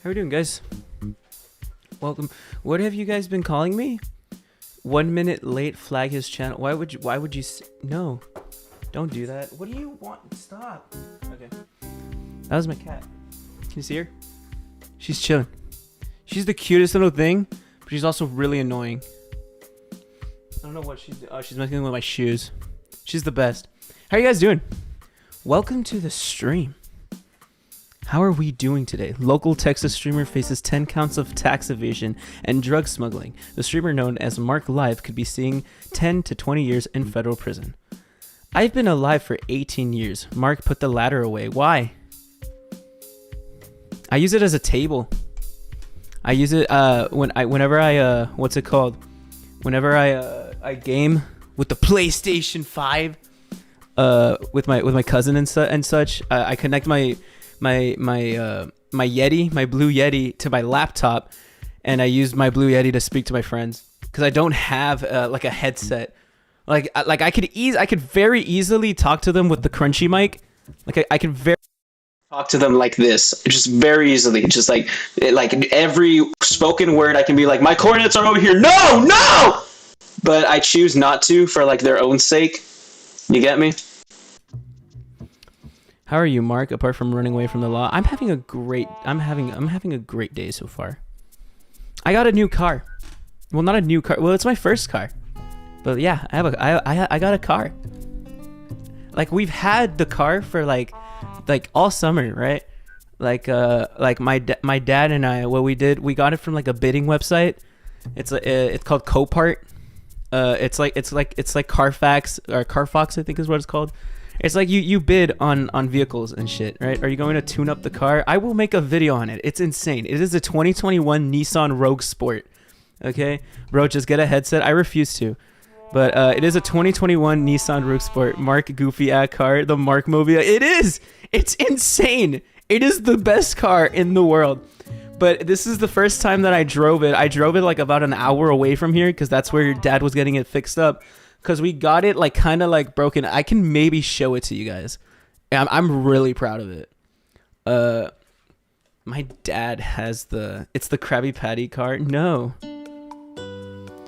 How are we doing, guys? Welcome. What have you guys been calling me? 1 minute late, flag his channel. Why would you no, don't do that. What do you want? Stop. Okay. That was my cat. Can you see her? She's chilling. She's the cutest little thing, but she's also really annoying. I don't know what she's doing. Oh, she's messing with my shoes. She's the best. How are you guys doing? Welcome to the stream. How are we doing today? Local Texas streamer faces 10 counts of tax evasion and drug smuggling. The streamer known as Marc Live could be seeing 10 to 20 years in federal prison. I've been alive for 18 years. Marc put the ladder away. Why? I use it as a table. I use it whenever I what's it called? Whenever I game with the PlayStation 5 with my cousin and such, I connect my Yeti, my Blue Yeti, to my laptop, and I use my Blue Yeti to speak to my friends because I don't have like a headset. Like I could very easily talk to them with the crunchy mic. Like I could very talk to them like this, just very easily, just like every spoken word I can be like, my coordinates are over here. No, but I choose not to for like their own sake. You get me? How are you, Mark? Apart from running away from the law, I'm having a great day so far. I got a new car. Well, not a new car. Well, it's my first car. But yeah, I got a car. Like we've had the car for like all summer, right? Like my dad and I, what we did, we got it from like a bidding website. It's called Copart. It's like Carfax or Carfox, I think is what it's called. It's like you bid on vehicles and shit, right? Are you going to tune up the car? I will make a video on it. It's insane. It is a 2021 Nissan Rogue Sport. Okay, bro, just get a headset. I refuse to. But it is a 2021 Nissan Rogue Sport. Marc goofy at car, the Marc Mobile. It is. It's insane. It is the best car in the world. But this is the first time that I drove it. I drove it like about an hour away from here because that's where your dad was getting it fixed up. Because we got it like kind of like broken. I can maybe show it to you guys. I'm really proud of it. My dad has it's the Krabby Patty car. No.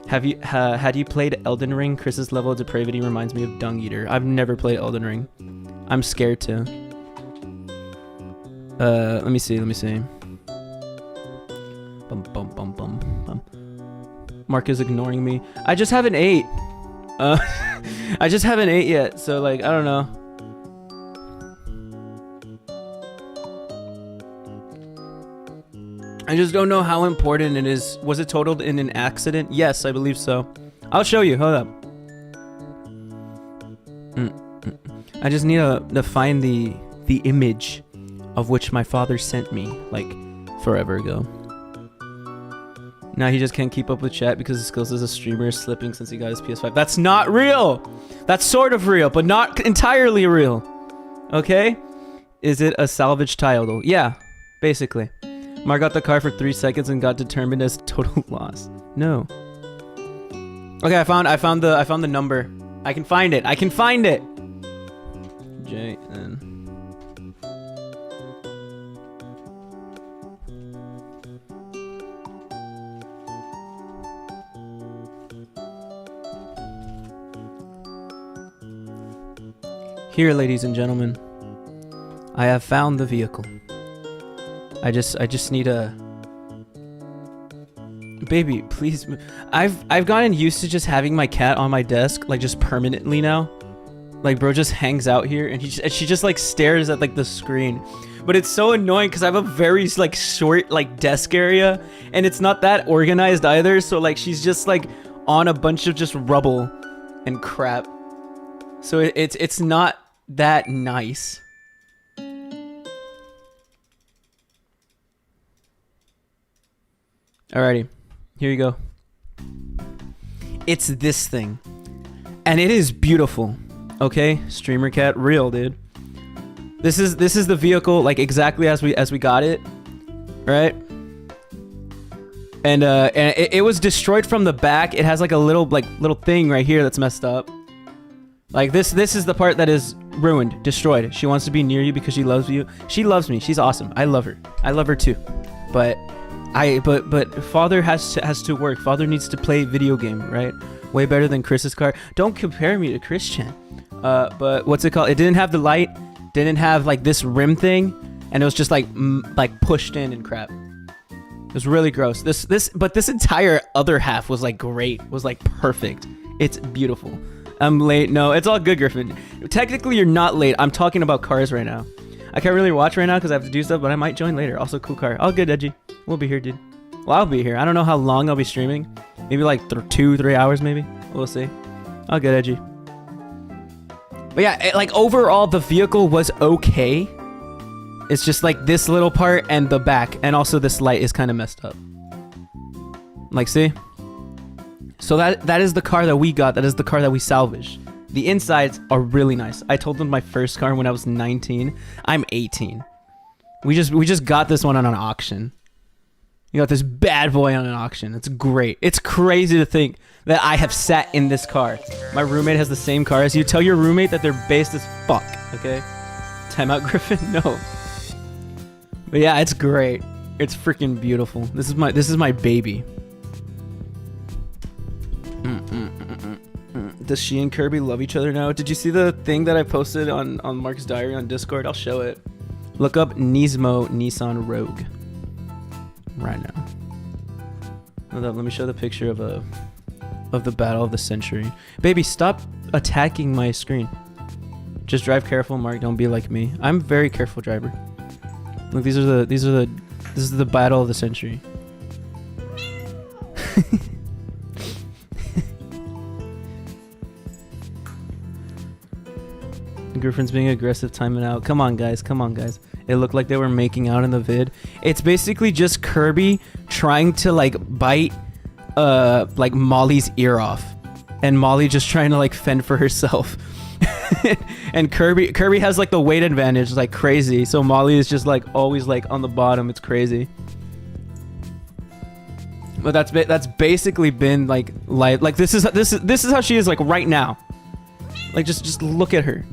Had you played Elden Ring? Chris's level of depravity reminds me of Dung Eater. I've never played Elden Ring. I'm scared to. Let me see. Bum, bum, bum, bum, bum. Mark is ignoring me. I just haven't ate. I just haven't ate yet, so like I don't know. I just don't know how important it is. Was it totaled in an accident? Yes, I believe so. I'll show you. Hold up. I just need to find the image of which my father sent me like forever ago. Now he just can't keep up with chat because his skills as a streamer is slipping since he got his PS5. That's not real. That's sort of real, but not entirely real. Okay? Is it a salvage title? Yeah, basically. Mark got the car for 3 seconds and got determined as total loss. No. Okay, I found the number. I can find it. JN. Here, ladies and gentlemen, I have found the vehicle. I just need a baby, please. I've gotten used to just having my cat on my desk, like just permanently now. Like bro just hangs out here and she just like stares at like the screen. But it's so annoying because I have a very like short like desk area and it's not that organized either. So like she's just like on a bunch of just rubble and crap. So it's not that nice. Alrighty, here you go. It's this thing, and it is beautiful. Okay, streamer cat, real dude. This is the vehicle like exactly as we got it, right? And it was destroyed from the back. It has like a little thing right here that's messed up. Like this is the part that is ruined, destroyed. She wants to be near you because she loves you. She loves me. She's awesome. I love her. I love her too. But father has to work. Father needs to play video game, right? Way better than Chris's car. Don't compare me to Christian. But what's it called? It didn't have the light. Didn't have like this rim thing, and it was just like pushed in and crap. It was really gross. But this entire other half was like great. Was like perfect. It's beautiful. I'm late. No, it's all good, Griffin. Technically, you're not late. I'm talking about cars right now. I can't really watch right now because I have to do stuff, but I might join later. Also, cool car. All good, Edgy. We'll be here, dude. Well, I'll be here. I don't know how long I'll be streaming. Maybe like 2-3 hours, maybe. We'll see. All good, Edgy. But yeah, like overall, the vehicle was okay. It's just like this little part and the back, and also this light is kind of messed up. Like, see? So that is the car that we got. That is the car that we salvaged. The insides are really nice. I told them my first car when I was 19. I'm 18. We just got this one on an auction. You got this bad boy on an auction. It's great. It's crazy to think that I have sat in this car. My roommate has the same car as you. Tell your roommate that they're based as fuck, okay? Time out, Griffin? No. But yeah, it's great. It's freaking beautiful. This is my baby. Does she and Kirby love each other now? Did you see the thing that I posted on Marc's diary on Discord? I'll show it. Look up Nismo Nissan Rogue right now. Hold up, let me show the picture of the battle of the century. Baby, stop attacking my screen. Just drive careful, Marc. Don't be like me. I'm a very careful driver. Look, this is the battle of the century. Griffin's being aggressive, timing out. Come on, guys. It looked like they were making out in the vid. It's basically just Kirby trying to like bite like Molly's ear off, and Molly just trying to like fend for herself. And Kirby has like the weight advantage like crazy, so Molly is just like always like on the bottom. It's crazy. But that's basically been like this is how she is like right now. Like just look at her.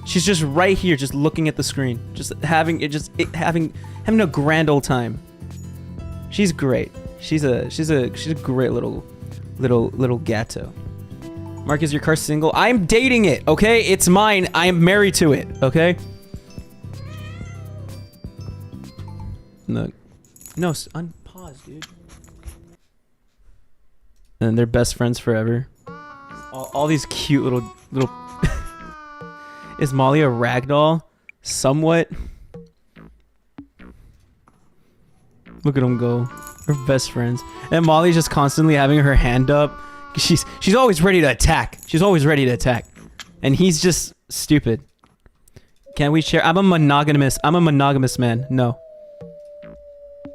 She's just right here, just looking at the screen, just having a grand old time. She's great. She's a great little gato. Marc, is your car single? I'm dating it, okay? It's mine. I am married to it, okay? No, unpause, dude. And they're best friends forever. All these cute little. Is Molly a ragdoll? Somewhat. Look at them go. They're best friends. And Molly's just constantly having her hand up. She's always ready to attack. And he's just stupid. Can we share? I'm a monogamous man. No.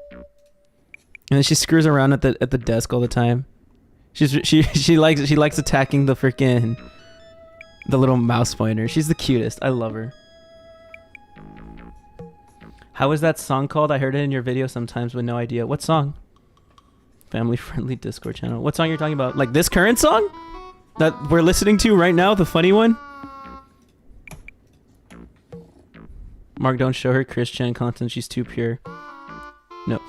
And then she screws around at the desk all the time. She likes attacking the freaking the little mouse pointer. She's the cutest. I love her. How is that song called? I heard it in your video sometimes with no idea. What song? Family friendly Discord channel. What song you're talking about? Like this current song that we're listening to right now, the funny one? Marc, don't show her Christian content. She's too pure. No.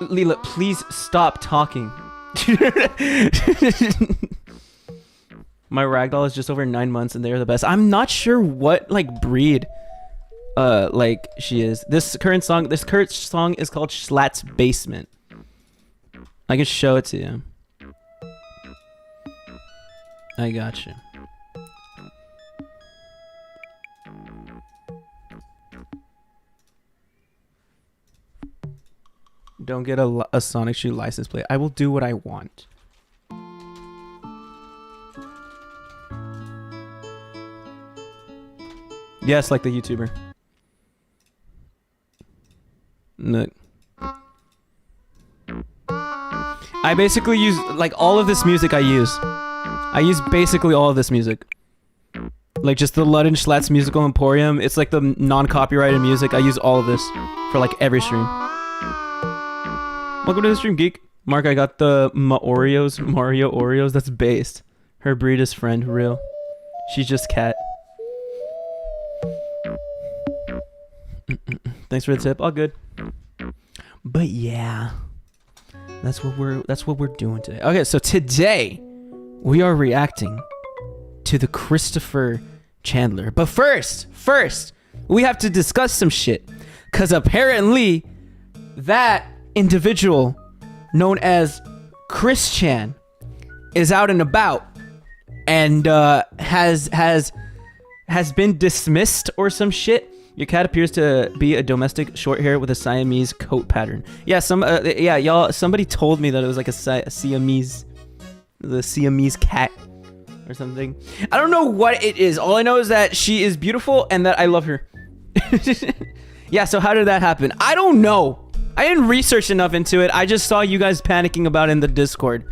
Leela, please stop talking. My ragdoll is just over 9 months and they're the best. I'm not sure what like breed like she is. This current song is called Schlatt's Basement. I can show it to you. I got you. Don't get a Sonic Shoe license plate. I will do what I want. Yes, like the YouTuber. Look. I basically use like all of this music I use basically all of this music. Like just the Ludden Schlatt's Musical Emporium. It's like the non-copyrighted music. I use all of this for like every stream. Welcome to the stream, geek. Marc, I got the Mario Oreos. That's based. Her breed is friend, real. She's just cat. Thanks for the tip. All good. But yeah, that's what we're doing today. Okay, so today we are reacting to the Christopher Chandler. But first, we have to discuss some shit, cause apparently that individual known as Chris Chan is out and about and has been dismissed or some shit. Your cat appears to be a domestic short hair with a Siamese coat pattern. Yeah, y'all. Somebody told me that it was like a Siamese cat or something. I don't know what it is. All I know is that she is beautiful and that I love her. Yeah. So how did that happen? I don't know. I didn't research enough into it. I just saw you guys panicking about it in the Discord.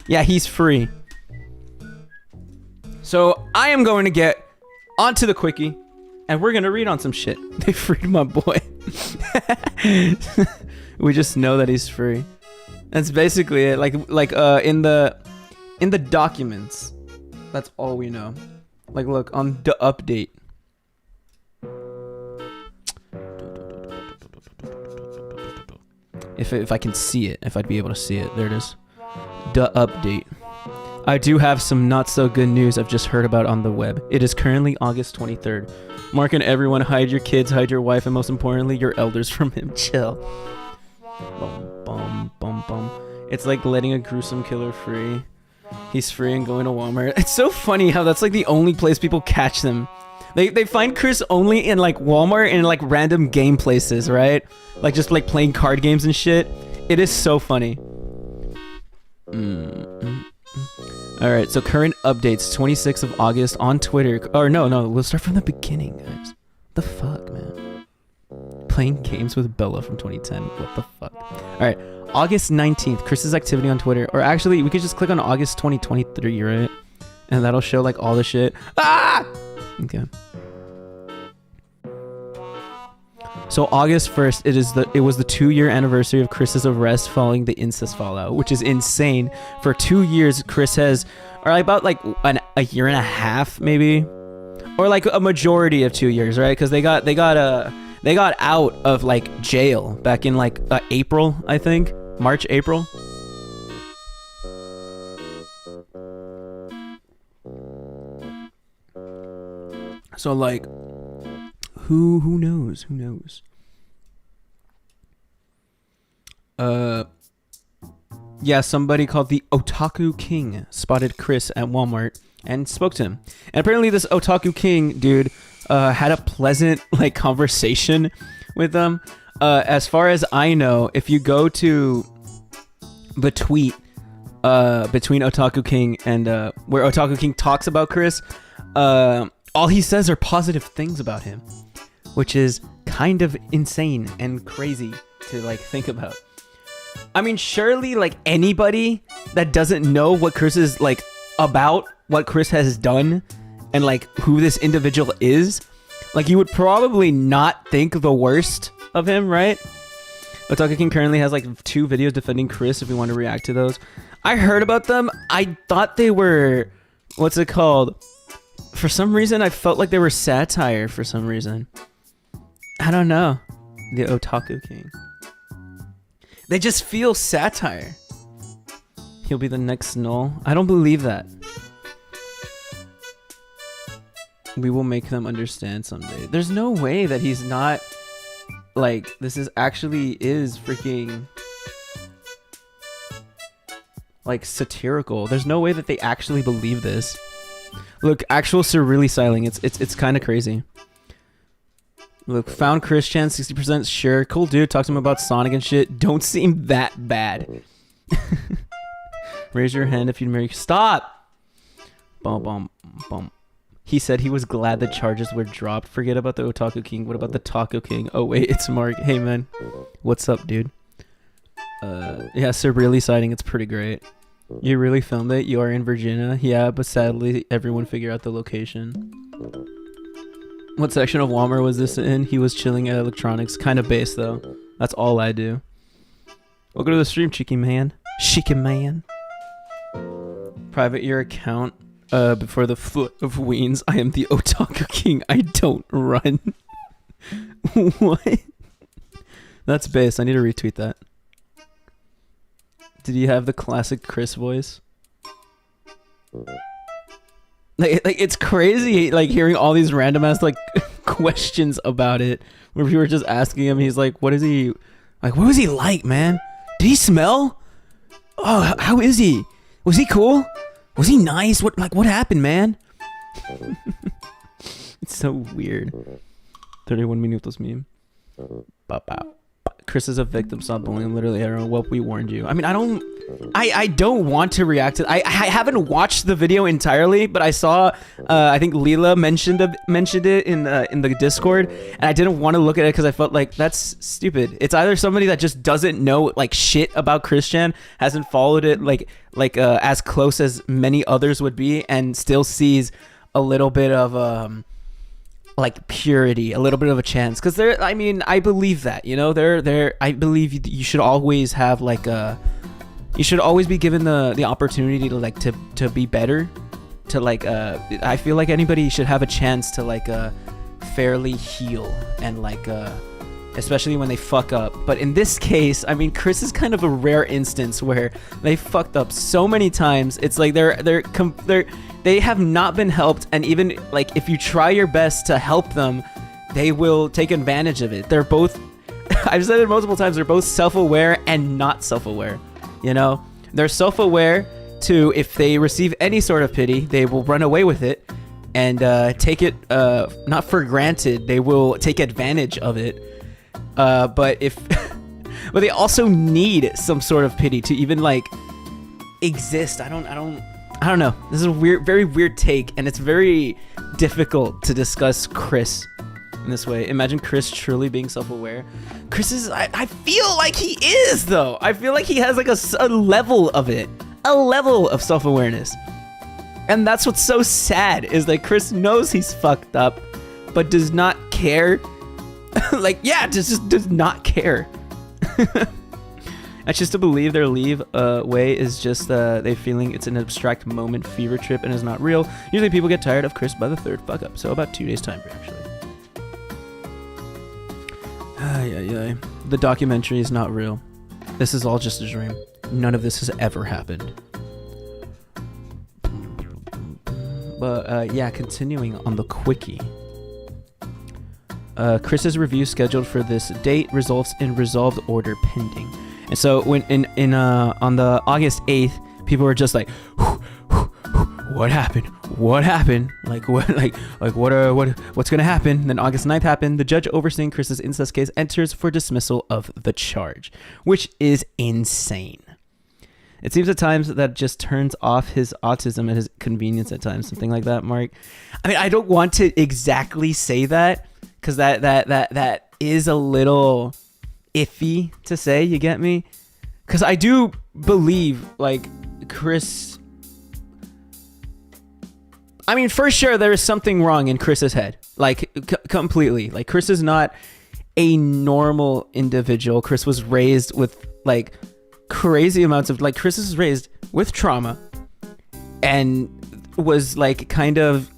Yeah, he's free. So I am going to get onto the quickie, and we're gonna read on some shit. They freed my boy. We just know that he's free. That's basically it. Like in the documents. That's all we know. Like, look on the update. If I can see it, if I'd be able to see it, there it is. The update. I do have some not so good news I've just heard about on the web. It is currently August 23rd. Mark and everyone, hide your kids, hide your wife, and most importantly, your elders from him. Chill. Bum, bum, bum, bum. It's like letting a gruesome killer free. He's free and going to Walmart. It's so funny how that's like the only place people catch them. They find Chris only in like Walmart and like random game places, right? Like just like playing card games and shit. It is so funny. Alright, so current updates, 26th of August on Twitter. Or no, we'll start from the beginning, guys. The fuck, man? Playing games with Bella from 2010. What the fuck? Alright, August 19th, Chris's activity on Twitter. Or actually, we could just click on August 2023, right? And that'll show like all the shit. Ah! Okay. So August 1st, it was the 2-year anniversary of Chris's arrest following the incest fallout, which is insane. For 2 years, Chris has, or about like a year and a half, maybe, or like a majority of 2 years, right? Because they got out of like jail back in like April, I think, March, April. So like, who knows? Who knows? Yeah, somebody called the Otaku King spotted Chris at Walmart and spoke to him. And apparently this Otaku King dude had a pleasant like conversation with them. As far as I know, if you go to the tweet between Otaku King and where Otaku King talks about Chris, all he says are positive things about him, which is kind of insane and crazy to like think about. I mean, surely like anybody that doesn't know what Chris is like about, what Chris has done, and like who this individual is, like you would probably not think the worst of him, right? Otaku King currently has like 2 videos defending Chris if you want to react to those. I heard about them. I thought they were, what's it called? For some reason, I felt like they were satire for some reason. I don't know. The Otaku King. They just feel satire. He'll be the next Null. I don't believe that. We will make them understand someday. There's no way that he's not like this is freaking like satirical. There's no way that they actually believe this. Look, actual really styling. It's kind of crazy. Look, found Chris Chan 60% sure. Cool dude. Talk to him about Sonic and shit. Don't seem that bad. Raise your hand if you'd marry. Stop. Bum bum bum. He said he was glad the charges were dropped. Forget about the Otaku King. What about the Taco King? Oh wait, it's Mark. Hey man, what's up, dude? Yeah, Really sighting. It's pretty great. You really filmed it? You are in Virginia? Yeah, but sadly, everyone figured out the location. What section of Walmart was this in? He was chilling at electronics. Kind of base, though. That's all I do. Welcome to the stream, Cheeky Man. Cheeky Man. Private your account before the foot of Weens. I am the Otaku King. I don't run. What? That's base. I need to retweet that. Did he have the classic Chris voice? Like it's crazy, like hearing all these random ass like questions about it. Where we were just asking him, he's like, "What is he like? What was he like, man? Did he smell? Oh, how is he? Was he cool? Was he nice? What happened, man?" It's so weird. 31 minutos meme. Chris is a victim. Stop bullying. Literally, I don't know what we warned you. I mean, I don't want to react to. I haven't watched the video entirely, but I saw. I think Leela mentioned it in the Discord, and I didn't want to look at it because I felt like that's stupid. It's either somebody that just doesn't know like shit about Christian, hasn't followed it like as close as many others would be, and still sees a little bit of like purity, a little bit of a chance, because I mean, I believe that, you know, I believe you should always have like you should always be given the opportunity to like to be better, to like I feel like anybody should have a chance to like fairly heal, and like especially when they fuck up. But in this case, I mean, Chris is kind of a rare instance where they fucked up so many times. It's like they have not been helped, and even like if you try your best to help them, they will take advantage of it. They're both I've said it multiple times, they're both self-aware and not self-aware. You know, they're self-aware to, if they receive any sort of pity, they will run away with it and take it not for granted, they will take advantage of it. But but they also need some sort of pity to even like exist. I don't know. This is a very weird take, and it's very difficult to discuss Chris in this way. Imagine Chris truly being self-aware. Chris is, I feel like he is, though. I feel like he has like a level of it, a level of self-awareness. And that's what's so sad, is that Chris knows he's fucked up, but does not care. Like, yeah, just does not care. That's just to believe their leave way is just they feeling it's an abstract moment fever trip and is not real. Usually people get tired of Chris by the third fuck up. So about 2 days time actually. The documentary is not real. This is all just a dream. None of this has ever happened. But yeah, continuing on the quickie. Chris's review scheduled for this date results in resolved order pending. And so when on the August 8th, people were just like, what happened? What happened? Like what? What's gonna happen? Then August 9th happened. The judge overseeing Chris's incest case enters for dismissal of the charge, which is insane. It seems at times that just turns off his autism at his convenience at times, something like that, Mark. I mean, I don't want to exactly say that, because that is a little iffy to say, you get me? Because I do believe, like, Chris... I mean, for sure, there is something wrong in Chris's head. Like, completely. Like, Chris is not a normal individual. Chris was raised with, like, crazy amounts of... Like, Chris is raised with trauma and was, like, kind of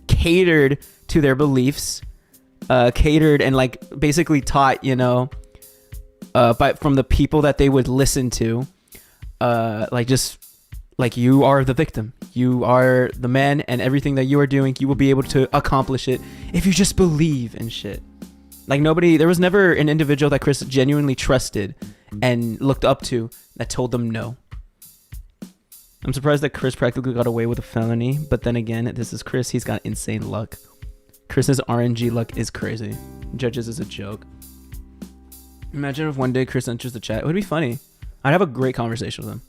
catered to their beliefs. Catered and, like, basically taught, you know... from the people that they would listen to, like, just like, you are the victim, you are the man, and everything that you are doing, you will be able to accomplish it if you just believe in shit. Like, there was never an individual that Chris genuinely trusted and looked up to that told them no. I'm surprised that Chris practically got away with a felony, but then again, this is Chris. He's got insane luck. Chris's RNG luck is crazy. Judges is a joke. Imagine if one day Chris enters the chat. It would be funny. I'd have a great conversation with him.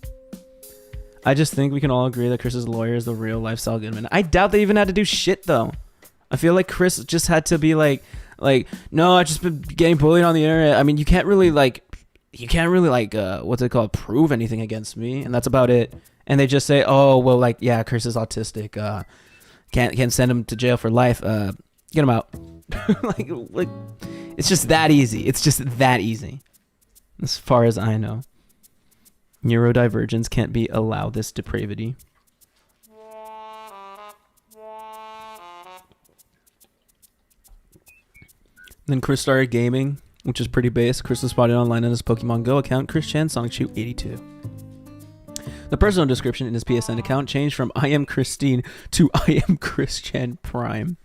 I just think we can all agree that Chris's lawyer is the real lifestyle Goodman. I doubt they even had to do shit, though. I feel like Chris just had to be like, no, I've just been getting bullied on the internet. I mean, you can't really what's it called, prove anything against me, and that's about it. And they just say, oh, well, like, yeah, Chris is autistic. Can't send him to jail for life. Get him out. like, it's just that easy. It's just that easy. As far as I know. Neurodivergence can't be allowed this depravity. Then Chris started gaming, which is pretty base. Chris was spotted online on his Pokemon Go account, ChrisChanSongChu82. The personal description in his PSN account changed from I am Christine to I am Christian Prime.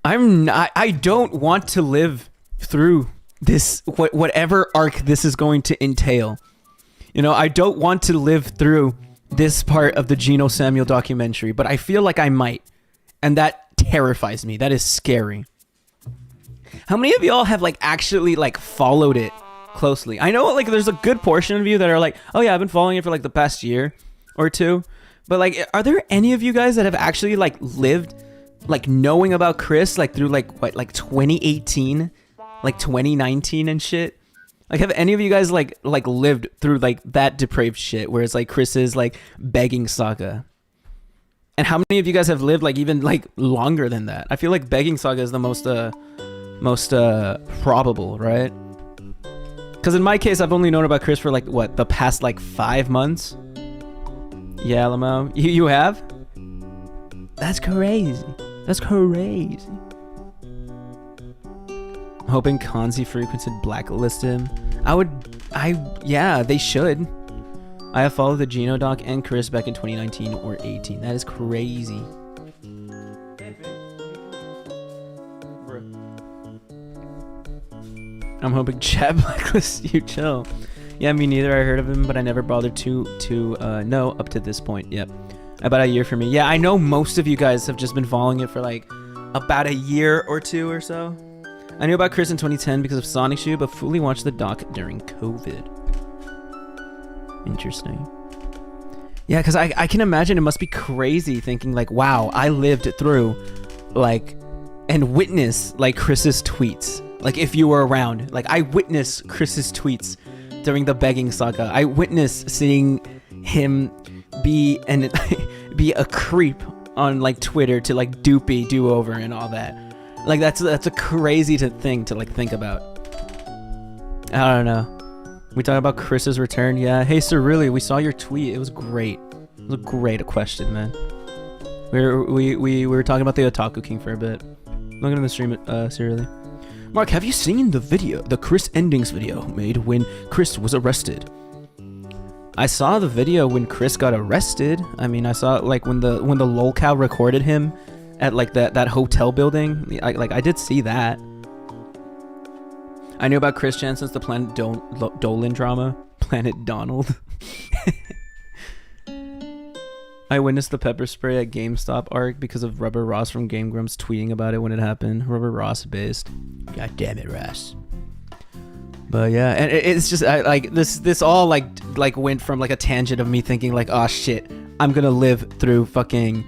I don't want to live through this, whatever arc this is going to entail. You know, I don't want to live through this part of the GENOSAMUE'S documentary, but I feel like I might. And that terrifies me. That is scary. How many of y'all have like actually like followed it closely? I know like there's a good portion of you that are like, oh yeah, I've been following it for like the past year or two. But like, are there any of you guys that have actually like lived like knowing about Chris like through like what, like 2018, like 2019 and shit? Like, have any of you guys like lived through like that depraved shit where it's like Chris's like begging saga? And how many of you guys have lived like even like longer than that? I feel like begging saga is the most probable, right? Because in my case, I've only known about Chris for like what, the past like 5 months. Yeah, Lamo, you have? That's crazy. That's crazy. I'm hoping Kanzi Frequency blacklist him. Yeah, they should. I have followed the Geno doc and Chris back in 2019 or 18. That is crazy. I'm hoping chat blacklist you. Chill. Yeah, me neither. I heard of him, but I never bothered to know up to this point. Yep. About a year for me. Yeah, I know most of you guys have just been following it for like about a year or two or so. I knew about Chris in 2010 because of Sonic Shoe, but fully watched the doc during COVID. Interesting. Yeah, because I can imagine it must be crazy thinking like, wow, I lived through like and witnessed like Chris's tweets. Like if you were around, like I witnessed Chris's tweets during the begging saga. I witnessed seeing him be a creep on like Twitter to like do over and all that. Like that's a crazy thing to like think about. I don't know. We talk about Chris's return. Yeah. Hey, sir, really, we saw your tweet. It was great. It was a great question, man. We were talking about the Otaku King for a bit. Look at the stream, serially. Mark, have you seen the video, the Chris endings video made when Chris was arrested? I saw the video when Chris got arrested. I mean, I saw like when the lolcow recorded him at like that hotel building. I did see that. I knew about Chris Chan since the Planet Dolan drama. Planet Donald. I witnessed the pepper spray at GameStop arc because of Rubber Ross from Game Grumps tweeting about it when it happened. Rubber Ross based. God damn it, Ross. But yeah, and it's just like this all like went from like a tangent of me thinking like, oh shit, I'm gonna live through fucking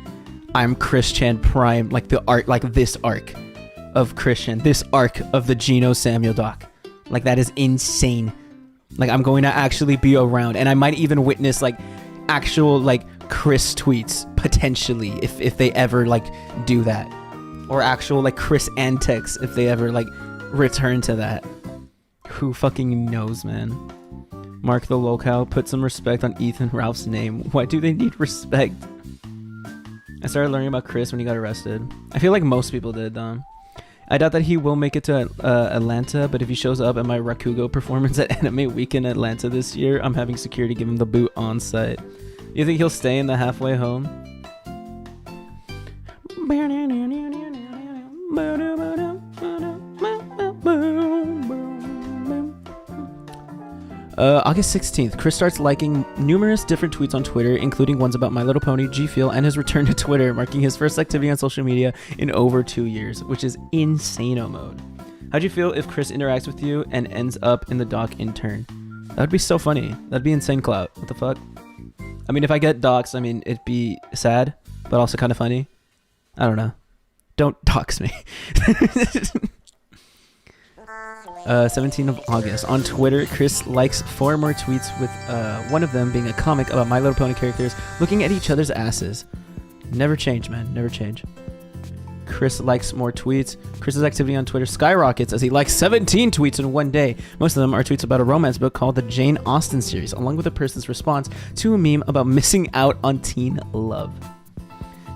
I'm Chris Chan Prime, like the arc, like this arc of Christian, this arc of the GENOSAMUE'S doc. Like that is insane. Like I'm going to actually be around, and I might even witness like actual like Chris tweets potentially if they ever like do that, or actual like Chris antics if they ever like return to that. Who fucking knows, man? Mark the lolcow, put some respect on Ethan Ralph's name. Why do they need respect? I started learning about Chris when he got arrested. I feel like most people did, though. I doubt that he will make it to Atlanta, but if he shows up at my Rakugo performance at Anime Week in Atlanta this year, I'm having security give him the boot on site. You think he'll stay in the halfway home? August 16th, Chris starts liking numerous different tweets on Twitter, including ones about My Little Pony, G-Fuel, and his return to Twitter, marking his first activity on social media in over 2 years, which is insano mode. How'd you feel if Chris interacts with you and ends up in the doc in turn? That would be so funny. That'd be insane clout. What the fuck? I mean, if I get doxed, I mean, it'd be sad, but also kind of funny. I don't know. Don't dox me. 17th of August. On Twitter, Chris likes 4 more tweets with one of them being a comic about My Little Pony characters looking at each other's asses. Never change, man. Never change. Chris likes more tweets. Chris's activity on Twitter skyrockets as he likes 17 tweets in one day. Most of them are tweets about a romance book called the Jane Austen series, along with a person's response to a meme about missing out on teen love.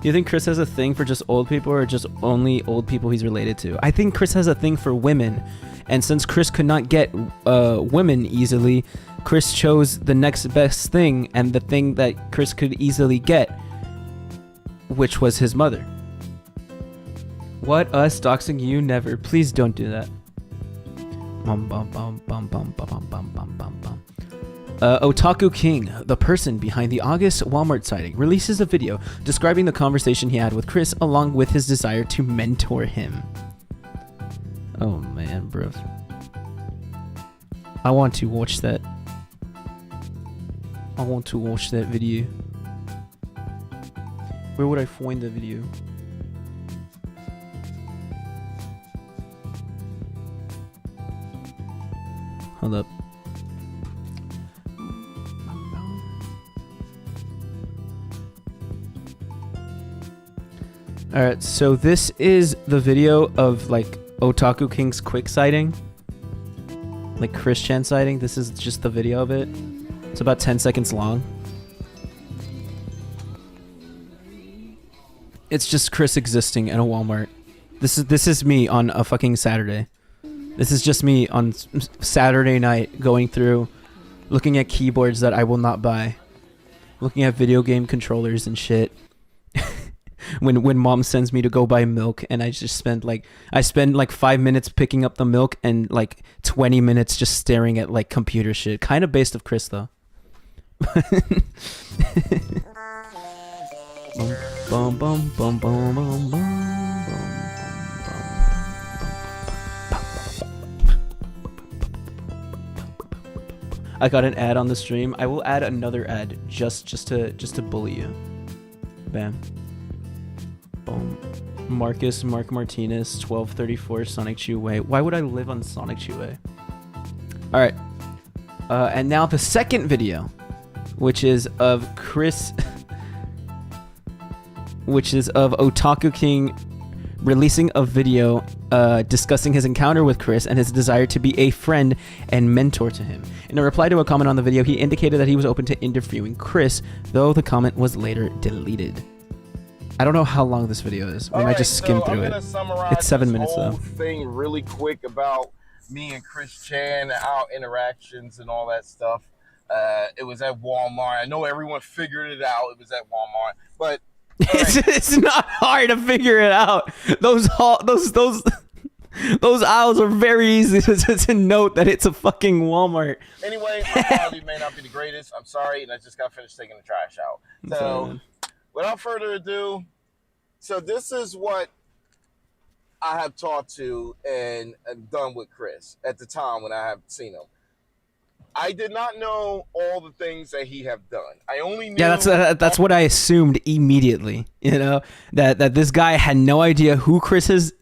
Do you think Chris has a thing for just old people or just only old people he's related to? I think Chris has a thing for women. And since Chris could not get women easily, Chris chose the next best thing and the thing that Chris could easily get, which was his mother. What? Us doxing you? Never. Please don't do that. Otaku King, the person behind the August Walmart sighting, releases a video describing the conversation he had with Chris along with his desire to mentor him. Oh man, bro. I want to watch that. I want to watch that video. Where would I find the video? Hold up. Alright, so this is the video of like Otaku King's quick sighting. Like Chris Chan sighting. This is just the video of it. It's about 10 seconds long. It's just Chris existing in a Walmart. This is me on a fucking Saturday. This is just me on Saturday night going through, looking at keyboards that I will not buy, looking at video game controllers and shit. when mom sends me to go buy milk, and I spend like 5 minutes picking up the milk and like 20 minutes just staring at like computer shit. Kind of based of Chris though. Bum, bum, bum, bum, bum, bum. I got an ad on the stream. I will add another ad just to bully you. Bam. Boom. Marc Martinez, 1234 Sonic Chew Way. Why would I live on Sonic Chew Way? All right. And now the second video, which is of Chris, which is of Otaku King releasing a video discussing his encounter with Chris and his desire to be a friend and mentor to him. In a reply to a comment on the video, he indicated that he was open to interviewing Chris, though the comment was later deleted. I don't know how long this video is. We might just skim through it. It's 7 minutes though. Thing really quick about me and Chris Chan, our interactions and all that stuff. It was at Walmart. I know everyone figured it out. It was at Walmart, but it's not hard to figure it out. Those aisles are very easy to note that it's a fucking Walmart. Anyway, my quality may not be the greatest. I'm sorry, and I just got finished taking the trash out. So, without further ado, so this is what I have talked to and done with Chris at the time when I have seen him. I did not know all the things that he have done. I only knew. Yeah, that's what I assumed immediately. You know, that this guy had no idea who Chris is.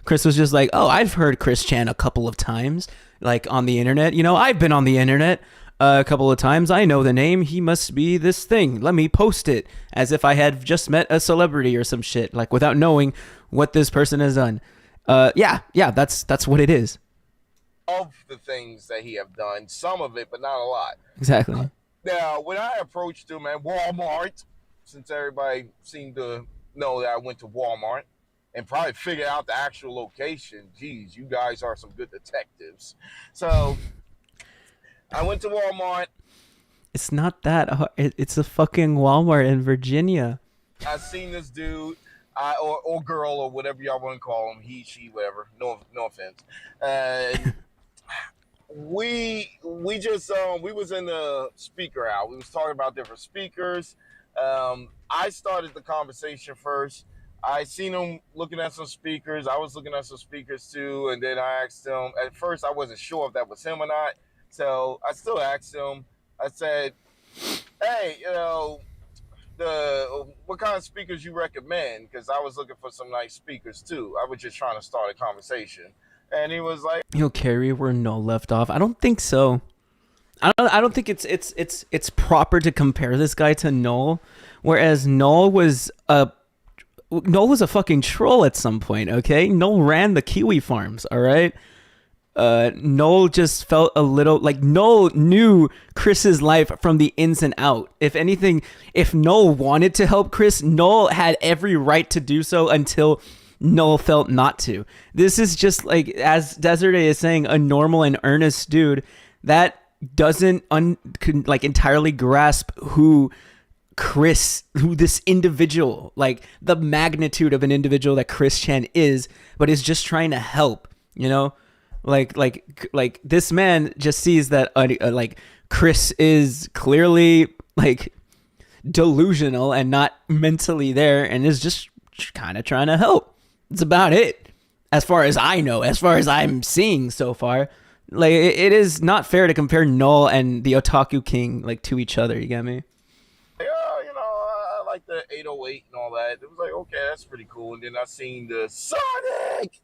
Chris was just like, oh, I've heard Chris Chan a couple of times, like on the internet. You know, I've been on the internet a couple of times. I know the name. He must be this thing. Let me post it as if I had just met a celebrity or some shit, like without knowing what this person has done. Yeah, that's what it is. Of the things that he have done, some of it, but not a lot. Exactly. Now, when I approached him at Walmart, since everybody seemed to know that I went to Walmart and probably figured out the actual location, geez, you guys are some good detectives. So I went to Walmart. It's not that hard. It's a fucking Walmart in Virginia. I seen this dude, or girl, or whatever y'all want to call him, he, she, whatever. No offense. We was in the speaker out. We was talking about different speakers. I started the conversation first. I seen him looking at some speakers. I was looking at some speakers too, and then I asked him. At first, I wasn't sure if that was him or not, so I still asked him. I said, "Hey, you know, what kind of speakers you recommend?" Because I was looking for some nice speakers too. I was just trying to start a conversation. And he was like, "He'll carry where Noel left off." I don't think so. I don't think it's proper to compare this guy to Noel, whereas Noel was a fucking troll at some point. Okay, Noel ran the kiwi farms. All right. Noel just felt a little like Noel knew Chris's life from the ins and out. If anything, if Noel wanted to help Chris, Noel had every right to do so until Noel felt not to. This is just like, as 𝙳ዐսեն⁰ is saying, a normal and earnest dude that doesn't entirely grasp who this individual, like the magnitude of an individual that Chris Chan is, but is just trying to help, you know? Like this man just sees that like Chris is clearly like delusional and not mentally there and is just kind of trying to help. It's about it. As far as I know, as far as I'm seeing so far, like it is not fair to compare Null and the Otaku King like to each other. You get me? Yeah, I like the 808 and all that. It was like, okay, that's pretty cool. And then I seen the Sonic.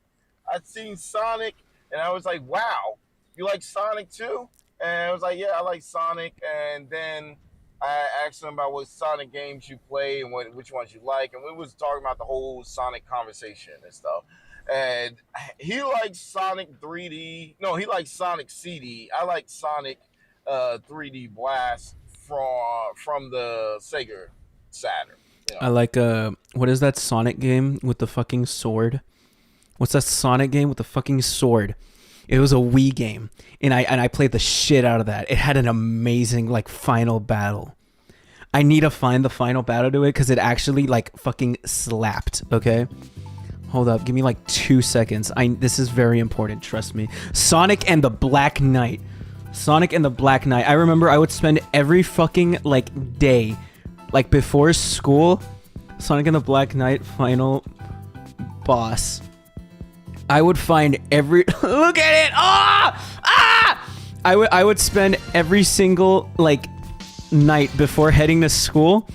I'd seen Sonic, and I was like, wow, you like Sonic too? And I was like, yeah, I like Sonic. And then I asked him about what Sonic games you play and which ones you like. And we was talking about the whole Sonic conversation and stuff. And he likes Sonic 3D. No, he likes Sonic CD. I like Sonic 3D Blast from the Sega Saturn. I like what is that Sonic game with the fucking sword? What's that Sonic game with the fucking sword? It was a Wii game, and I played the shit out of that. It had an amazing like final battle. I need to find the final battle to it because it actually like fucking slapped. Okay, hold up, give me like 2 seconds. This is very important. Trust me. Sonic and the Black Knight. Sonic and the Black Knight. I remember I would spend every fucking like day, like before school, Sonic and the Black Knight final boss. I would find every look at it. I would spend every single like night before heading to school.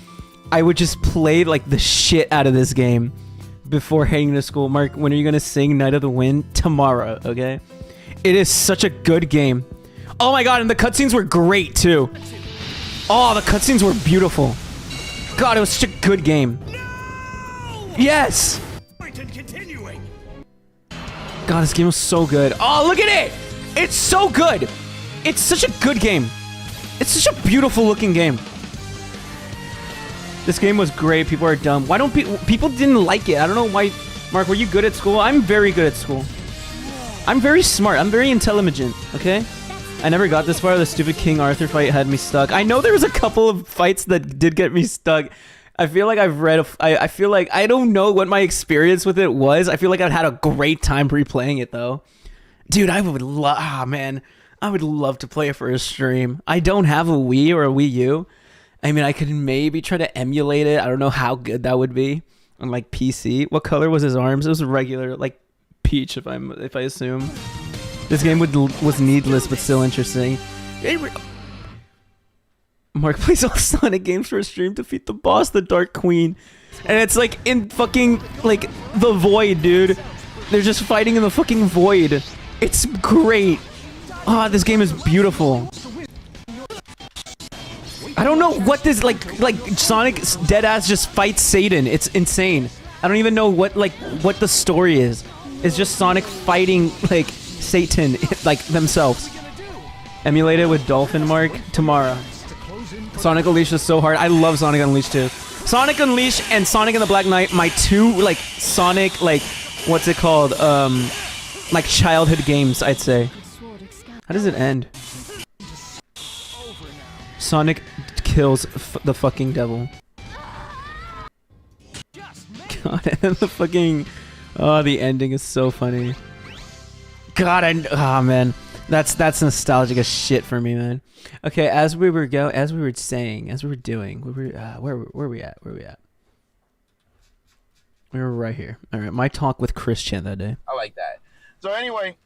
I would just play like the shit out of this game before heading to school. Mark, when are you gonna sing Night of the Wind? Tomorrow, okay? It is such a good game. Oh my god, and the cutscenes were great too. Oh, the cutscenes were beautiful. God, it was such a good game. No! Yes! God, this game was so good. Oh, look at it! It's so good! It's such a good game. It's such a beautiful looking game. This game was great. People are dumb. Why don't people didn't like it? I don't know why. Mark, were you good at school? I'm very good at school. I'm very smart. I'm very intelligent, okay? I never got this far. The stupid King Arthur fight had me stuck. I know there was a couple of fights that did get me stuck. I feel like I've read. I feel like I don't know what my experience with it was. I feel like I'd had a great time replaying it though. Dude, I would love. Ah, man, I would love to play it for a stream. I don't have a Wii or a Wii U. I mean, I could maybe try to emulate it. I don't know how good that would be on like PC. What color was his arms? It was regular, like peach. If I assume. This game was needless but still interesting. Mark plays all Sonic games for a stream. Defeat the boss, the Dark Queen. And it's like in fucking, like, the void, dude. They're just fighting in the fucking void. It's great. Ah, this game is beautiful. I don't know what this, like Sonic deadass just fights Satan. It's insane. I don't even know what the story is. It's just Sonic fighting, like, Satan, like, themselves. Emulate it with Dolphin, Mark, tomorrow. Sonic Unleashed is so hard. I love Sonic Unleashed too. Sonic Unleashed and Sonic and the Black Knight, my two like Sonic like what's it called? Like childhood games, I'd say. How does it end? Sonic kills the fucking devil. God, and the fucking the ending is so funny. God, oh man. That's nostalgic as shit for me, man. Okay, as we were doing, where were we at? We were right here. All right, my talk with Christian that day. I like that. So anyway,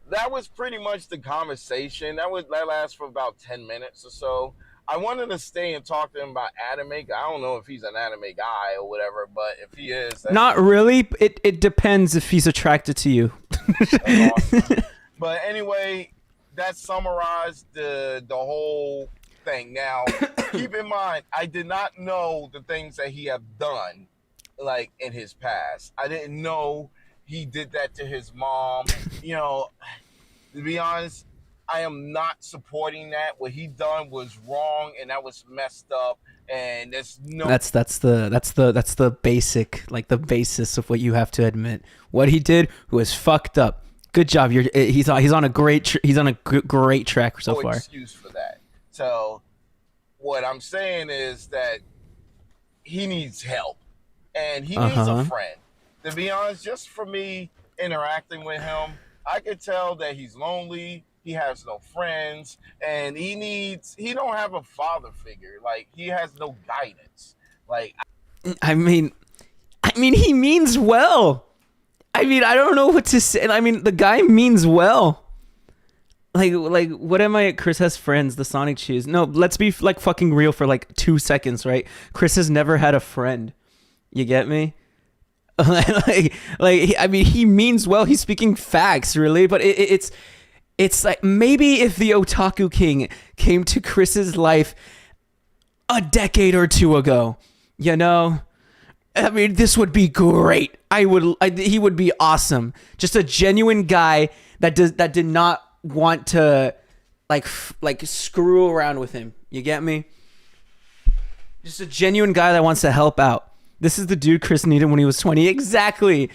that was pretty much the conversation. That lasted for about 10 minutes or so. I wanted to stay and talk to him about anime. I don't know if he's an anime guy or whatever, but if he is, not really. It depends if he's attracted to you. Awesome. But anyway, that summarized the whole thing. Now, keep in mind, I did not know the things that he had done, like, in his past. I didn't know he did that to his mom. You know, to be honest, I am not supporting that. What he done was wrong, and that was messed up. And there's no. That's the basic, like the basis of what you have to admit. What he did was fucked up. Good job. He's on a great track so far. No excuse for that. So what I'm saying is that he needs help, and he needs a friend. To be honest, just for me interacting with him, I could tell that he's lonely. He has no friends, and he don't have a father figure. Like, he has no guidance. Like, I mean, he means well. I mean, I don't know what to say. I mean, the guy means well. Like, what am I? Chris has friends, the Sonic shoes. No, let's be like fucking real for like 2 seconds, right? Chris has never had a friend. You get me? I mean, he means well. He's speaking facts, really. But it's like maybe if the Otaku King came to Chris's life a decade or two ago, you know, I mean, this would be great. He would be awesome. Just a genuine guy that did not want to like screw around with him. You get me? Just a genuine guy that wants to help out. This is the dude Chris needed when he was 20. Exactly.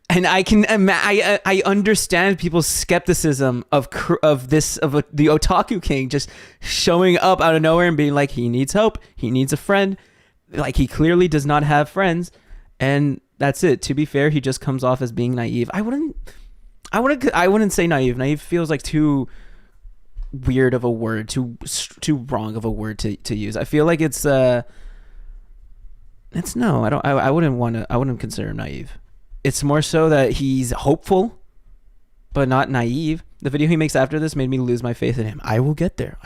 And I understand people's skepticism of the Otaku King just showing up out of nowhere and being like, he needs help, he needs a friend. Like, he clearly does not have friends, and that's it. To be fair, he just comes off as being naive. I wouldn't say naive. Naive feels like too weird of a word, too wrong of a word to use. I feel like it's no. I wouldn't consider him naive. It's more so that he's hopeful, but not naive. The video he makes after this made me lose my faith in him. I will get there.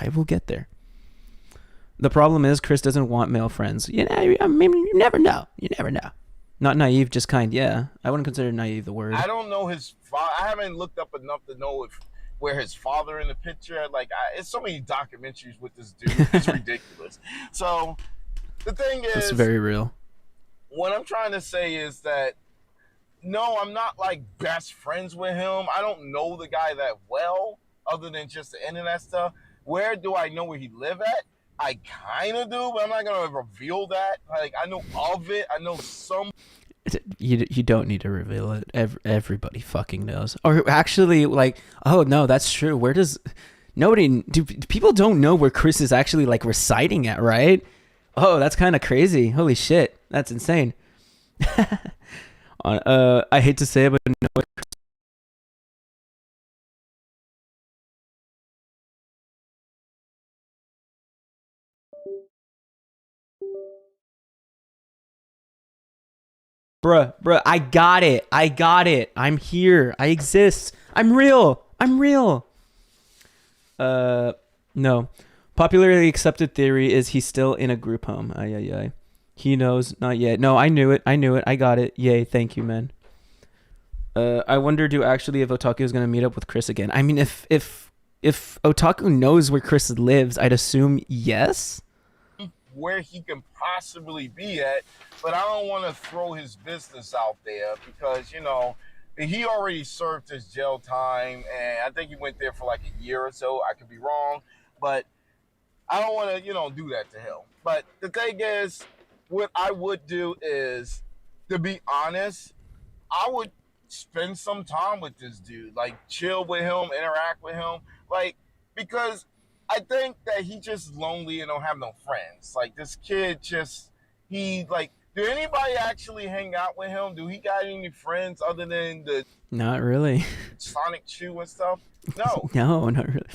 The problem is Chris doesn't want male friends. You know, I mean, you never know. Not naive, just kind. Yeah, I wouldn't consider naive the word. I don't know his father. I haven't looked up enough to know where his father in the picture. Like, it's so many documentaries with this dude. It's ridiculous. So the thing is, it's very real. What I'm trying to say is that no, I'm not like best friends with him. I don't know the guy that well, other than just the internet stuff. Where do I know where he live at? I kind of do, but I'm not going to reveal that. Like, I know of it. I know some. You don't need to reveal it. Everybody fucking knows. Or actually, like, oh, no, that's true. Where does... people don't know where Chris is actually, like, residing at, right? Oh, that's kind of crazy. Holy shit. That's insane. I hate to say it, but no... Bruh, I got it. I'm here. I exist. I'm real. No. Popularly accepted theory is he's still in a group home. Ay. He knows, not yet. No, I knew it. I got it. Yay, thank you, man. I wonder, if Otaku is going to meet up with Chris again. I mean, if Otaku knows where Chris lives, I'd assume yes. Where he can possibly be at, but I don't want to throw his business out there because, you know, he already served his jail time, and I think he went there for like a year or so. I could be wrong, but I don't want to, you know, do that to him. But the thing is, what I would do is, to be honest, I would spend some time with this dude, like chill with him, interact with him, like, because I think that he just lonely and don't have no friends. Like, this kid just, do anybody actually hang out with him? Do he got any friends other than the... Not really. Sonic Chew and stuff? No. No, not really.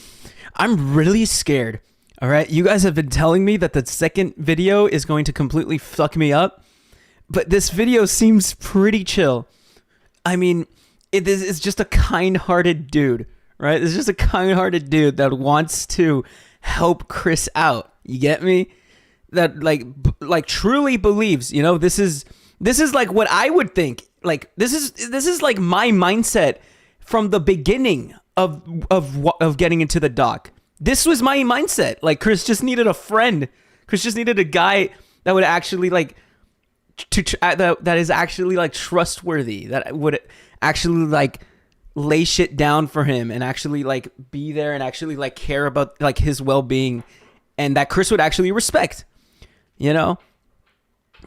I'm really scared. All right? You guys have been telling me that the second video is going to completely fuck me up, but this video seems pretty chill. I mean, it's just a kind-hearted dude. Right? It's just a kind-hearted dude that wants to help Chris out. You get me? That like truly believes, you know, this is like what I would think. Like, this is like my mindset from the beginning of getting into the doc. This was my mindset. Like, Chris just needed a friend. Chris just needed a guy that would actually like that is actually like trustworthy, that would actually like lay shit down for him and actually like be there and actually like care about like his well-being, and that Chris would actually respect, you know.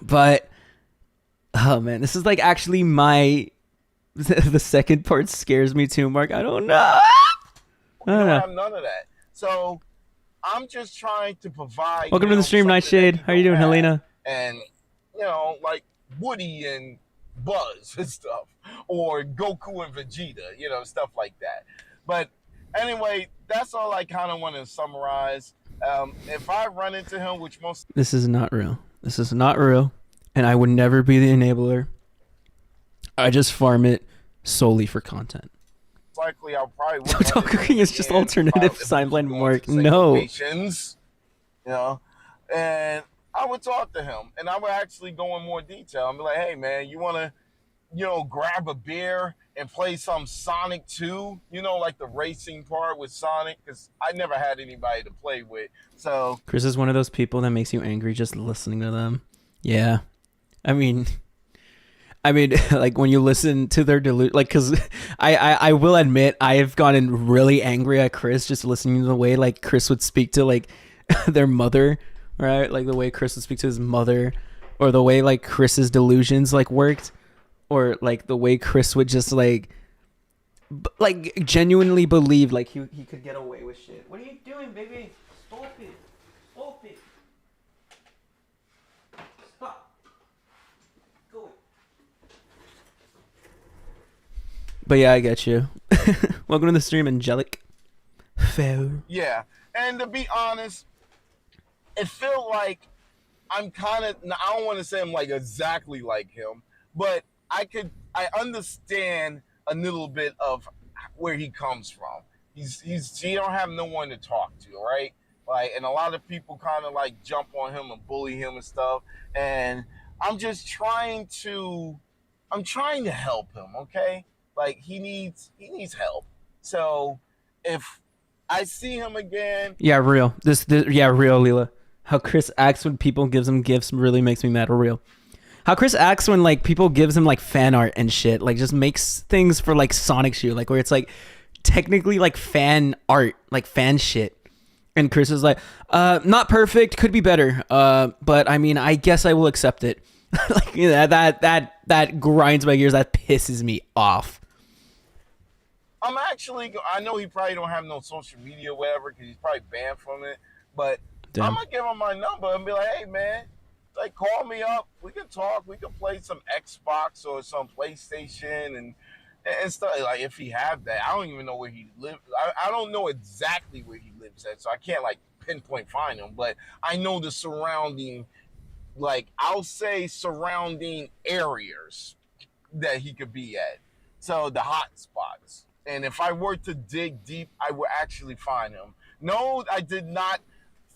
But oh man, this is like actually the second part scares me too, Mark. I don't know. We don't have none of that. So I'm just trying to provide. Welcome to the stream, Nightshade. How you doing, Helena? And you know, like Woody and Buzz and stuff, or Goku and Vegeta, you know, stuff like that. But anyway, that's all I kind of want to summarize. If I run into him, which most... This is not real. This is not real, and I would never be the enabler. I just farm it solely for content. Likely, I'll probably. Otaku King is just alternative sideline Marc. No. Locations, you know, and I would talk to him, and I would actually go in more detail and be like, "Hey, man, you want to, grab a beer and play some Sonic 2? Like the racing part with Sonic, because I never had anybody to play with." So Chris is one of those people that makes you angry just listening to them. Yeah, I mean, like when you listen to their like, because I will admit I've gotten really angry at Chris just listening to the way like Chris would speak to like their mother, right? Like the way Chris would speak to his mother, or the way like Chris's delusions like worked, or like the way Chris would just like genuinely believe like he could get away with shit. What are you doing, baby? Stop it! Stop it! Stop! Go. But yeah, I get you. Welcome to the stream, Angelic. Fair. Yeah, and to be honest, it felt like I'm kind of, I don't want to say I'm like exactly like him, but I understand a little bit of where he comes from. He don't have no one to talk to, right? Like, and a lot of people kind of like jump on him and bully him and stuff. And I'm trying to help him, okay? Like he needs help. So if I see him again, yeah, real. This yeah, real, Leela. How Chris acts when people gives him gifts really makes me mad. Real. How Chris acts when like people gives him like fan art and shit, like just makes things for like Sonic shoe, like where it's like technically like fan art, like fan shit. And Chris is like, not perfect, could be better. But I mean, I guess I will accept it. Like that grinds my gears. That pisses me off. I know he probably don't have no social media or whatever because he's probably banned from it. But Damn. I'm gonna give him my number and be like, "Hey, man, like call me up. We can talk. We can play some Xbox or some PlayStation and stuff. Like if he have that, I don't even know where he lives. I don't know exactly where he lives at, so I can't like pinpoint find him. But I know the surrounding, like I'll say surrounding areas that he could be at. So the hot spots. And if I were to dig deep, I would actually find him. No, I did not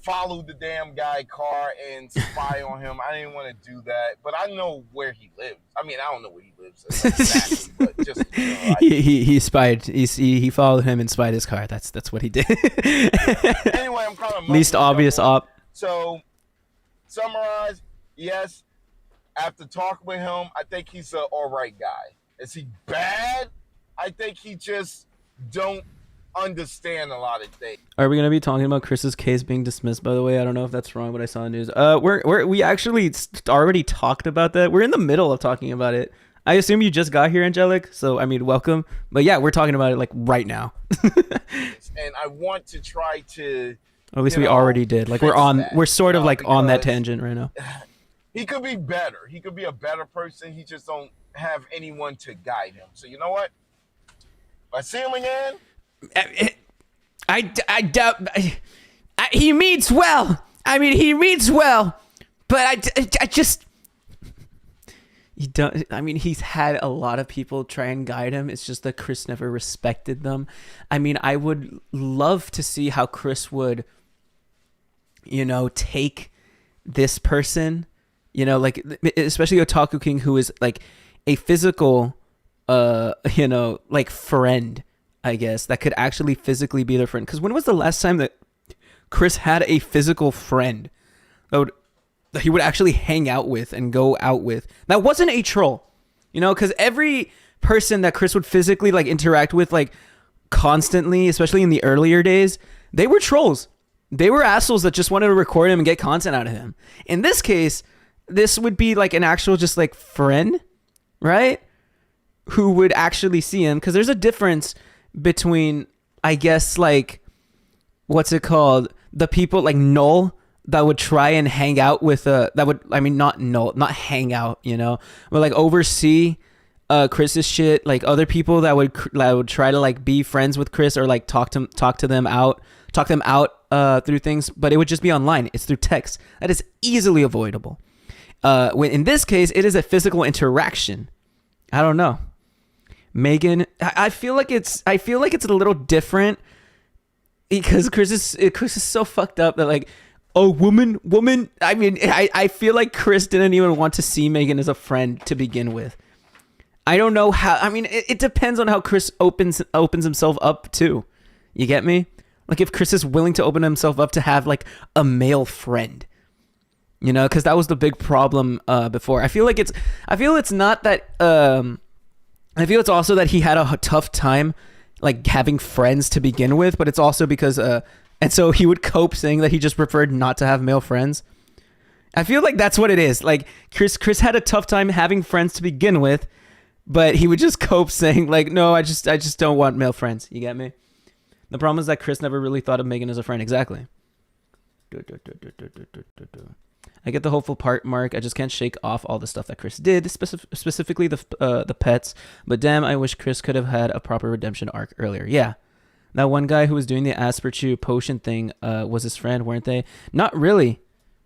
follow the damn guy car and spy on him. I didn't want to do that, but I know where he lives. I mean, I don't know where he lives exactly, but just he spied. He followed him and spied his car. That's what he did. Anyway, I'm kind of least obvious op. So, summarize. Yes, after talking with him, I think he's an all right guy. Is he bad? I think he just don't understand a lot of things. Are we gonna be talking about Chris's case being dismissed? By the way, I don't know if that's wrong, but I saw the news. We actually already talked about that. We're in the middle of talking about it. I assume you just got here, Angelic. So I mean, welcome. But yeah, we're talking about it like right now. And I want to try to. Or at least we already did. Like we're sort of like on that tangent right now. He could be better. He could be a better person. He just don't have anyone to guide him. So you know what? If I see him again. I doubt he means well. I mean, he means well, but I just he don't. I mean, he's had a lot of people try and guide him. It's just that Chris never respected them. I mean, I would love to see how Chris would, take this person, like especially Otaku King, who is like a physical, like friend. I guess that could actually physically be their friend. Because when was the last time that Chris had a physical friend that he would actually hang out with and go out with? That wasn't a troll, because every person that Chris would physically like interact with like constantly, especially in the earlier days, they were trolls. They were assholes that just wanted to record him and get content out of him. In this case, this would be like an actual just like friend, right? Who would actually see him, because there's a difference between, I guess, like, what's it called? The people like Null that would try and hang out with not hang out, but like oversee Chris's shit, like other people that would try to like be friends with Chris or like talk them out through things, but it would just be online. It's through text. That is easily avoidable. When in this case, it is a physical interaction. I don't know. Megan, I feel like it's a little different because Chris is so fucked up that like, oh, woman. I mean, I feel like Chris didn't even want to see Megan as a friend to begin with. I don't know how. I mean, it depends on how Chris opens himself up too. You get me? Like if Chris is willing to open himself up to have like a male friend, you know, because that was the big problem before. I feel it's not that. I feel it's also that he had a tough time like having friends to begin with, but it's also because and so he would cope saying that he just preferred not to have male friends. I feel like that's what it is. Like Chris had a tough time having friends to begin with, but he would just cope saying like, no, I just don't want male friends. You get me? The problem is that Chris never really thought of Megan as a friend. Exactly. I get the hopeful part, Mark. I just can't shake off all the stuff that Chris did, specifically the pets. But damn, I wish Chris could have had a proper redemption arc earlier. Yeah. That one guy who was doing the 𝙳ዐս詮ⅰ potion thing was his friend, weren't they? Not really.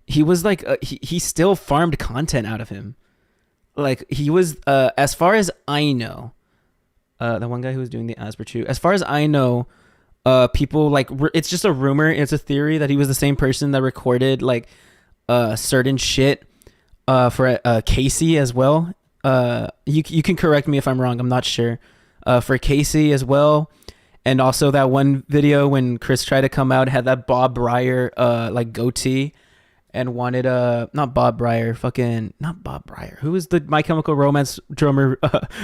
He was like, he still farmed content out of him. Like, he was, as far as I know, the one guy who was doing the 𝙳ዐս詮ⅰ, as far as I know, people, like, it's just a rumor, it's a theory that he was the same person that recorded, like, certain shit for Casey as well. You can correct me if I'm wrong, I'm not sure. For Casey as well. And also that one video when Chris tried to come out, had that Bob Breyer like goatee and wanted not Bob Breyer, who was the My Chemical Romance drummer,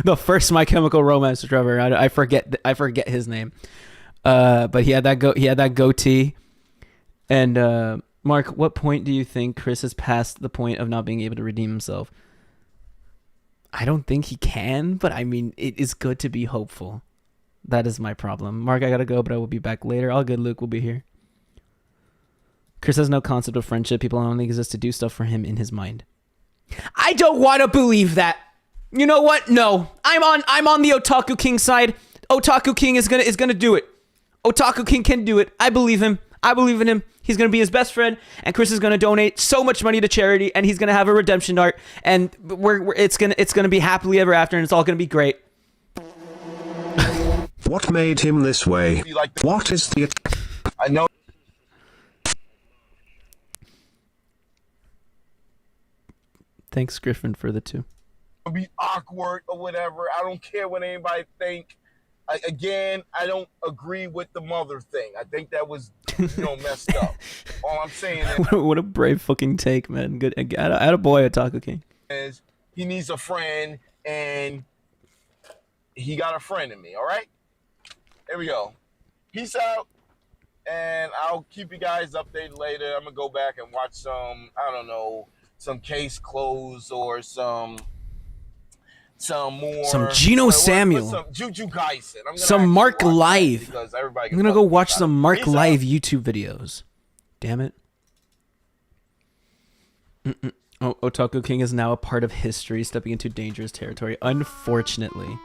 the first My Chemical Romance drummer. I forget his name. But he had that goatee. And Mark, what point do you think Chris has passed the point of not being able to redeem himself? I don't think he can, but I mean, it is good to be hopeful. That is my problem. Mark, I gotta go, but I will be back later. All good, Luke will be here. Chris has no concept of friendship. People only exist to do stuff for him in his mind. I don't want to believe that. You know what? No. I'm on the Otaku King side. Otaku King is gonna do it. Otaku King can do it. I believe him. I believe in him. He's going to be his best friend, and Chris is going to donate so much money to charity, and he's going to have a redemption arc, and it's going to be happily ever after, and it's all going to be great. What made him this way? What is the... I know. Thanks, Griffin, for the 2. It'll be awkward or whatever. I don't care what anybody think. Again, I don't agree with the mother thing. I think that was, messed up. All I'm saying is... What a brave fucking take, man. Good. Attaboy, Otaku King. Is he needs a friend, and he got a friend in me, all right? There we go. Peace out, and I'll keep you guys updated later. I'm going to go back and watch some, I don't know, some Case Closed or some GENOSAMUE'S, some Jujutsu Kaisen. some Marc Live. I'm gonna go watch some Marc Live YouTube videos. Damn it. Oh, Otaku King is now a part of history, stepping into dangerous territory, unfortunately,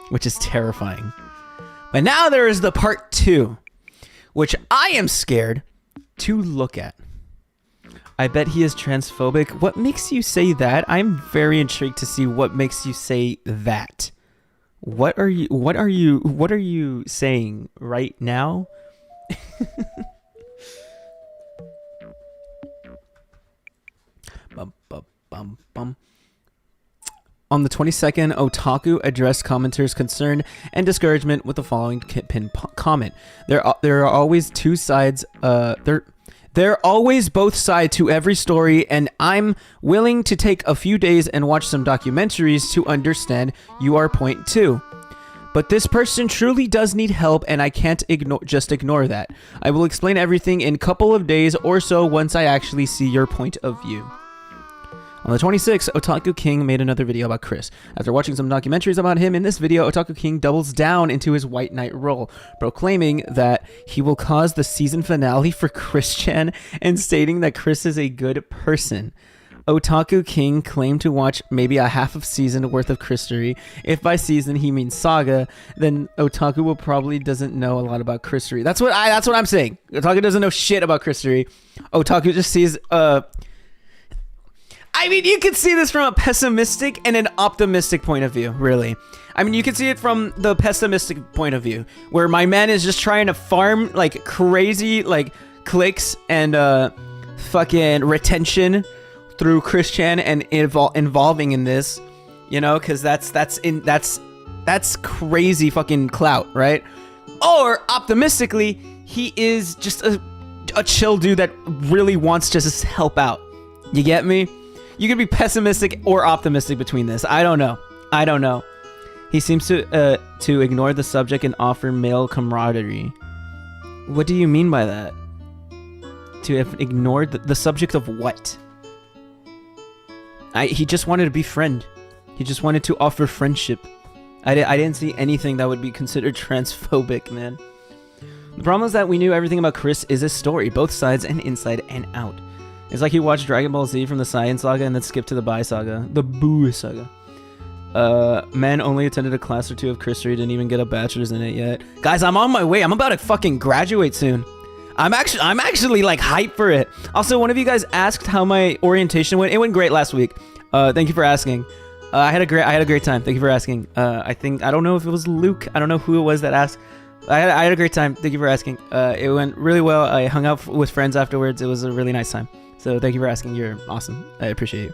which is terrifying. But now there is the part 2, which I am scared to look at. I bet he is transphobic. What makes you say that? I'm very intrigued to see what makes you say that. What are you saying right now? Bum, bum, bum, bum. On the 22nd, Otaku addressed commenters' concern and discouragement with the following pin comment. There are always two sides. There are always both sides to every story, and I'm willing to take a few days and watch some documentaries to understand your point too. But this person truly does need help, and I can't just ignore that. I will explain everything in a couple of days or so once I actually see your point of view. On the 26th, Otaku King made another video about Chris. After watching some documentaries about him, in this video, Otaku King doubles down into his White Knight role, proclaiming that he will cause the season finale for Christian and stating that Chris is a good person. Otaku King claimed to watch maybe a half of season worth of Christery. If by season he means saga, then Otaku will probably doesn't know a lot about Christery. That's what I'm saying. Otaku doesn't know shit about Christery. Otaku just sees I mean, you could see this from a pessimistic and an optimistic point of view, really. I mean, you can see it from the pessimistic point of view, where my man is just trying to farm like crazy like clicks and fucking retention through Christian and involving in this, you know, because that's crazy fucking clout, right? Or optimistically, he is just a chill dude that really wants to just help out. You get me? You could be pessimistic or optimistic between this. I don't know. He seems to ignore the subject and offer male camaraderie. What do you mean by that? To have ignored the subject of what? He just wanted to be friend. He just wanted to offer friendship. I didn't see anything that would be considered transphobic, man. The problem is that we knew everything about Chris is his story, both sides and inside and out. It's like he watched Dragon Ball Z from the Saiyan saga and then skipped to the Bai saga. The Buu saga. Man only attended a class or two of Chris, didn't even get a bachelor's in it yet. Guys, I'm on my way. I'm about to fucking graduate soon. I'm actually like hyped for it. Also, one of you guys asked how my orientation went. It went great last week. Thank you for asking. I had a great time. Thank you for asking. I don't know if it was Luke. I don't know who it was that asked. I had a great time. Thank you for asking. It went really well. I hung out with friends afterwards. It was a really nice time. So thank you for asking. You're awesome. I appreciate you.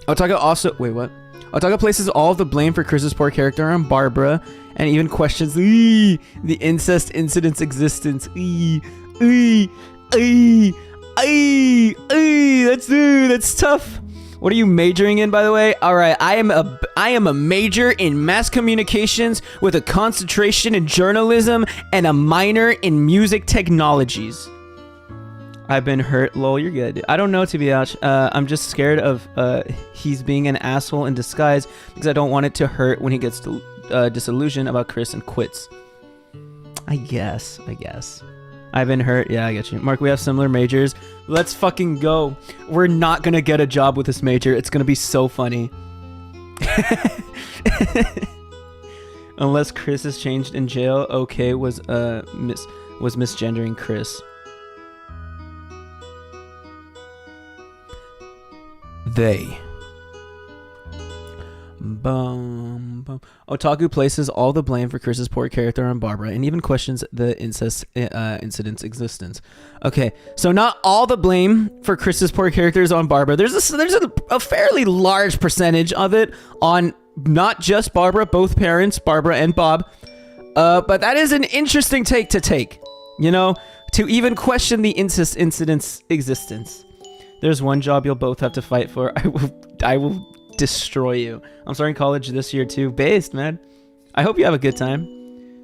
Otaka also... Wait, what? Otaka places all of the blame for Chris's poor character on Barbara and even questions the incest incident's existence. That's tough. What are you majoring in, by the way? All right, I am a major in mass communications with a concentration in journalism and a minor in music technologies. I've been hurt. Lol, you're good. I don't know, to be honest. I'm just scared of he's being an asshole in disguise because I don't want it to hurt when he gets disillusioned about Chris and quits. I guess. I've been hurt. Yeah, I get you. Mark, we have similar majors. Let's fucking go. We're not gonna get a job with this major. It's gonna be so funny. Unless Chris is changed in jail. Okay, was misgendering Chris. They. Otaku places all the blame for Chris's poor character on Barbara and even questions the incest incident's existence. Okay, so not all the blame for Chris's poor character is on Barbara. There's a fairly large percentage of it on not just Barbara, both parents, Barbara and Bob. But that is an interesting take to take, you know, to even question the incest incident's existence. There's one job you'll both have to fight for. I will destroy you. I'm starting college this year too. Based, man. I hope you have a good time.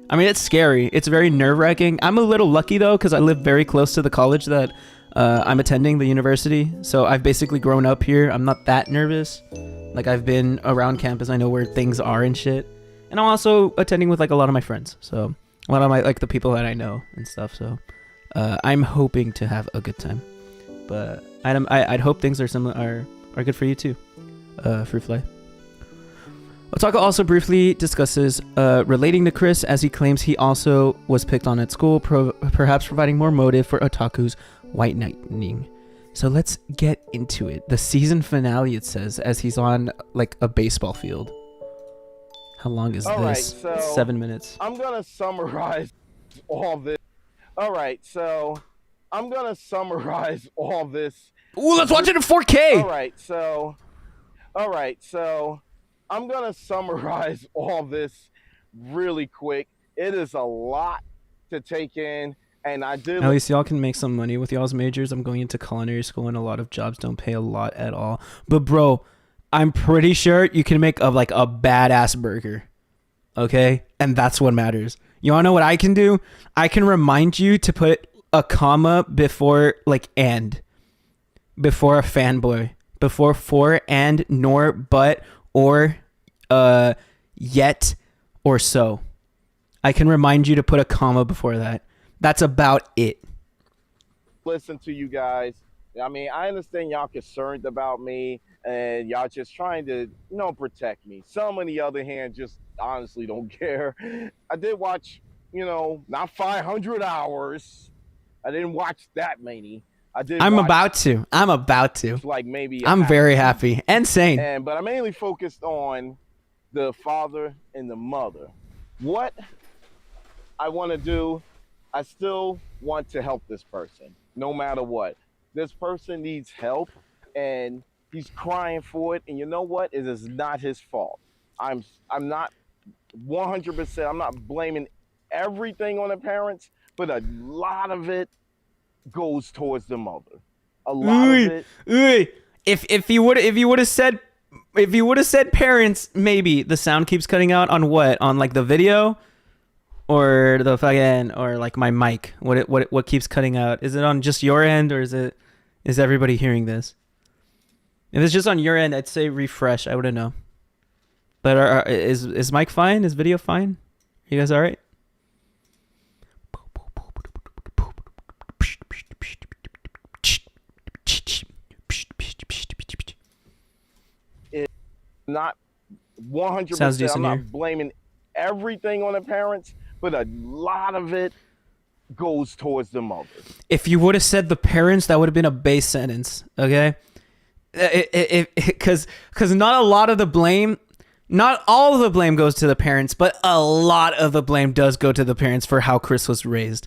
I mean, it's scary. It's very nerve-wracking. I'm a little lucky though, because I live very close to the college that I'm attending, the university. So I've basically grown up here. I'm not that nervous. Like, I've been around campus. I know where things are and shit. And I'm also attending with like a lot of my friends. So a lot of my like the people that I know and stuff. So I'm hoping to have a good time. But I'd hope things are similar are good for you too. Fruit fly. Otaka also briefly discusses relating to Chris, as he claims he also was picked on at school, perhaps providing more motive for Otaku's white knighting. So let's get into it. The season finale, it says, as he's on like a baseball field. How long is this? Right, so 7 minutes. I'm gonna summarize all this. All right, so I'm gonna summarize all this. Ooh, let's watch it in 4K. All right, so I'm gonna summarize all this really quick. It is a lot to take in, and I did. At least y'all can make some money with y'all's majors. I'm going into culinary school, and a lot of jobs don't pay a lot at all. But bro, I'm pretty sure you can make like a badass burger. Okay, and that's what matters. You wanna know what I can do? I can remind you to put a comma before like and, before a fanboy. Before for, and, nor, but, or, yet, or so. I can remind you to put a comma before that. That's about it. Listen to you guys. I mean, I understand y'all concerned about me and y'all just trying to, protect me. Some, on the other hand, just honestly don't care. I did watch, not 500 hours. I didn't watch that many. I did. I'm about to. Like maybe. I'm very happy and sane. But I mainly focused on the father and the mother. What I want to do, I still want to help this person, no matter what. This person needs help, and he's crying for it. And you know what? It is not his fault. I'm not 100%. I'm not blaming everything on the parents, but a lot of it goes towards the mother. A lot of it. If you would have said parents, maybe. The sound keeps cutting out on what? On like the video, or the fucking, or like my mic. What keeps cutting out? Is it on just your end, or is everybody hearing this? If it's just on your end, I'd say refresh. I wouldn't know. But is mic fine? Is video fine? You guys all right? Not 100%. Sounds decent. I'm not here. blaming everything on the parents, but a lot of it goes towards the mother. If you would have said the parents, that would have been a base sentence, okay? Because not a lot of the blame, not all of the blame goes to the parents, but a lot of the blame does go to the parents for how Chris was raised,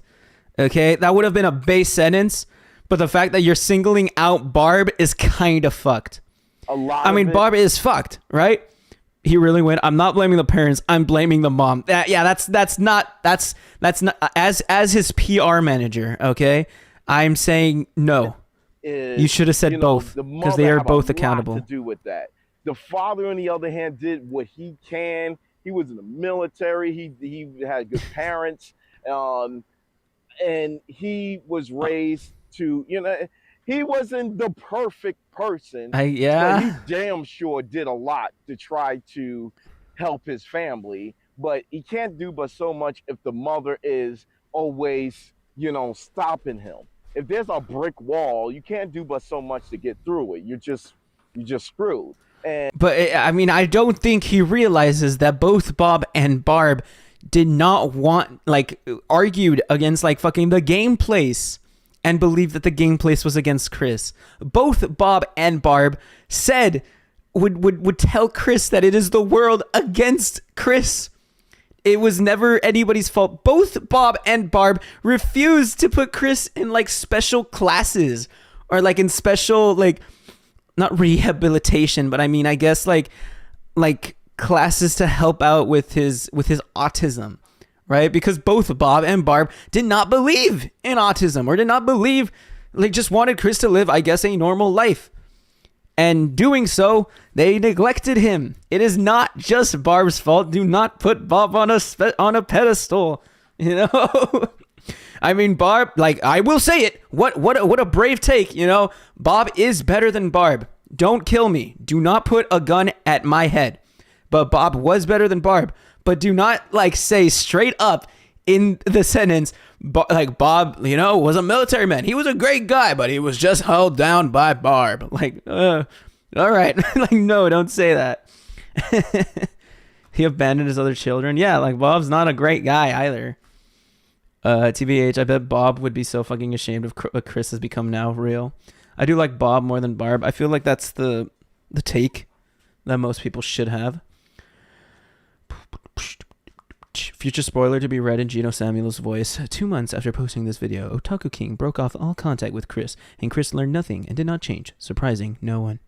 okay? That would have been a base sentence, but the fact that you're singling out Barb is kind of fucked. Barb is fucked, right? He really went, I'm not blaming the parents, I'm blaming the mom. That's not as his PR manager, okay? I'm saying no. You should have said both, because they are both accountable. To do with that. The father, on the other hand, did what he can. He was in the military. He had good parents, and he was raised to, he wasn't the perfect person. But he damn sure did a lot to try to help his family. But he can't do but so much if the mother is always, stopping him. If there's a brick wall, you can't do but so much to get through it. You're just screwed. But I don't think he realizes that both Bob and Barb did not argued against fucking the game place. And believed that the game place was against Chris. Both Bob and Barb said would tell Chris that it is the world against Chris. It was never anybody's fault. Both Bob and Barb refused to put Chris in special classes or in special not rehabilitation, but I guess classes to help out with his autism. Right? Because both Bob and Barb did not believe in autism, or did not believe, just wanted Chris to live, I guess, a normal life. And doing so, they neglected him. It is not just Barb's fault. Do not put Bob on a pedestal. Barb, I will say it. What a brave take, Bob is better than Barb. Don't kill me. Do not put a gun at my head. But Bob was better than Barb. But do not say straight up in the sentence, Bob, was a military man. He was a great guy, but he was just held down by Barb. All right. No, don't say that. He abandoned his other children. Yeah, Bob's not a great guy either. TBH, I bet Bob would be so fucking ashamed of what Chris has become now real. I do like Bob more than Barb. I feel like that's the take that most people should have. Future spoiler to be read in GENOSAMUEL'S voice. 2 months after posting this video, Otaku King broke off all contact with Chris, and Chris learned nothing and did not change, surprising no one.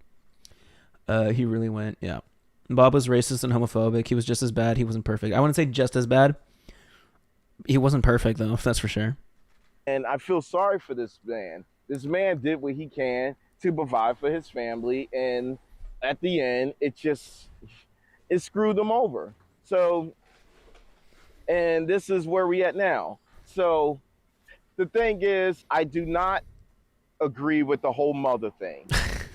He really went, yeah. Bob was racist and homophobic. He was just as bad. He wasn't perfect. I wouldn't say just as bad. He wasn't perfect, though, that's for sure. And I feel sorry for this man. This man did what he can to provide for his family, and at the end, it screwed him over. So, and this is where we at now. So the thing is, I do not agree with the whole mother thing.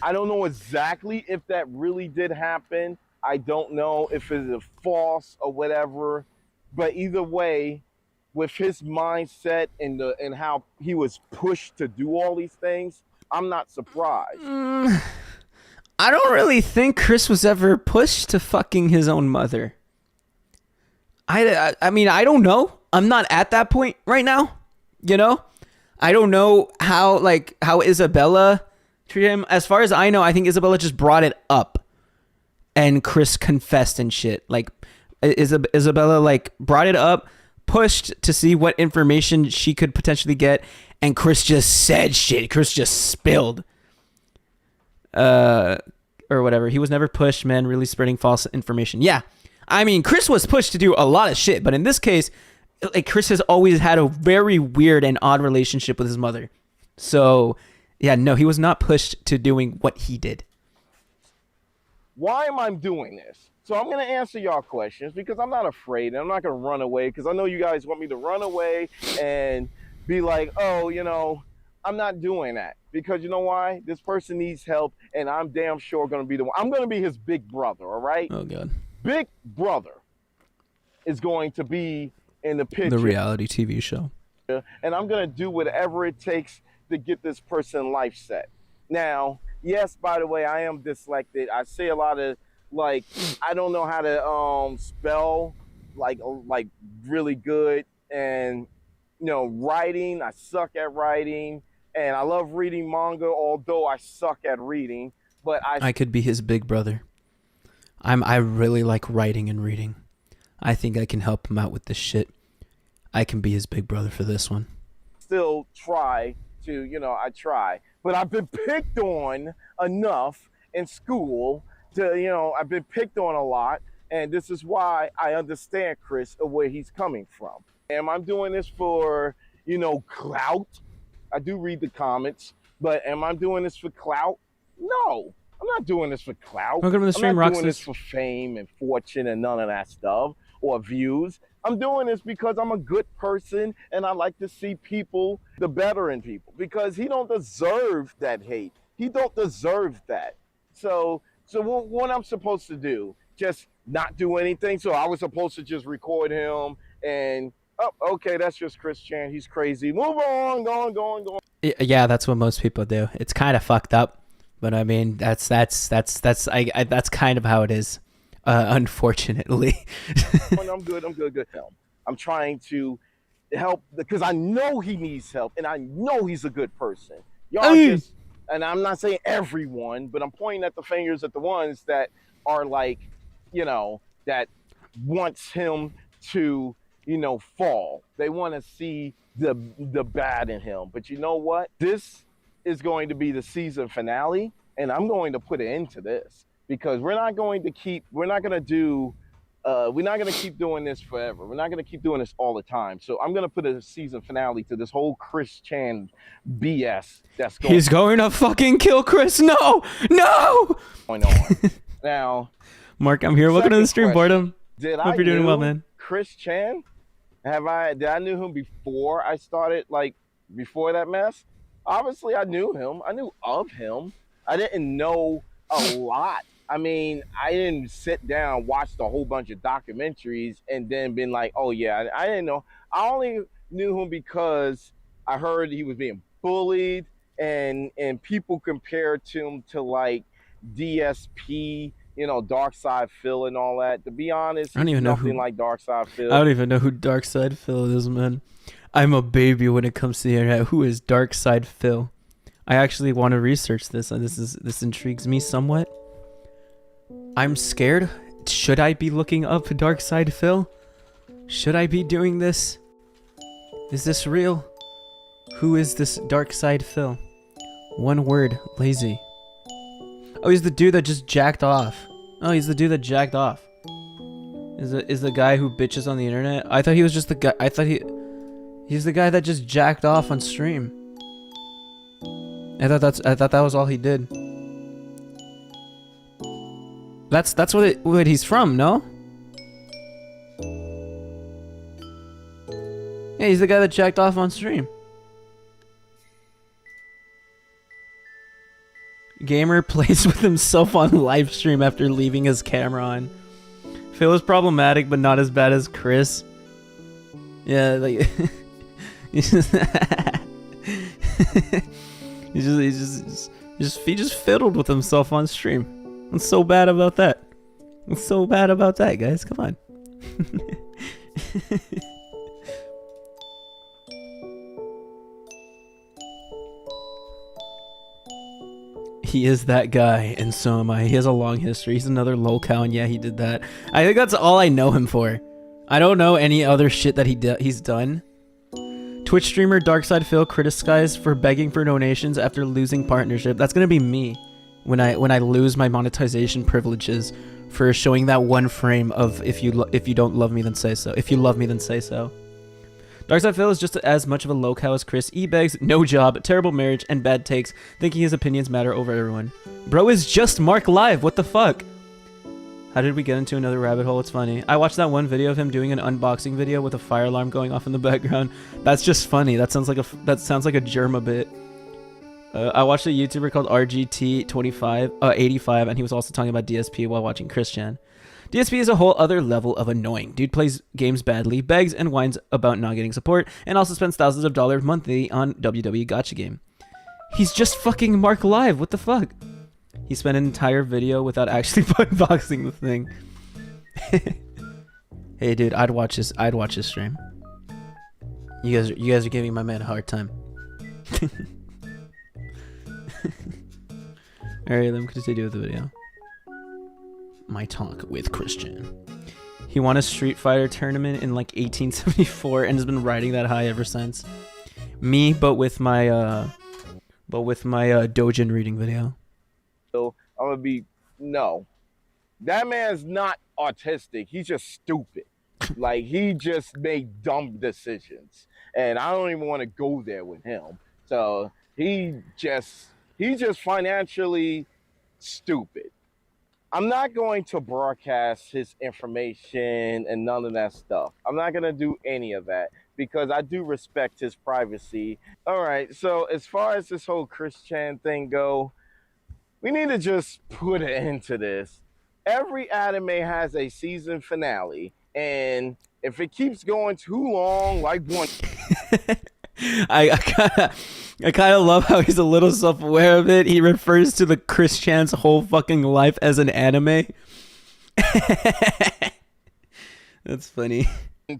I don't know exactly if that really did happen. I don't know if it's false or whatever, but either way, with his mindset and how he was pushed to do all these things, I'm not surprised. I don't really think Chris was ever pushed to fucking his own mother. I mean, I don't know. I'm not at that point right now, I don't know how Isabella treated him. As far as I know, I think Isabella just brought it up, and Chris confessed and shit. Like Isabella like brought it up, pushed to see what information she could potentially get, and Chris just said shit. Chris just spilled. Or whatever. He was never pushed, man, really spreading false information. Yeah. I mean, Chris was pushed to do a lot of shit, but in this case, like, Chris has always had a very weird and odd relationship with his mother. So, yeah, no, he was not pushed to doing what he did. Why am I doing this? So I'm going to answer y'all questions because I'm not afraid and I'm not going to run away because I know you guys want me to run away and be like, oh, you know, I'm not doing that because you know why? This person needs help and I'm damn sure going to be the one. I'm going to be his big brother, all right? Oh, God. Big brother is going to be in the picture. The reality TV show. And I'm going to do whatever it takes to get this person life set. Now, yes, by the way, I am dyslexic. I say a lot of, like, I don't know how to spell, like really good. And, you know, writing, I suck at writing. And I love reading manga, although I suck at reading. But I could be his big brother. I really like writing and reading. I think I can help him out with this shit. I can be his big brother for this one. Still try to, you know, I try. But I've been picked on enough in school to, you know, I've been picked on a lot. And this is why I understand Chris of where he's coming from. Am I doing this for, you know, clout? I do read the comments. But am I doing this for clout? No. I'm not doing this for clout. Welcome to the stream, I'm not doing Roxas. this for fame and fortune and none of that stuff or views. I'm doing this because I'm a good person and I like to see people, the better in people, because he don't deserve that hate. He don't deserve that. So what I'm supposed to do? Just not do anything? So I was supposed to just record him and, oh, okay, that's just Chris Chan. He's crazy. Move on, go on. Yeah, that's what most people do. It's kind of fucked up. But I mean, that's kind of how it is, unfortunately. I'm good. I'm trying to help because I know he needs help and I know he's a good person. Y'all just, and I'm not saying everyone, but I'm pointing at the fingers at the ones that are like, you know, that wants him to, you know, fall. They want to see the bad in him. But you know what? This is going to be the season finale, and I'm going to put an end to this because we're not going to keep doing this forever. We're not going to keep doing this all the time. So I'm going to put a season finale to this whole Chris Chan BS that's going on. He's going to fucking kill Chris. No. Going on. Now, Mark, I'm here. Welcome to the stream, Boredom. Hope you're doing well, man. Chris Chan? Did I knew him before I started, like, before that mess? Obviously, I knew him. I knew of him. I didn't know a lot. I mean, I didn't sit down, watch a whole bunch of documentaries, and then been like, oh, yeah, I didn't know. I only knew him because I heard he was being bullied, and people compared him to, like, DSP, you know, Dark Side Phil and all that. To be honest, I don't even know nothing like Dark Side Phil. I don't even know who Dark Side Phil is, man. I'm a baby when it comes to the internet. Who is Dark Side Phil? I actually want to research this, and this intrigues me somewhat. I'm scared. Should I be looking up Dark Side Phil? Should I be doing this? Is this real? Who is this Dark Side Phil? One word, lazy. Oh, he's the dude that just jacked off. Oh, he's the dude that jacked off. Is the guy who bitches on the internet? I thought he was just the guy. I thought he's the guy that just jacked off on stream. I thought that was all he did. That's what he's from, no? Yeah, he's the guy that jacked off on stream. Gamer plays with himself on live stream after leaving his camera on. Phil is problematic, but not as bad as Chris. Yeah, like he just fiddled with himself on stream. What's so bad about that? What's so bad about that, guys? Come on. He is that guy, and so am I. He has a long history. He's another lolcow, and yeah, he did that. I think that's all I know him for. I don't know any other shit that he's done. Twitch streamer Darkside Phil criticized for begging for donations after losing partnership. That's gonna be me when I lose my monetization privileges for showing that one frame of if you don't love me, then say so. If you love me, then say so. Darkside Phil is just as much of a lolcow as Chris. He begs, no job, terrible marriage, and bad takes, thinking his opinions matter over everyone. Bro is just Marc live. What the fuck? How did we get into another rabbit hole? It's funny. I watched that one video of him doing an unboxing video with a fire alarm going off in the background. That's just funny. That sounds like a Germa bit. I watched a YouTuber called RGT85, and he was also talking about DSP while watching Christian. DSP is a whole other level of annoying. Dude plays games badly, begs and whines about not getting support, and also spends thousands of dollars monthly on WWE Gacha game. He's just fucking Marc live. What the fuck? He spent an entire video without actually unboxing the thing. Hey, dude, I'd watch his stream. You guys are giving my man a hard time. Alright, let me continue with the video. My talk with Christian. He won a Street Fighter tournament in like 1874 and has been riding that high ever since. Me, but with my Dojin reading video. So I'm gonna be no. That man's not autistic. He's just stupid. Like he just made dumb decisions, and I don't even want to go there with him. So he's just financially stupid. I'm not going to broadcast his information and none of that stuff. I'm not going to do any of that because I do respect his privacy. All right, so as far as this whole Christian thing go, we need to just put an end to this. Every anime has a season finale, and if it keeps going too long, like one... I kind of love how he's a little self-aware of it. He refers to the Christian's whole fucking life as an anime. That's funny.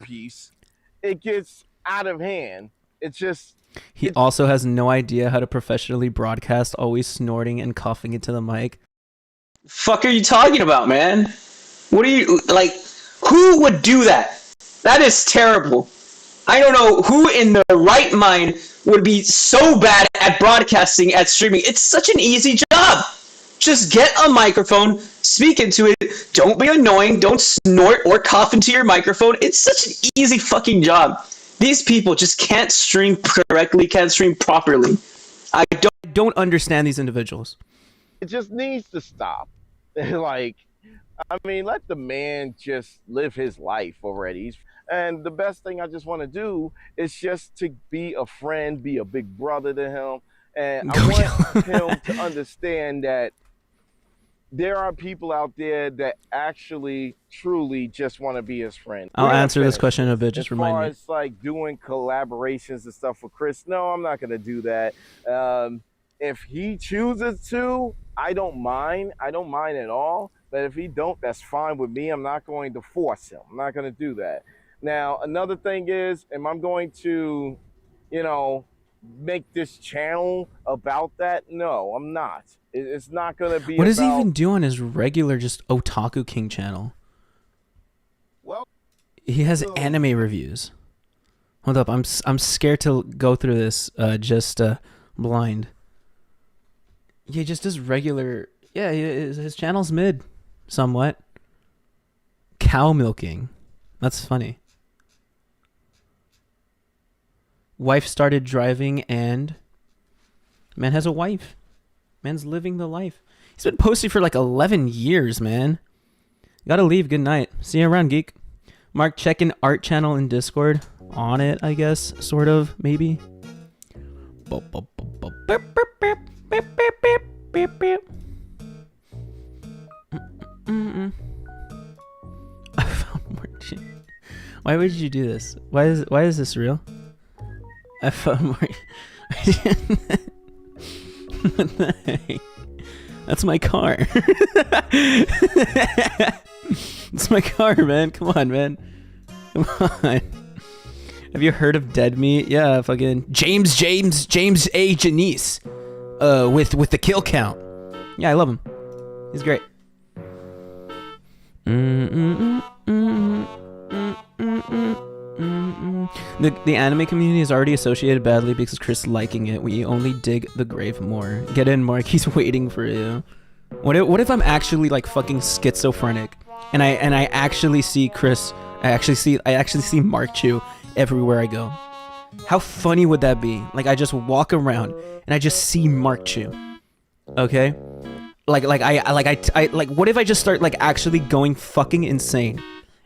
Piece, it gets out of hand. It's just... He also has no idea how to professionally broadcast, always snorting and coughing into the mic. Fuck are you talking about, man? What are you, like, who would do that? That is terrible. I don't know who in the right mind would be so bad at broadcasting, at streaming. It's such an easy job. Just get a microphone, speak into it, don't be annoying, don't snort or cough into your microphone. It's such an easy fucking job. These people just can't stream correctly, can't stream properly. I don't understand these individuals. It just needs to stop. Like, I mean, let the man just live his life already. And the best thing I just want to do is just to be a friend, be a big brother to him. And I want him to understand that there are people out there that actually, truly just want to be his friend. I'll answer this question in a bit. Just remind me. As far as like doing collaborations and stuff with Chris, no, I'm not going to do that. If he chooses to, I don't mind. I don't mind at all. But if he don't, that's fine with me. I'm not going to force him. I'm not going to do that. Now, another thing is, am I going to, make this channel about that? No, I'm not. It's not going to be. What does he even do on his regular just Otaku King channel? Well, he has anime reviews. Hold up, I'm scared to go through this blind. Yeah, just his regular. Yeah, his channel's mid, somewhat. Cow milking. That's funny. Wife started driving and man has a wife. Man's living the life. He's been posting for like 11 years, man. Gotta leave. Good night. See you around, geek. Marc, check in art channel in Discord. On it, I guess. Sort of, maybe. I found more shit. Why would you do this? Why is this real? I found more. What the heck? That's my car. It's my car, man. Come on, man. Come on. Have you heard of Dead Meat? Yeah, fucking James A. Janice. With the kill count. Yeah, I love him. He's great. The anime community is already associated badly because Chris liking it. We only dig the grave more. Get in, Mark. He's waiting for you. What if I'm actually like fucking schizophrenic, and I actually see Chris? I actually see Mark Chu everywhere I go. How funny would that be? Like I just walk around and I just see Mark Chu. Okay. Like what if I just start like actually going fucking insane,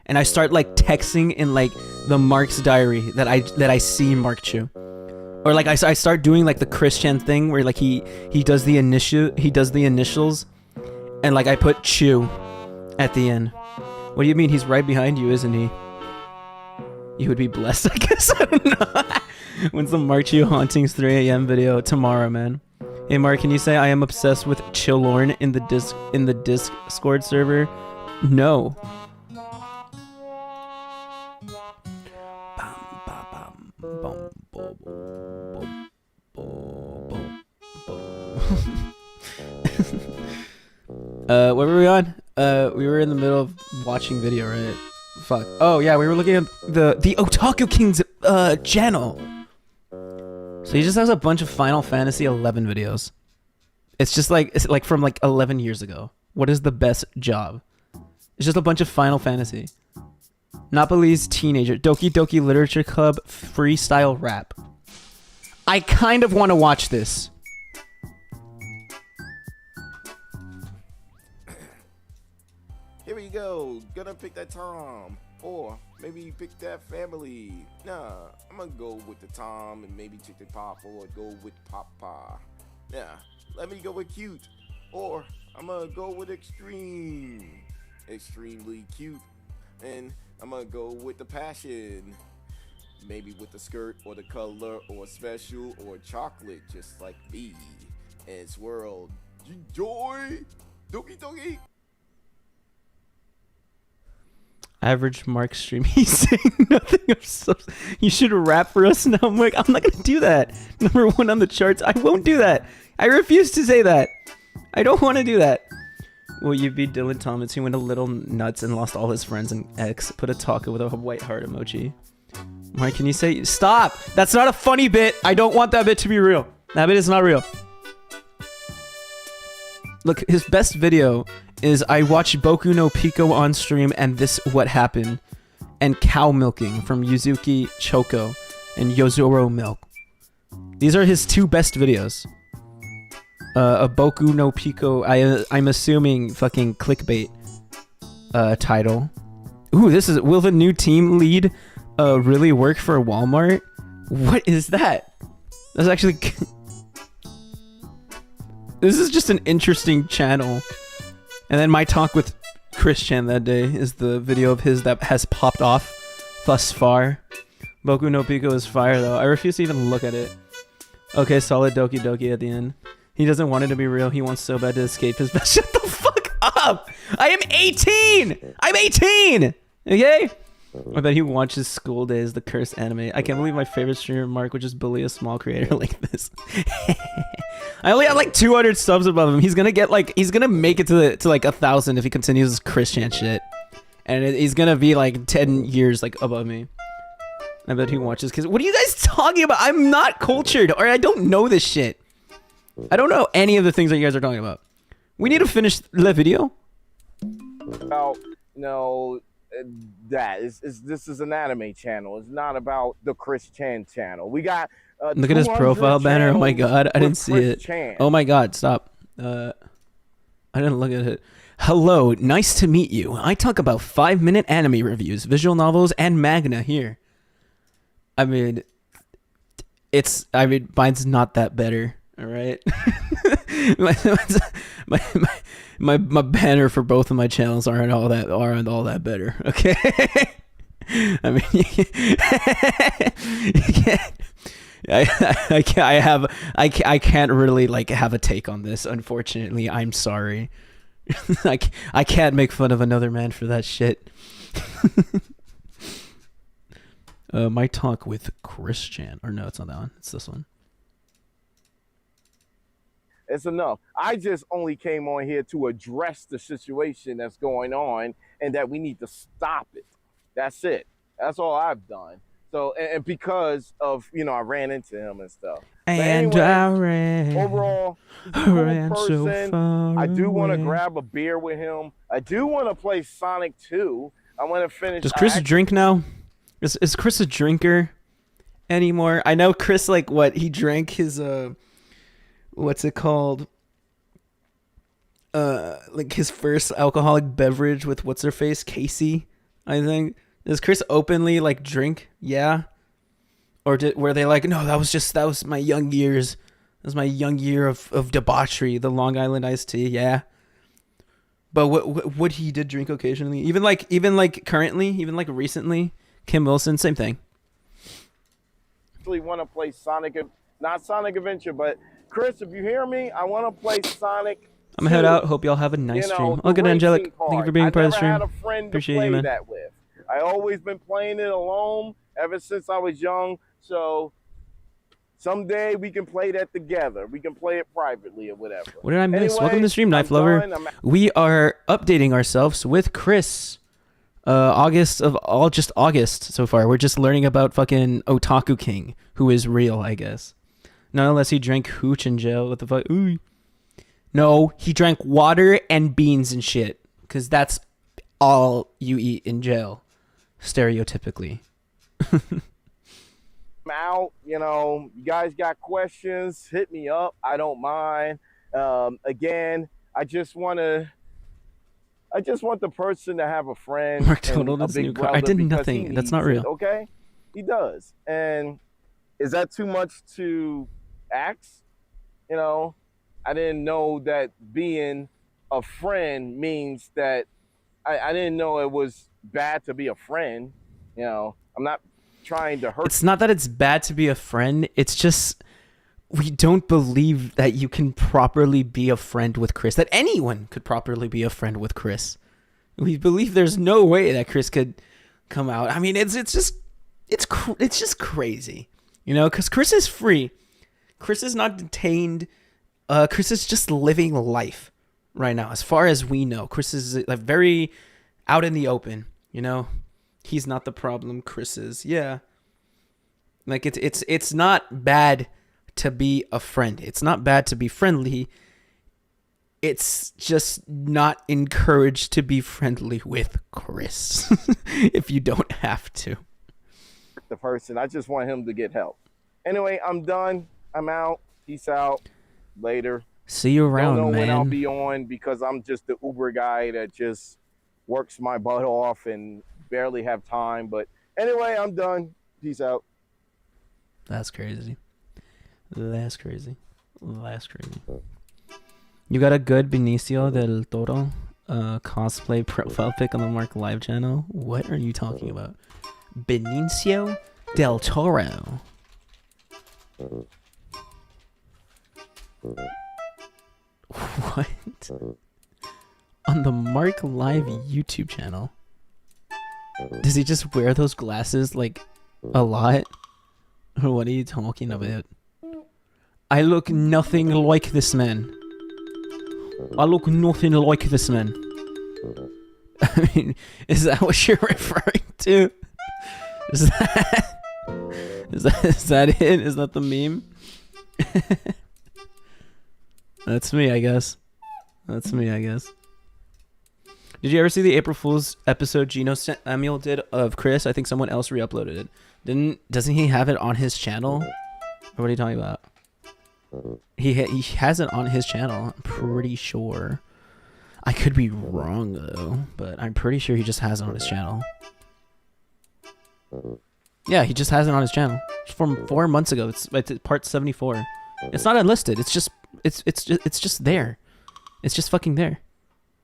and I start like texting in like the Mark's diary that I see Mark Chu, or like I start doing like the Christian thing where like he does the initials, and like I put Chu at the end. What do you mean? He's right behind you, isn't he? You would be blessed, I guess. I don't know. When's the Mark Chu Hauntings 3 a.m. video? Tomorrow, man. Hey Mark, can you say I am obsessed with Chillorn in the Discord server? No. What were we on? We were in the middle of watching video, right? Fuck. Oh yeah, we were looking at the Otaku King's channel. So he just has a bunch of Final Fantasy 11 videos. It's like from like 11 years ago. What is the best job? It's just a bunch of Final Fantasy. Napoli's teenager. Doki Doki Literature Club freestyle rap. I kind of want to watch this. Here we go. Gonna pick that Tom. Or maybe pick that family. Nah, I'm gonna go with the Tom and maybe check the Pop, or go with Papa. Yeah, let me go with cute. Or I'm gonna go with extreme. Extremely cute. And I'm gonna go with the passion. Maybe with the skirt or the color or special or chocolate, just like me. And swirl. Enjoy. Doki doki. Average Mark stream. He's saying nothing of substance. You should rap for us now. I'm like, I'm not gonna do that. Number 1 on the charts. I won't do that. I refuse to say that. I don't want to do that. Will you be Dylan Thomas? He went a little nuts and lost all his friends and X. Put a taco with a white heart emoji. Mark, can you say stop? That's not a funny bit. I don't want that bit to be real. That bit is not real. Look, his best video is I watched Boku no Pico on stream and this what happened, and cow milking from Yuzuki Choco and Yozoro Milk. These are his 2 best videos. A Boku no Pico, I'm assuming fucking clickbait title. Ooh, this is, will the new team lead really work for Walmart? What is that? That's actually this is just an interesting channel. And then my talk with Christian that day is the video of his that has popped off thus far. Boku no Pico is fire though. I refuse to even look at it. Okay, solid Doki Doki at the end. He doesn't want it to be real. He wants so bad to escape his best. Shut the fuck up! I am 18! I'm 18! Okay? I bet he watches School Days, the cursed anime. I can't believe my favorite streamer, Mark, would just bully a small creator like this. I only have like 200 subs above him. He's gonna get like, he's gonna make it to like 1,000 if he continues his Christian shit. And he's gonna be like 10 years like above me. I bet he watches kids. What are you guys talking about? I'm not cultured, or I don't know this shit. I don't know any of the things that you guys are talking about. We need to finish the video. Well, no. This is an anime channel. It's not about the Christian channel. We got look at his profile banner. Oh my god, I didn't see it. Oh my god, stop. I didn't look at it. Hello, nice to meet you. I talk about 5-minute anime reviews, visual novels, and manga here. I mean, mine's not that better. All right. my banner for both of my channels aren't all that better. Okay. I mean, you can't. I can't really like have a take on this. Unfortunately, I'm sorry. I can't make fun of another man for that shit. My talk with Christian, or no, it's not that one. It's this one. It's enough. I just only came on here to address the situation that's going on and that we need to stop it. That's it. That's all I've done. So, and because of, I ran into him and stuff. And anyway, I ran. Overall, he's a cool person. So I do want to away. grab a beer with him. I do want to play Sonic 2. I want to finish. Does Chris drink now? Is Chris a drinker anymore? I know Chris, like, he drank his what's it called? Like his first alcoholic beverage with what's her face, Casey, I think. Does Chris openly like drink? Yeah. Or were they like, no, that was my young years. That was my young year of debauchery, the Long Island iced tea. Yeah. But what he did drink occasionally, even like currently, even like recently, Kim Wilson, same thing. Actually want to play Sonic, not Sonic Adventure, but Chris, if you hear me, I want to play Sonic. I'm gonna head out. Hope y'all have a nice stream. Oh, good, Angelic. Thank you for being part of the stream. I never had a friend to play that with. I always been playing it alone ever since I was young. So someday we can play that together. We can play it privately or whatever. What did I miss? Anyway, Welcome to the stream, Knife Lover. We are updating ourselves with Chris. August so far. We're just learning about fucking Otaku King, who is real, I guess. Not unless he drank hooch in jail. What the fuck? Ooh. No, he drank water and beans and shit. Because that's all you eat in jail. Stereotypically. I'm out. You guys got questions, hit me up. I don't mind. Again, I just want the person to have a friend. Mark totaled his new car. I did nothing. That's not real. Okay? He does. And is that too much to ask? I didn't know that being a friend means that I didn't know it was bad to be a friend. I'm not trying to hurt. It's not that it's bad to be a friend. It's just we don't believe that you can properly be a friend with Chris, that anyone could properly be a friend with Chris. We believe there's no way that Chris could come out. I mean, it's just crazy, because Chris is free. Chris is not detained. Chris is just living life right now. As far as we know, Chris is like very out in the open, He's not the problem. Chris is. Yeah. Like it's not bad to be a friend. It's not bad to be friendly. It's just not encouraged to be friendly with Chris if you don't have to. The person, I just want him to get help. Anyway, I'm done. I'm out. Peace out. Later. See you around, Don't know man. when I'll be on because I'm just the Uber guy that just works my butt off and barely have time. But anyway, I'm done. Peace out. That's crazy. You got a good Benicio del Toro cosplay profile pic on the Mark Live channel? What are you talking about? Benicio del Toro. What? On the Mark Live YouTube channel? Does he just wear those glasses like a lot? Or what are you talking about? I look nothing like this man. I mean, is that what you're referring to? Is that it? Is that the meme? That's me, I guess. Did you ever see the April Fool's episode GENOSAMUEL did of Chris? I think someone else re-uploaded it. Doesn't he have it on his channel? Or what are you talking about? He has it on his channel, I'm pretty sure. I could be wrong though, but I'm pretty sure he just has it on his channel. Yeah, he just has it on his channel. It's from 4 months ago. It's part 74. It's not unlisted. It's just there. It's just fucking there.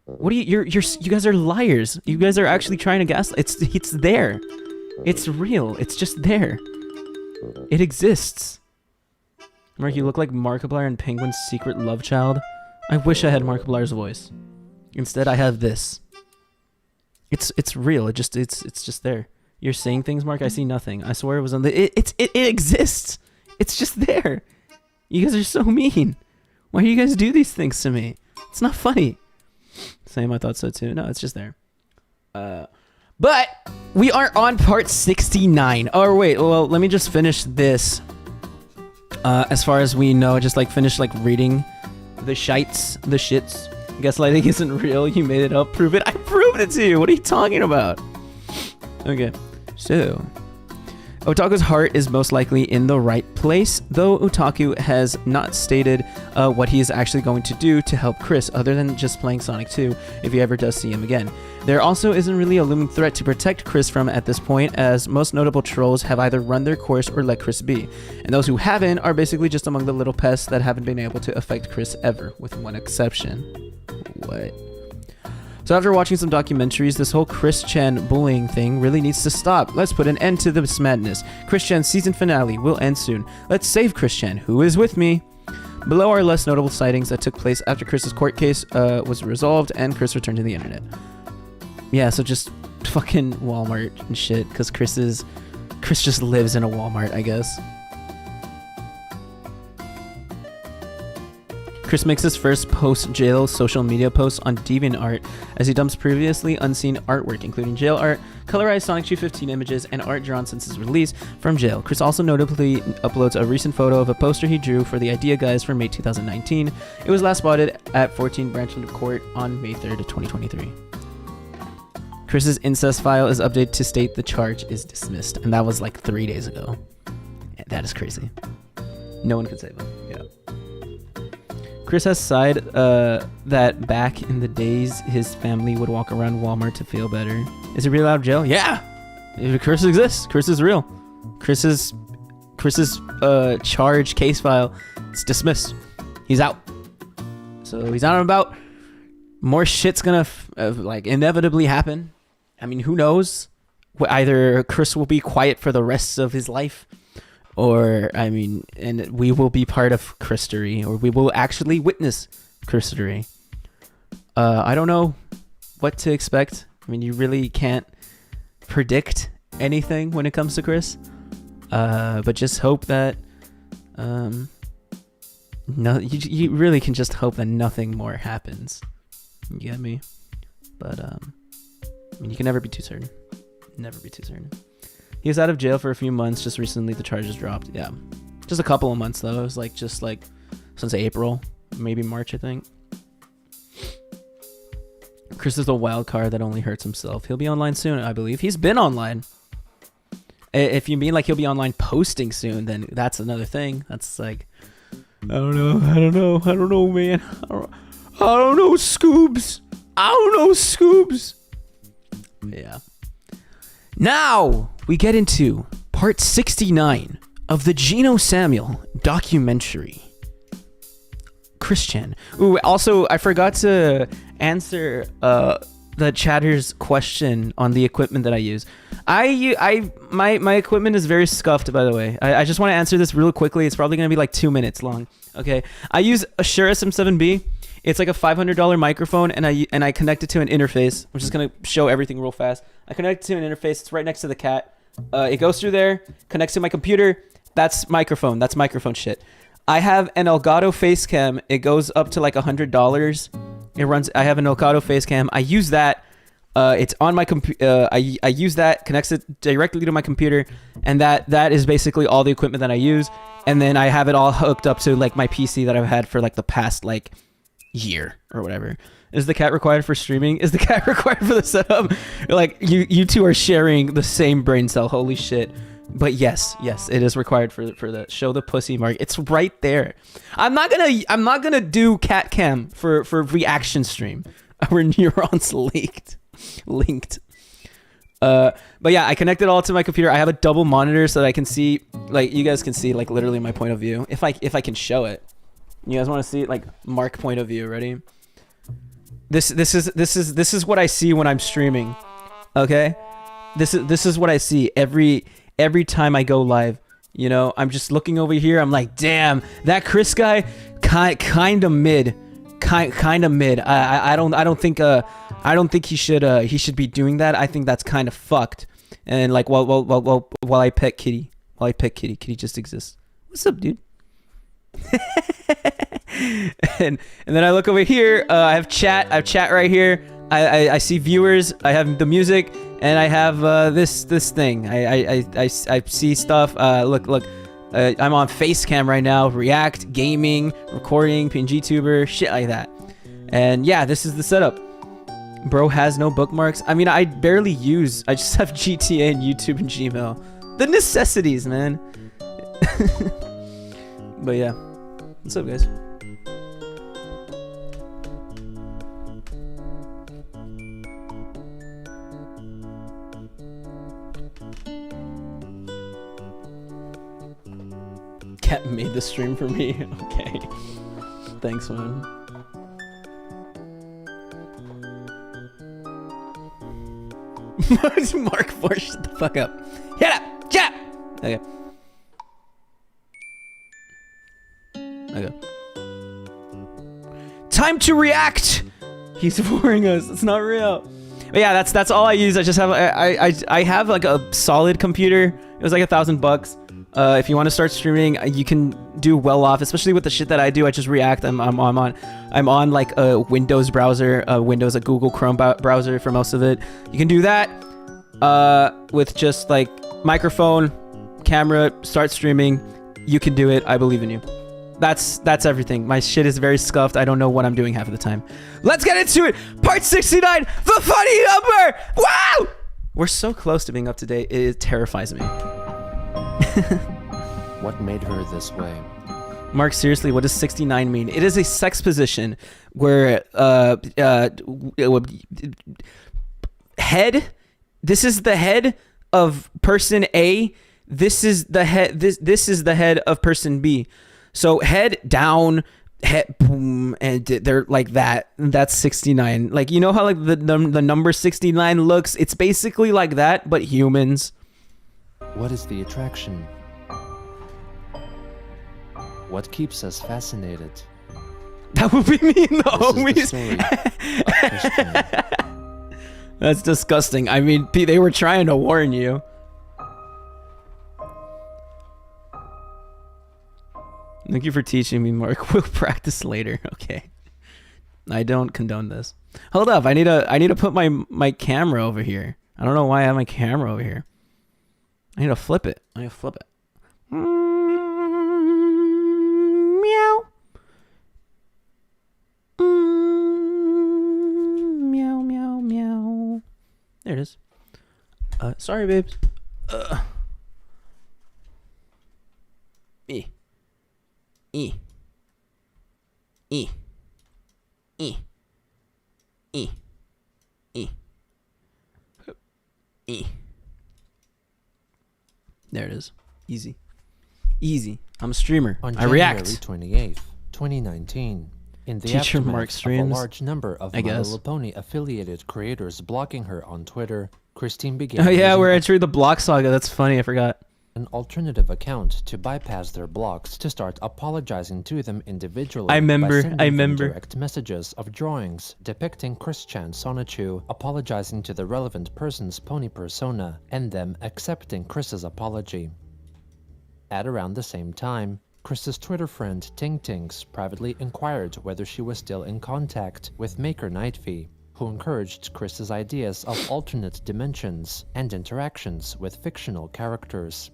What are you guys are liars. You guys are actually trying to gaslight. It's there. It's real. It's just there. It exists. Mark, you look like Markiplier in Penguin's Secret Love Child. I wish I had Markiplier's voice. Instead, I have this. It's real. It's just there. You're saying things, Mark. I see nothing. I swear it was on the. It exists. It's just there. You guys are so mean. Why do you guys do these things to me? It's not funny. Same, I thought so too. No, it's just there. But we are on part 69. Oh, wait. Well, let me just finish this. As far as we know, just like finish like reading the shits. Gaslighting isn't real. You made it up. Prove it. I proved it to you. What are you talking about? Okay. So, Otaku's heart is most likely in the right place, though Otaku has not stated what he is actually going to do to help Chris, other than just playing Sonic 2 if he ever does see him again. There also isn't really a looming threat to protect Chris from at this point, as most notable trolls have either run their course or let Chris be, and those who haven't are basically just among the little pests that haven't been able to affect Chris ever, with one exception. What? So after watching some documentaries, this whole Christian bullying thing really needs to stop. Let's put an end to this madness. Christian's season finale will end soon. Let's save Christian. Who is with me? Below are less notable sightings that took place after Chris's court case was resolved and Chris returned to the internet. Yeah, so just fucking Walmart and shit, because Chris just lives in a Walmart, I guess. Chris makes his first post-jail social media post on DeviantArt as he dumps previously unseen artwork, including jail art, colorized Sonic 215 images, and art drawn since his release from jail. Chris also notably uploads a recent photo of a poster he drew for the Idea Guys for May 2019. It was last spotted at 14 Branchland Court on May 3rd, 2023. Chris's incest file is updated to state the charge is dismissed, and that was like 3 days ago. Yeah, that is crazy. No one can save him. Yeah. Chris has sighed that back in the days his family would walk around Walmart to feel better. Is he really out of jail? Yeah! Chris exists. Chris is real. Chris's charge case file is dismissed. He's out. So he's out and about. More shit's gonna like inevitably happen. I mean, who knows? Either Chris will be quiet for the rest of his life, or, I mean, and we will be part of Christery, or we will actually witness Christery. I don't know what to expect. I mean, you really can't predict anything when it comes to Chris. But just hope that, no, you really can just hope that nothing more happens. You get me? But, I mean, you can never be too certain. Never be too certain. He was out of jail for a few months. Just recently, the charges dropped. Yeah. Just a couple of months, though. It was like, just like, since April, maybe March, I think. Chris is a wild card that only hurts himself. He'll be online soon, I believe. He's been online. If you mean like he'll be online posting soon, then that's another thing. That's like, I don't know, man. I don't know, Scoobs. Yeah. Now we get into part 69 of the GENOSAMUE'S documentary. Christian. Ooh, also I forgot to answer the chatter's question on the equipment that I use. My equipment is very scuffed, by the way. I just want to answer this real quickly. It's probably gonna be like 2 minutes long. Okay. I use a GENOSAMUE'S It's like a $500 microphone, and I connect it to an interface. I'm just gonna show everything real fast. I connect it to an interface. It's right next to the cat. It goes through there, connects to my computer. That's microphone. That's microphone shit. I have an Elgato face cam. It goes up to like $100. It runs. I have an Elgato face cam. I use that. It's on my computer. I use that. Connects it directly to my computer, and that is basically all the equipment that I use. And then I have it all hooked up to like my PC that I've had for like the past like year or whatever. Is the cat required for streaming? Is the cat required for the setup? Like you two are sharing the same brain cell. Holy shit. But yes, it is required for the show the pussy mark. It's right there. I'm not gonna do cat cam for reaction stream. Our neurons linked. But yeah, I connect it all to my computer. I have a double monitor so that I can see, like, you guys can see like literally my point of view if I can show it. You guys want to see it, like Marc point of view? Ready? This is what I see when I'm streaming. Okay, this is what I see every time I go live. You know, I'm just looking over here. I'm like, damn, that Chris guy, kind of mid. I don't think he should be doing that. I think that's kind of fucked. And like while I pet Kitty, Kitty just exists. What's up, dude? and then I look over here. I have chat. I have chat right here. I see viewers. I have the music, and I have this thing. I see stuff. Look. I'm on Facecam right now. React, gaming, recording, PNG tuber, shit like that. And yeah, this is the setup. Bro has no bookmarks. I mean, I barely use. I just have GTA and YouTube and Gmail. The necessities, man. But yeah, what's up, guys? Cat made the stream for me. Okay. Thanks, man. Mark 4, shut the fuck up. Shut up! Shut up! Okay. Time to react! He's boring us. It's not real. But yeah, that's all I use. I just have I have like a solid computer. It was like $1,000. If you want to start streaming, you can do well off, especially with the shit that I do. I just react. I'm on like a Windows browser, a Google Chrome browser for most of it. You can do that with just like microphone, camera, start streaming. You can do it. I believe in you. That's everything. My shit is very scuffed. I don't know what I'm doing half of the time. Let's get into it. Part 69, the funny number. Wow! We're so close to being up to date. It terrifies me. What made her this way? Mark, seriously, what does 69 mean? It is a sex position where head. This is the head of person A. This is the head. This is the head of person B. So head down, head boom, and they're like that. That's 69. Like, you know how like the number 69 looks? It's basically like that, but humans. What is the attraction? What keeps us fascinated? That would be me in the homies. That's disgusting. I mean, they were trying to warn you. Thank you for teaching me, Mark. We'll practice later. Okay. I don't condone this. Hold up. I need to put my camera over here. I don't know why I have my camera over here. I need to flip it. Meow. Meow, meow, meow. There it is. Sorry, babes. E. There it is. Easy. I'm a streamer. On I react. January 28th, 2019, in the Teacher aftermath Mark of streams, a large number of I My guess. Little Pony affiliated creators blocking her on Twitter, Christine began Oh yeah, using we're entering the block saga. That's funny. I forgot. an alternative account to bypass their blocks to start apologizing to them individually. I remember, by sending them direct messages of drawings depicting Christian Weston apologizing to the relevant person's pony persona and them accepting Chris's apology. At around the same time, Chris's Twitter friend Tingtings privately inquired whether she was still in contact with maker Nightfee, who encouraged Chris's ideas of alternate dimensions and interactions with fictional characters.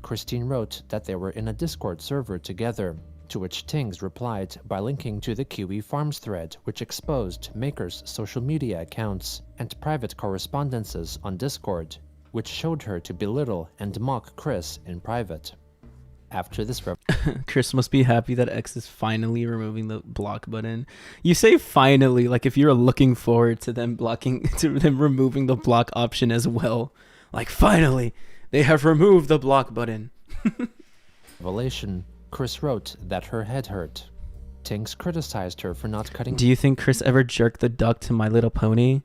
Christine wrote that they were in a Discord server together, to which Tings replied by linking to the Kiwi Farms thread, which exposed Maker's social media accounts and private correspondences on Discord, which showed her to belittle and mock Chris in private. After this Chris must be happy that X is finally removing the block button. You say finally, like if you're looking forward to them removing the block option as well. Like finally, they have removed the block button. revelation, Chris wrote that her head hurt. Tings criticized her for not cutting. Do you think Chris ever jerked the duck to My Little Pony?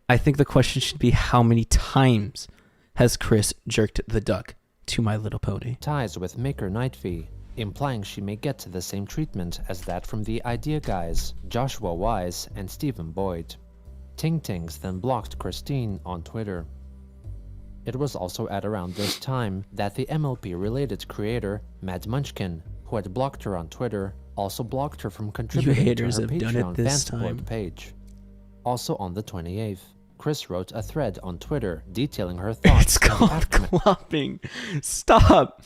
I think the question should be, how many times has Chris jerked the duck to My Little Pony? Ties with maker Nightfee, implying she may get the same treatment as that from the Idea Guys, Joshua Wise and Stephen Boyd. Tingtings then blocked Christine on Twitter. It was also at around this time that the MLP-related creator, Mad Munchkin, who who had blocked her on Twitter, also blocked her from contributing to haters her have done it Patreon this fan support time. page. Also on the 28th, Chris wrote a thread on Twitter detailing her thoughts. It's called clopping. Stop.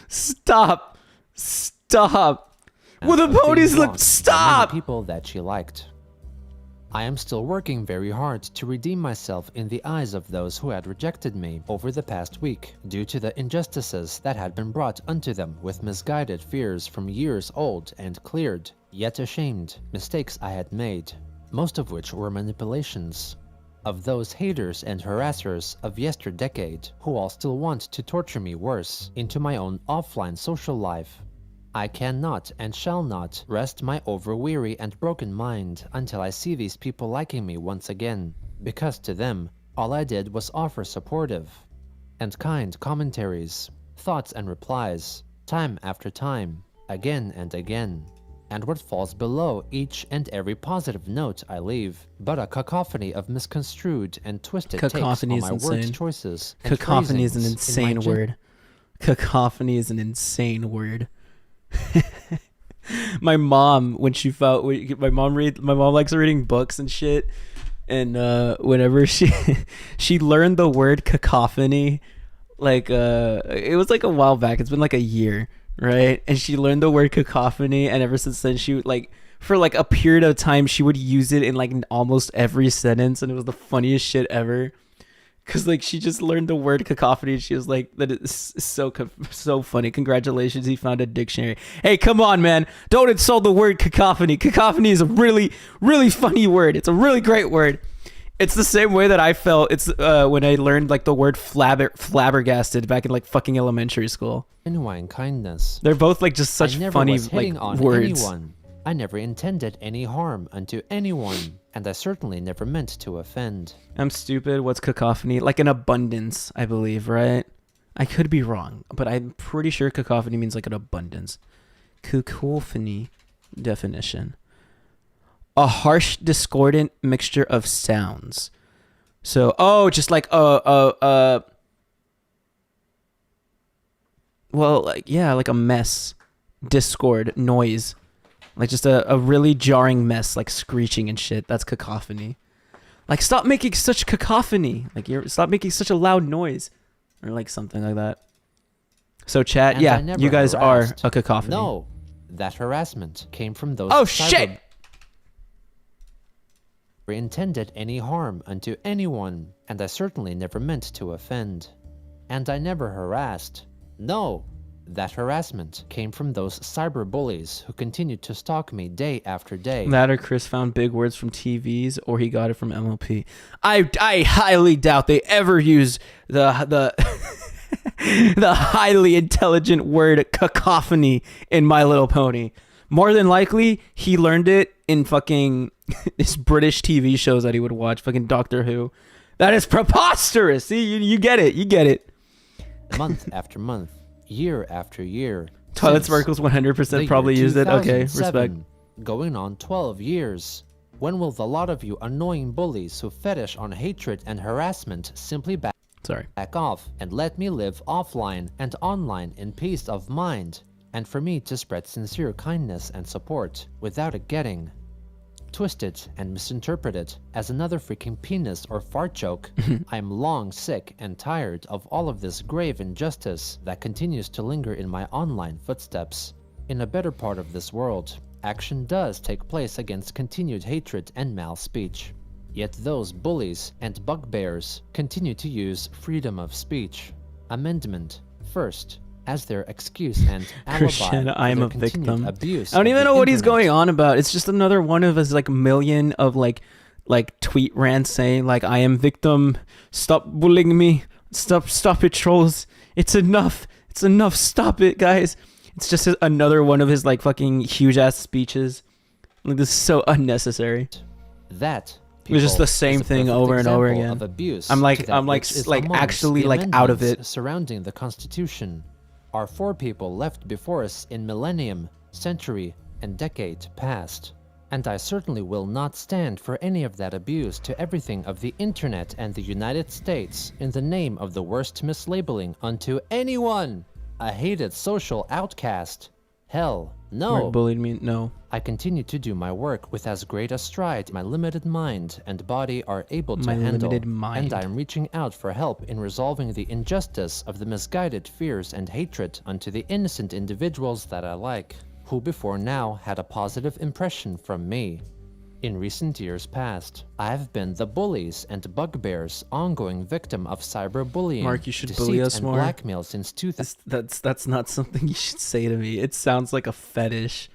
Stop. Stop. Well, the ponies look. Stop. People that she liked. I am still working very hard to redeem myself in the eyes of those who had rejected me over the past week due to the injustices that had been brought unto them with misguided fears from years old and cleared, yet ashamed, mistakes I had made, most of which were manipulations. Of those haters and harassers of yesterdecade who all still want to torture me worse into my own offline social life. I cannot and shall not rest my over-weary and broken mind until I see these people liking me once again, because to them, all I did was offer supportive and kind commentaries, thoughts and replies, time after time, again and again. And what falls below each and every positive note I leave, but a cacophony of misconstrued and twisted takes on my word choices. Cacophony is an insane word. Cacophony is an insane word. My mom, when she felt, my mom likes reading books and shit, and whenever she learned the word cacophony, like it was like a while back. It's been like a year, right? And she learned the word cacophony, and ever since then, she would like for like a period of time she would use it in like almost every sentence, and it was the funniest shit ever. Cause like she just learned the word cacophony, and she was like, "That is so funny. Congratulations, he found a dictionary." Hey, come on, man! Don't insult the word cacophony. Cacophony is a really, really funny word. It's a really great word. It's the same way that I felt. It's when I learned like the word flabbergasted back in like fucking elementary school. Genuine kindness. They're both like just such funny like words. Anyone. I never intended any harm unto anyone, and I certainly never meant to offend. I'm stupid. What's cacophony? Like an abundance, I believe, right? I could be wrong, but I'm pretty sure cacophony means like an abundance. Cacophony definition. A harsh, discordant mixture of sounds. So, just like well, like yeah, like a mess, discord, noise. Like just a really jarring mess, like screeching and shit. That's cacophony. Like stop making such cacophony. Like stop making such a loud noise, or like something like that. So chat, and yeah, you guys are a cacophony. No, that harassment came from those. Oh shit! Intended any harm unto anyone, and I certainly never meant to offend. And I never harassed. No. That harassment came from those cyber bullies who continued to stalk me day after day. That or Chris found big words from TVs, or he got it from MLP. I highly doubt they ever use the the highly intelligent word cacophony in My Little Pony. More than likely, he learned it in fucking his British TV shows that he would watch, fucking Doctor Who. That is preposterous. See, you get it. You get it. Month after month. Year after year. Toilet Sparkles 100% probably used it. Okay, respect. Going on 12 years. When will the lot of you annoying bullies who fetish on hatred and harassment simply back off and let me live offline and online in peace of mind, and for me to spread sincere kindness and support without it getting twisted and misinterpreted as another freaking penis or fart joke? I am long sick and tired of all of this grave injustice that continues to linger in my online footsteps. In a better part of this world, action does take place against continued hatred and mal-speech. Yet those bullies and bugbears continue to use freedom of speech, amendment, first, as their excuse and alibi. Christian, I'm a victim. Abuse I don't even know what he's going on about. It's just another one of his like million of like tweet rants saying like, I am victim. Stop bullying me. Stop it, trolls. It's enough. It's enough. Stop it, guys. It's just another one of his like fucking huge ass speeches. Like this is so unnecessary. That it's just the same thing over and over again. I'm like actually like out of it. Surrounding the Constitution are for people left before us in millennium, century, and decade past. And I certainly will not stand for any of that abuse to everything of the internet and the United States in the name of the worst mislabeling unto anyone, a hated social outcast. Hell, Mark no. bullied me. No. I continue to do my work with as great a stride my limited mind and body are able to My handle, limited mind. and I am reaching out for help in resolving the injustice of the misguided fears and hatred unto the innocent individuals that I like, who before now had a positive impression from me. In recent years past, I have been the bullies and bugbears ongoing victim of cyberbullying, Mark, you should deceit, bully us and more. blackmail since 2000. That's not something you should say to me. It sounds like a fetish.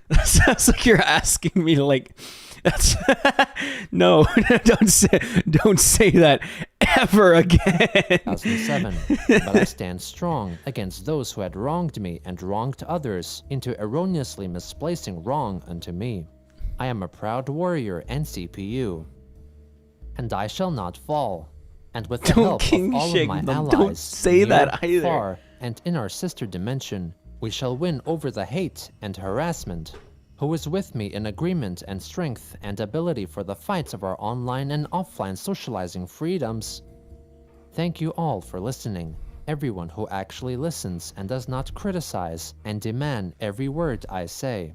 That sounds like you're asking me to like. That's no, don't say that ever again. 2007, but I stand strong against those who had wronged me and wronged others into erroneously misplacing wrong unto me. I am a proud warrior and CPU, and I shall not fall. And with the Don't help king of all of shame my them. allies, Don't say near, that either. far, and in our sister dimension, we shall win over the hate and harassment. Who is with me in agreement and strength and ability for the fights of our online and offline socializing freedoms? Thank you all for listening. Everyone who actually listens and does not criticize and demand every word I say.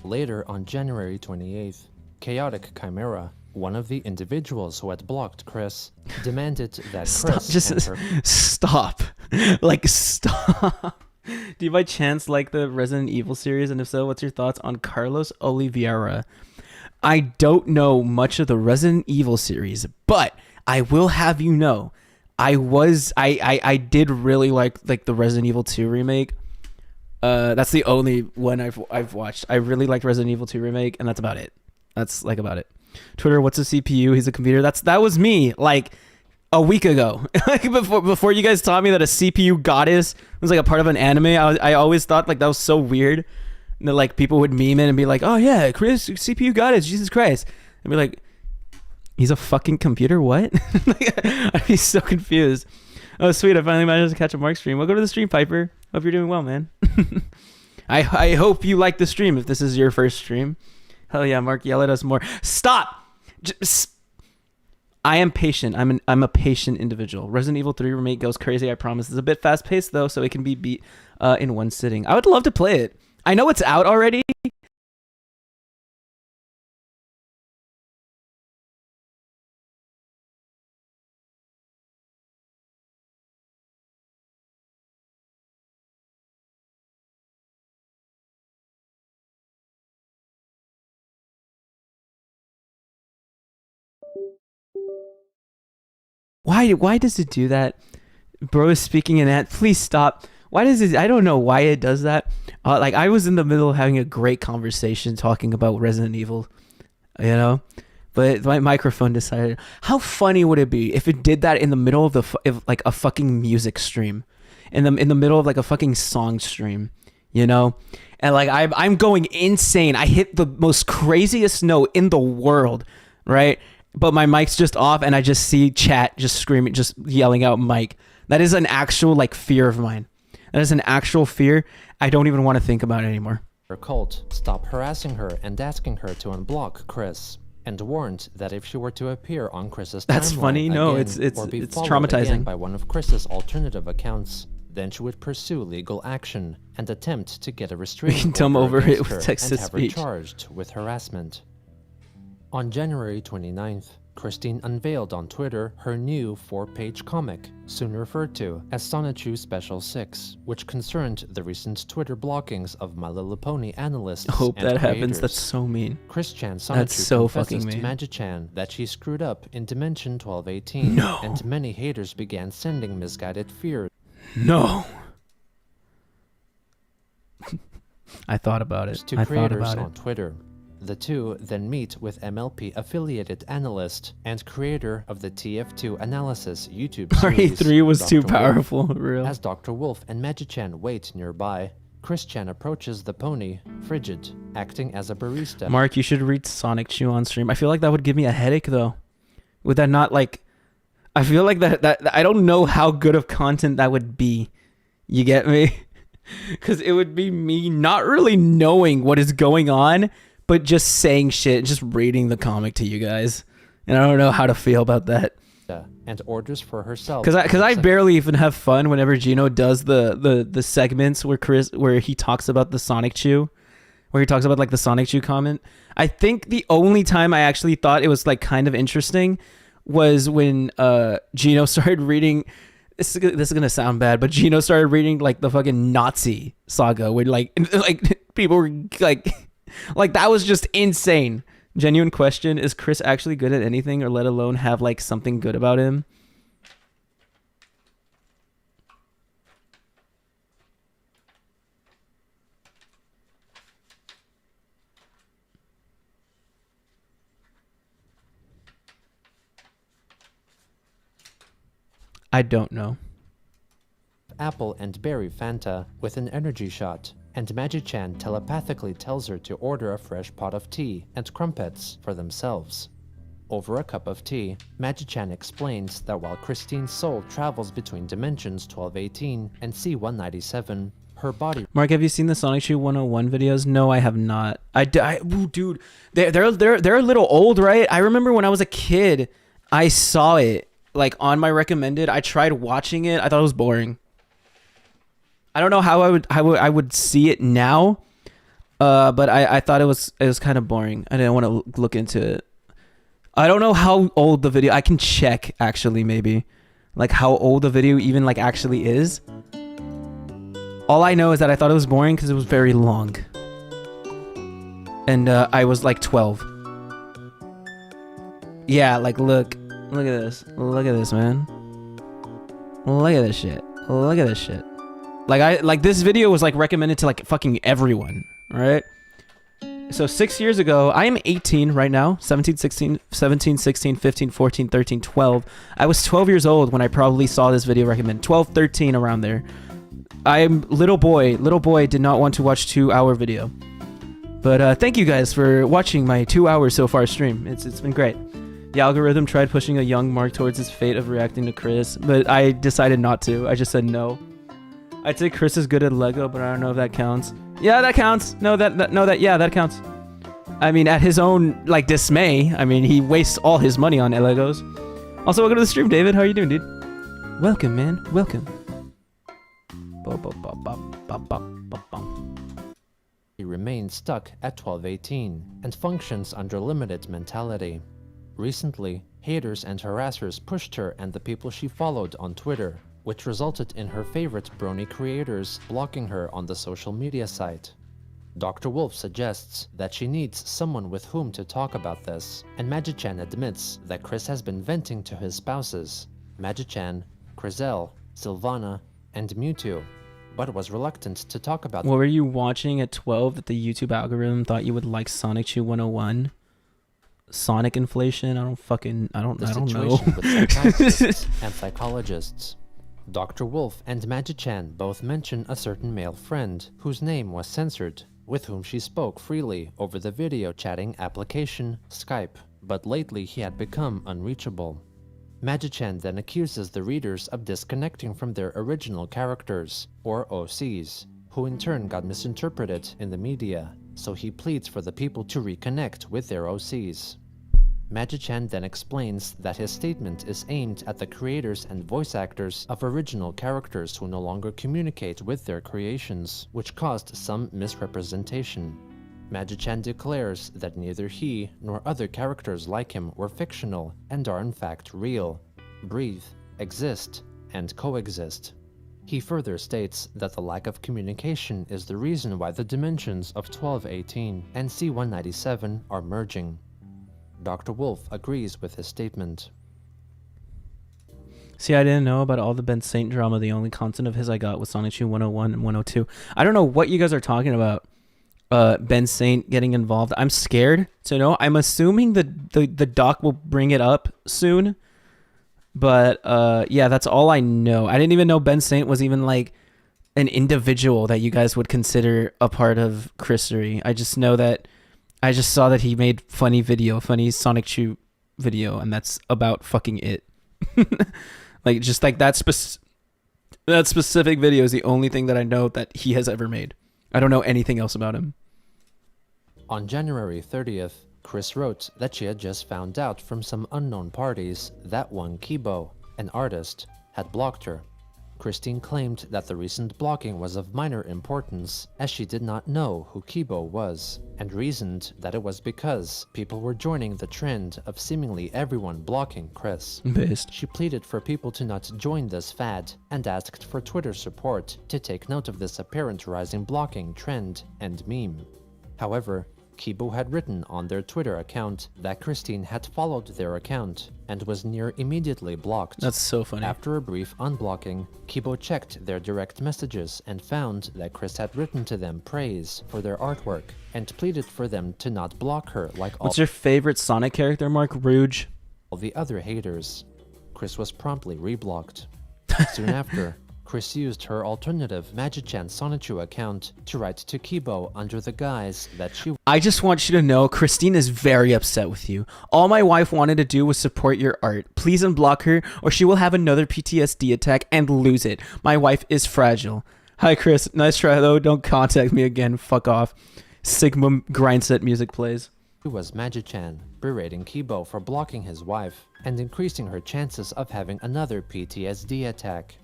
Later on January 28th, Chaotic Chimera, one of the individuals who had blocked Chris, demanded that Chris and her... Stop. Like, stop. Do you by chance like the Resident Evil series? And if so, what's your thoughts on Carlos Oliveira? I don't know much of the Resident Evil series, but I will have you know, I did really like the Resident Evil 2 remake. That's the only one I've watched. I really liked Resident Evil 2 remake, and that's about it. That's like about it. Twitter, what's a CPU? He's a computer. That was me like a week ago. Like before you guys taught me that a CPU goddess was like a part of an anime. I always thought like that was so weird. And that, like people would meme it and be like, "Oh yeah, Chris, CPU goddess, Jesus Christ," and be like, "He's a fucking computer? What?" Like, I'd be so confused. Oh sweet, I finally managed to catch a Mark stream. Welcome to the stream, Piper. Hope you're doing well, man. I hope you like the stream if this is your first stream. Hell yeah, Mark, yell at us more. Stop! I am patient. I'm a patient individual. Resident Evil 3 remake goes crazy, I promise. It's a bit fast paced though, so it can be beat in one sitting. I would love to play it. I know it's out already. Why does it do that? Bro is speaking in that. Please stop. Why does it? I don't know why it does that. Like I was in the middle of having a great conversation talking about Resident Evil, you know, but my microphone decided. How funny would it be if it did that in the middle of like a fucking music stream, in the middle of like a fucking song stream, you know? And like I'm going insane. I hit the most craziest note in the world, right? But my mic's just off and I just see chat just screaming, just yelling out Mike. That is an actual like fear of mine. That is an actual fear. I don't even want to think about it anymore. Her cult stopped harassing her and asking her to unblock Chris, and warned that if she were to appear on Chris's That's timeline funny. No, again, it's or be followed traumatizing again by one of Chris's alternative accounts, then she would pursue legal action and attempt to get a restraining We can dumb order over it against with her text and to have her speech. charged with harassment. On January 29th, Christine unveiled on Twitter her new 4-page comic, soon referred to as 𝙳ዐΣεν⁰યુ Special 6, which concerned the recent Twitter blockings of My Little Pony analysts I hope and that creators. happens. That's so mean. Christian That's 𝙳ዐΣεν⁰યુ so confesses fucking to mean. Magi-chan that she screwed up in Dimension 1218, No. and many haters began sending misguided fears. No. I thought about it. To I thought creators about on it. Twitter. The two then meet with MLP-affiliated analyst and creator of the TF2 Analysis YouTube series, RE3 was too Dr. Wolf. powerful. Real. As Dr. Wolf and Magi-chan wait nearby, Christian approaches the pony, Frigid, acting as a barista. Mark, you should read Sonic Chew on stream. I feel like that would give me a headache though. Would that not like? I feel like that I don't know how good of content that would be. You get me? Because it would be me not really knowing what is going on, but just saying shit, just reading the comic to you guys. And I don't know how to feel about that. and orders for herself. Because I barely even have fun whenever Gino does the segments where he talks about the Sonic Chew, where he talks about like the Sonic Chew comment. I think the only time I actually thought it was like kind of interesting was when Gino started reading. This is gonna sound bad, but Gino started reading like the fucking Nazi saga, where like people were like that was just insane. Genuine question: is Chris actually good at anything, or let alone have like something good about him? I don't know. Apple and berry Fanta with an energy shot, and Magi-chan telepathically tells her to order a fresh pot of tea and crumpets for themselves. Over a cup of tea, Magi-chan explains that while Christine's soul travels between dimensions 1218 and C197, her body... Mark, have you seen the Sonic Chew 101 videos? No, I have not. Ooh, dude, they're a little old, right? I remember when I was a kid, I saw it like on my recommended. I tried watching it. I thought it was boring. I don't know how I would see it now, but I thought it was kind of boring. I didn't want to look into it. I don't know how old the video. I can check actually, maybe like how old the video even like actually is. All I know is that I thought it was boring because it was very long, and I was like 12. Yeah, like look at this, man. Look at this shit. Look at this shit. Like this video was like recommended to like fucking everyone, right? So 6 years ago, I am 18 right now, 17, 16, 15, 14, 13, 12. I was 12 years old when I probably saw this video recommended. 12, 13, around there. I am little boy did not want to watch 2-hour video. But thank you guys for watching my 2 hours so far stream. It's been great. The algorithm tried pushing a young Mark towards his fate of reacting to Chris, but I decided not to. I just said no. I'd say Chris is good at Lego, but I don't know if that counts. Yeah, that counts. Yeah, that counts. I mean, at his own like dismay. I mean, he wastes all his money on Legos. Also, welcome to the stream, David. How are you doing, dude? Welcome, man. Welcome. He remains stuck at 1218 and functions under limited mentality. Recently, haters and harassers pushed her and the people she followed on Twitter, which resulted in her favorite brony creators blocking her on the social media site. Dr. Wolf suggests that she needs someone with whom to talk about this, and Magi-chan admits that Chris has been venting to his spouses, Magi-chan, Crizel, Sylvana, and Mewtwo, but was reluctant to talk about. What were you watching at 12 that the YouTube algorithm thought you would like? Sonic Chew 101? Sonic inflation? I don't know. With psychiatrists and psychologists. Dr. Wolf and Magi-chan both mention a certain male friend whose name was censored, with whom she spoke freely over the video chatting application Skype, but lately he had become unreachable. Magi-chan then accuses the readers of disconnecting from their original characters, or OCs, who in turn got misinterpreted in the media, so he pleads for the people to reconnect with their OCs. Magi-chan then explains that his statement is aimed at the creators and voice actors of original characters who no longer communicate with their creations, which caused some misrepresentation. Magi-chan declares that neither he nor other characters like him were fictional and are in fact real, breathe, exist, and coexist. He further states that the lack of communication is the reason why the dimensions of 1218 and C197 are merging. Dr. Wolf agrees with his statement. See, I didn't know about all the Ben Saint drama. The only content of his I got was Sonic Chew 101 and 102. I don't know what you guys are talking about. Ben Saint getting involved. I'm scared to know. I'm assuming the doc will bring it up soon. But yeah, that's all I know. I didn't even know Ben Saint was even like an individual that you guys would consider a part of Christery. I just know that I just saw that he made funny Sonic Chew video, and that's about fucking it. Like, just like that specific video is the only thing that I know that he has ever made. I don't know anything else about him. On January 30th, Chris wrote that she had just found out from some unknown parties that one Kibo, an artist, had blocked her. Christine claimed that the recent blocking was of minor importance, as she did not know who Kibo was, and reasoned that it was because people were joining the trend of seemingly everyone blocking Chris. Based. She pleaded for people to not join this fad, and asked for Twitter support to take note of this apparent rising blocking trend and meme. However, Kibo had written on their Twitter account that Christine had followed their account and was near immediately blocked. That's so funny. After a brief unblocking, Kibo checked their direct messages and found that Chris had written to them praise for their artwork and pleaded for them to not block her like What's your favorite Sonic character, Marc? Rouge? all the other haters. Chris was promptly reblocked. Soon after, Chris used her alternative 𝙳ዐΣανεⅰ account to write to Kibo under the guise that she I just want you to know Christine is very upset with you. All my wife wanted to do was support your art. Please unblock her or she will have another PTSD attack and lose it. My wife is fragile. Hi Chris, nice try though. Don't contact me again. Fuck off. Sigma grindset music plays. was 𝙳ዐΣανε, berating Kibo for blocking his wife and increasing her chances of having another PTSD attack.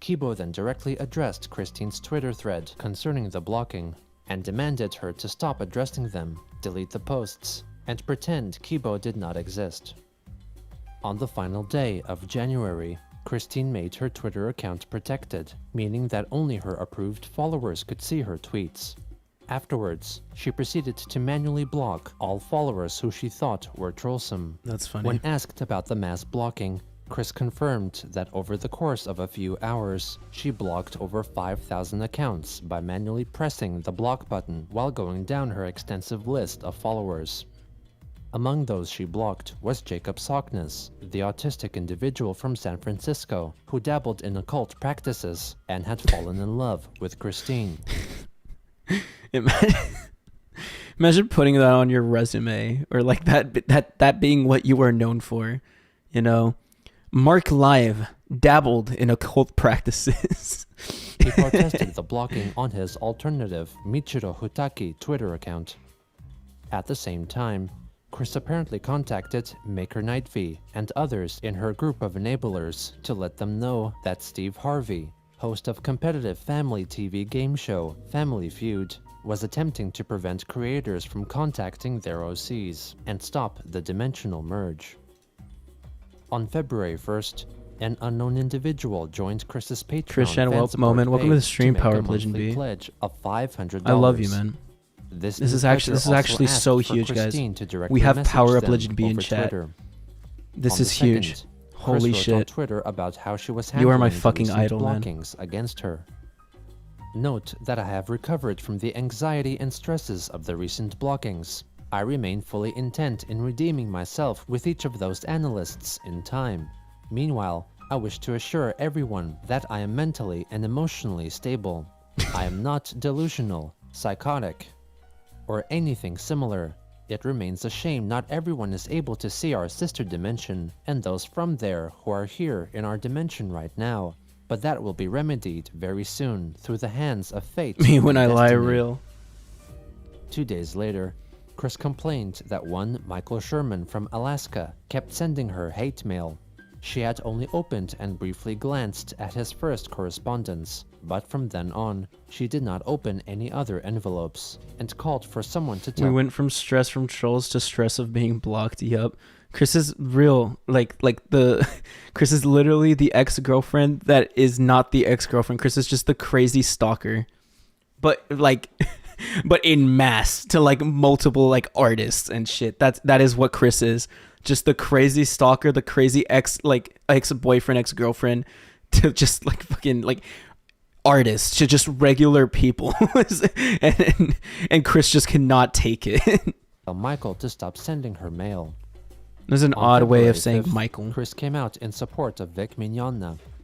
Kibo then directly addressed Christine's Twitter thread concerning the blocking and demanded her to stop addressing them, delete the posts, and pretend Kibo did not exist. On the final day of January, Christine made her Twitter account protected, meaning that only her approved followers could see her tweets. Afterwards, she proceeded to manually block all followers who she thought were trollsome. That's funny. When asked about the mass blocking, Chris confirmed that over the course of a few hours, she blocked over 5,000 accounts by manually pressing the block button while going down her extensive list of followers. Among those she blocked was 𝙳ዐΣανεⅰ, the autistic individual from San Francisco who dabbled in occult practices and had fallen in love with Christine. Imagine putting that on your resume, or like that being what you are known for, you know. Marc Live dabbled in occult practices. He protested the blocking on his alternative Michiro Hutaki Twitter account. At the same time, Chris apparently contacted Maker Nightv and others in her group of enablers to let them know that Steve Harvey, host of competitive family TV game show Family Feud, was attempting to prevent creators from contacting their OCs and stop the dimensional merge. On February 1st, an unknown individual joined Chris's Patreon Christian fan Weston support Moment, welcome to the page stream, make a Power Legend monthly B. pledge of $500. I love you, man. This is actually so huge, guys. We have Power Up Legend B in chat. This is huge. Holy Chris wrote shit. on Twitter about how she was You are my handling the fucking recent idol, man. blockings against her. Note that I have recovered from the anxiety and stresses of the recent blockings. I remain fully intent in redeeming myself with each of those analysts in time. Meanwhile, I wish to assure everyone that I am mentally and emotionally stable. I am not delusional, psychotic, or anything similar. It remains a shame not everyone is able to see our sister dimension and those from there who are here in our dimension right now, but that will be remedied very soon through the hands of fate. Me when I and lie destiny. real. 2 days later, Chris complained that one Michael Sherman from Alaska kept sending her hate mail. She had only opened and briefly glanced at his first correspondence, but from then on, she did not open any other envelopes, and called for someone to tell We went from stress from trolls to stress of being blocked. Yup. Chris is real. Chris is literally the ex-girlfriend that is not the ex-girlfriend. Chris is just the crazy stalker. But but in mass to like multiple like artists and shit. That is what Chris is. Just the crazy stalker, the crazy ex-boyfriend, ex-girlfriend to just like fucking like artists, to just regular people. and Chris just cannot take it. Michael to stop sending her mail. There's an On odd way of February saying 5th, Michael. Chris came out in support of Wick,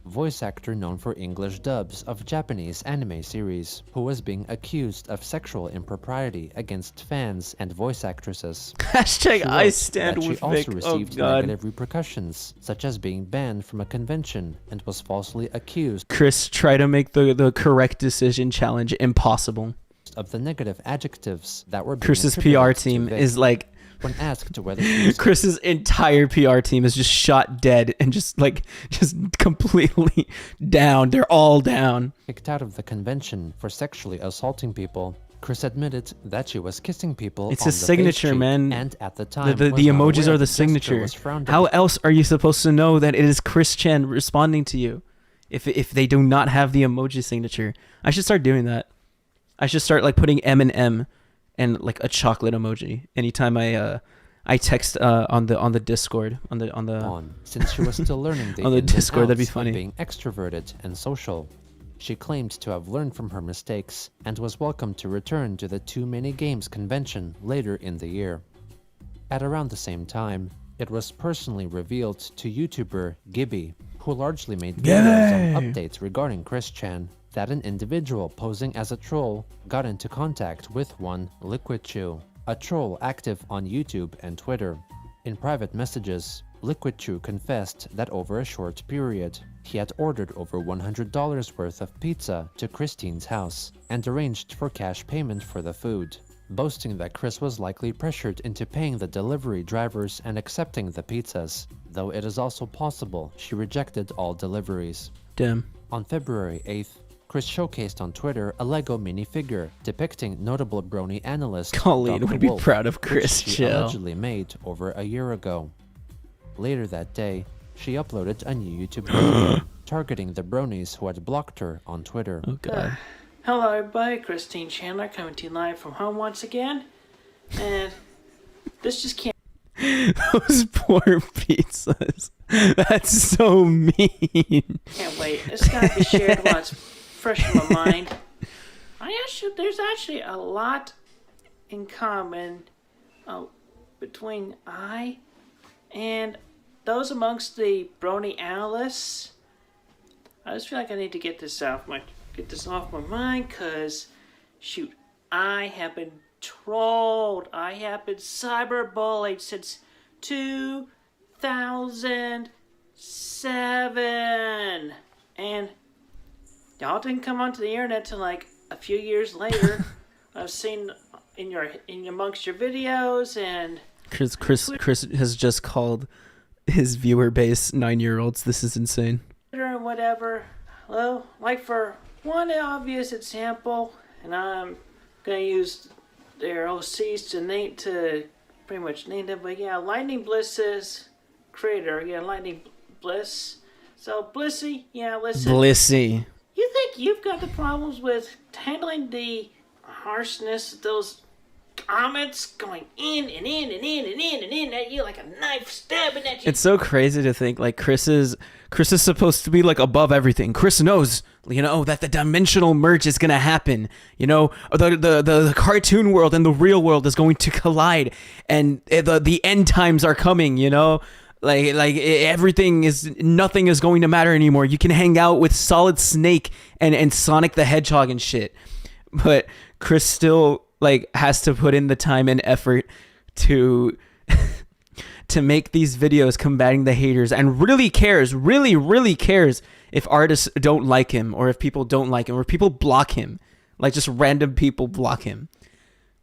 voice actor known for English dubs of Japanese anime series, who was being accused of sexual impropriety against fans and voice actresses. Hashtag She I wrote stand that with she also Vic. Oh received god. negative repercussions, such as being banned from a convention and was falsely accused Chris, try to make the correct decision challenge impossible. of the negative adjectives that were being Chris's attributed PR to team Vic. is like When asked whether she was Chris's entire PR team is just shot dead and just completely down. They're all down. kicked out of the convention for sexually assaulting people, Chris admitted that she was kissing people It's on a the face signature, cheek, man. and at the time The was not emojis aware are the gesture signature. was frowned How upon. else are you supposed to know that it is Chris Chan responding to you if they do not have the emoji signature? I should start doing that. I should start like putting M and like a chocolate emoji anytime I text on the Discord Since she was still learning the on the ins and Discord. That'd be outs of funny. being extroverted and social. She claimed to have learned from her mistakes and was welcome to return to the Too Many Games convention later in the year. At around the same time, it was personally revealed to YouTuber Gibby, who largely made videos on updates regarding Chris Chan, that an individual posing as a troll got into contact with one Liquid Chew, a troll active on YouTube and Twitter. In private messages, Liquid Chew confessed that over a short period, he had ordered over $100 worth of pizza to Christine's house and arranged for cash payment for the food, boasting that Chris was likely pressured into paying the delivery drivers and accepting the pizzas, though it is also possible she rejected all deliveries. Damn. On February 8th, Chris showcased on Twitter a Lego minifigure depicting notable brony analyst Colleen Dr. would be Wolf, proud of which Chris. she Chill. allegedly made over a year ago. Later that day, she uploaded a new YouTube video targeting the bronies who had blocked her on Twitter. Oh god. Hello everybody, Christine Chandler coming to you live from home once again. And this just can't Those poor pizzas. That's so mean. wait. It's gotta be shared while it's fresh in my mind. There's actually a lot in common between I and those amongst the brony analysts. I just feel like I need to get this off my mind, cause shoot, I have been trolled. I have been cyberbullied since 2007, and y'all didn't come onto the internet till like a few years later. I've seen in amongst your videos and Chris has just called his viewer base 9-year-olds. This is insane. Twitter and whatever. Well, like for one obvious example, and I'm gonna use their OCs to pretty much name them, but yeah, Lightning Bliss's creator, Lightning Bliss. So Blissy, listen. Blissy. You think you've got the problems with handling the harshness of those comments going in and in and in and in and in at you like a knife stabbing at you? It's so crazy to think like Chris is supposed to be like above everything. Chris knows, that the dimensional merge is gonna happen. The cartoon world and the real world is going to collide, and the end times are coming. Nothing is going to matter anymore. You can hang out with Solid Snake and Sonic the Hedgehog and shit. But Chris still has to put in the time and effort to make these videos combating the haters, and really cares if artists don't like him, or if people don't like him, or if people block him, just random people block him.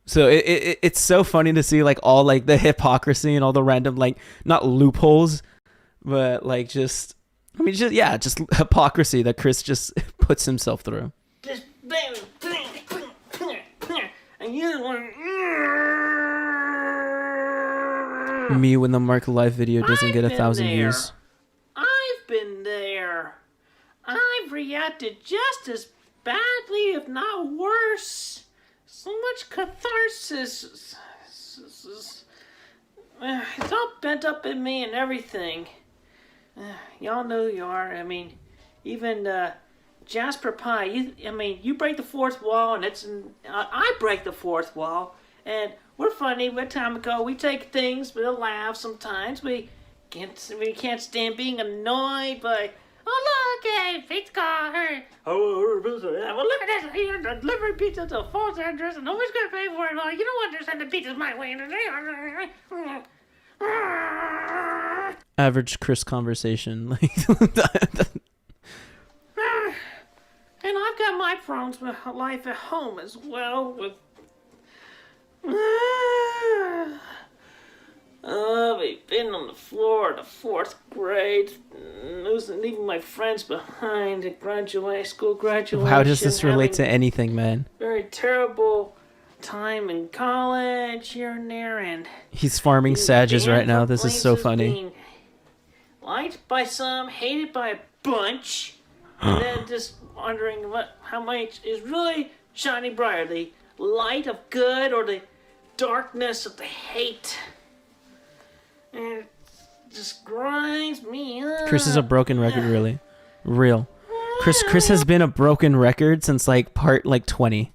So it's so funny to see all the hypocrisy and all the random not loopholes, but just hypocrisy that Chris just puts himself through. And you Me when the Marc live video doesn't get 1,000 views. I've been there. I've reacted just as badly, if not worse. So much catharsis. It's all bent up in me and everything. Y'all know who you are. I mean, even Jasper Pie. You break the fourth wall, and I break the fourth wall, and we're funny. One time ago, we take things with a laugh. Sometimes we can't stand being annoyed by. Oh look, pizza car! Oh, well look at this here, delivering pizza to a false address, and nobody's gonna pay for it. Well, you don't understand the pizza's my way. Average Chris conversation, And I've got my problems with life at home as well. We've been on the floor of the 4th grade, losing even my friends behind at school graduation. How does this relate to anything, man? Very terrible time in college here and there, and he's farming Sages right now. This is so funny. Liked by some, hated by a bunch, and then just wondering how much is really shining brighter, the light of good or the darkness of the hate. And it just grinds me up. Chris is a broken record, really. Real. Chris has been a broken record since like part 20.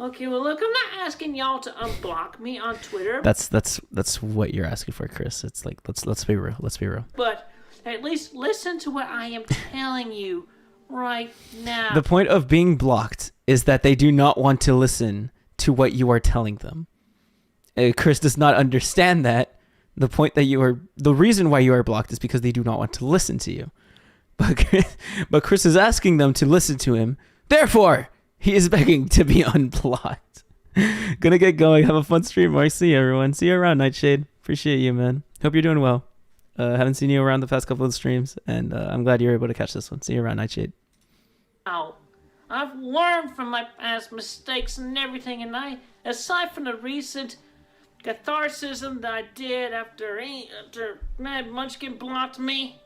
Okay, well look, I'm not asking y'all to unblock me on Twitter. That's what you're asking for, Chris. It's like let's be real. Let's be real. But at least listen to what I am telling you right now. The point of being blocked is that they do not want to listen to what you are telling them. Chris does not understand that. The reason why you are blocked is because they do not want to listen to you. But Chris is asking them to listen to him. Therefore, he is begging to be unblocked. Gonna get going. Have a fun stream, Mark. See you, everyone. See you around, Nightshade. Appreciate you, man. Hope you're doing well. Haven't seen you around the past couple of streams, and I'm glad you're able to catch this one. See you around, Nightshade. Ow. I've learned from my past mistakes and everything, and aside from the recent catharsism that I did after Mad Munchkin blocked me,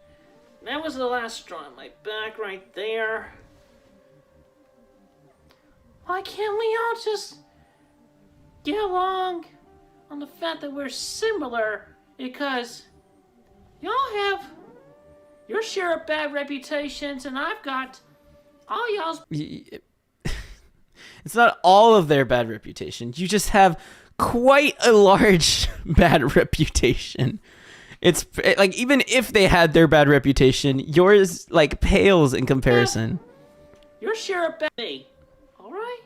that was the last straw on my back right there. Why can't we all just get along on the fact that we're similar? Because y'all have your share of bad reputations, and I've got all y'all's. It's not all of their bad reputation. You just have quite a large bad reputation. It's like, even if they had their bad reputation, yours like pales in comparison. Your share of bad. All right.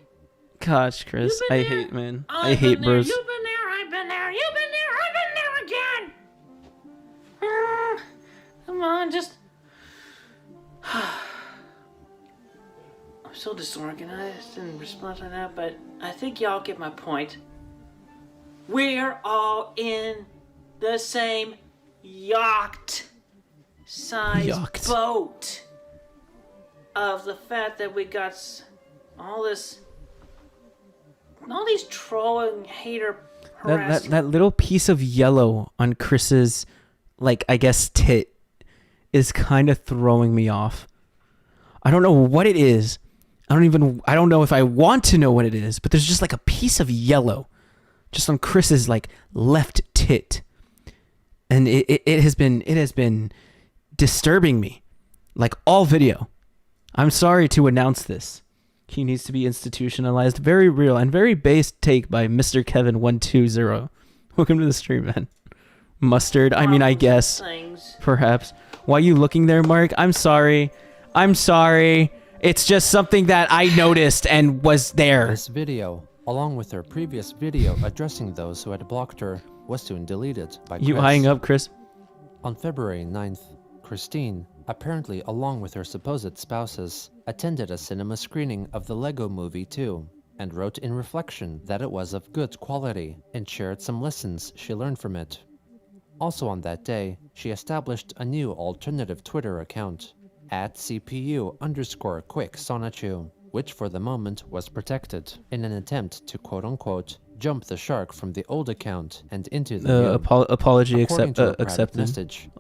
Gosh, Chris, I hate, man. I I've hate been there, bros. You've been there. I've been there. You've been there. I've been there again. Come on, just. I'm so disorganized and respond to that, but I think y'all get my point. We're all in the same yacht-sized boat of the fact that we got all these trolling hater harassment. That little piece of yellow on Chris's, like, I guess, tit is kind of throwing me off. I don't know what it is. I don't know if I want to know what it is, but there's just like a piece of yellow just on Chris's like left tit. And it has been disturbing me like all video. I'm sorry to announce this. He needs to be institutionalized. Very real and very base take by Mr. Kevin 120. Welcome to the stream, man. Mustard. I mean, I guess. Perhaps. Why are you looking there, Mark? I'm sorry. It's just something that I noticed and was there. This video, along with her previous video addressing those who had blocked her, was soon deleted by Chris. You eyeing up, Chris? On February 9th, Christine, apparently along with her supposed spouses, attended a cinema screening of the Lego Movie 2, and wrote in reflection that it was of good quality, and shared some lessons she learned from it. Also on that day, she established a new alternative Twitter account, @CPU_quick_Sonichu, which for the moment was protected, in an attempt to quote-unquote jump the shark from the old account and into the new. Apology accepted. accepted.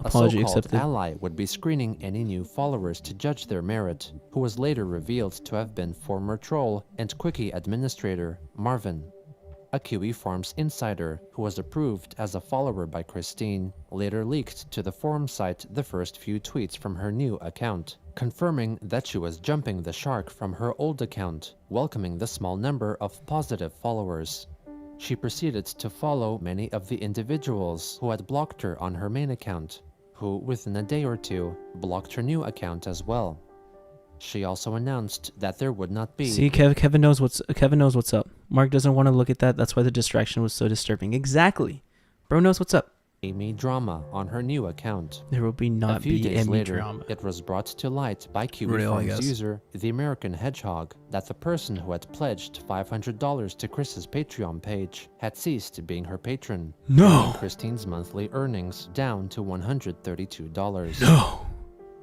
A so-called ally would be screening any new followers to judge their merit, who was later revealed to have been former troll and Quickie administrator Marvin. A Kiwi Farms insider, who was approved as a follower by Christine, later leaked to the forum site the first few tweets from her new account, confirming that she was jumping the shark from her old account, welcoming the small number of positive followers. She proceeded to follow many of the individuals who had blocked her on her main account, who within a day or two blocked her new account as well. She also announced that there would not be. See, Kevin knows what's up. Mark doesn't want to look at that. That's why the distraction was so disturbing. Exactly. Bro knows what's up. Amy drama on her new account. There will be A not few be days any later, drama. it was brought to light by Real, I QB guess. Farms user The American Hedgehog that the person who had pledged $500 to Chris's Patreon page had ceased being her patron, No. bringing Christine's monthly earnings down to $132. No.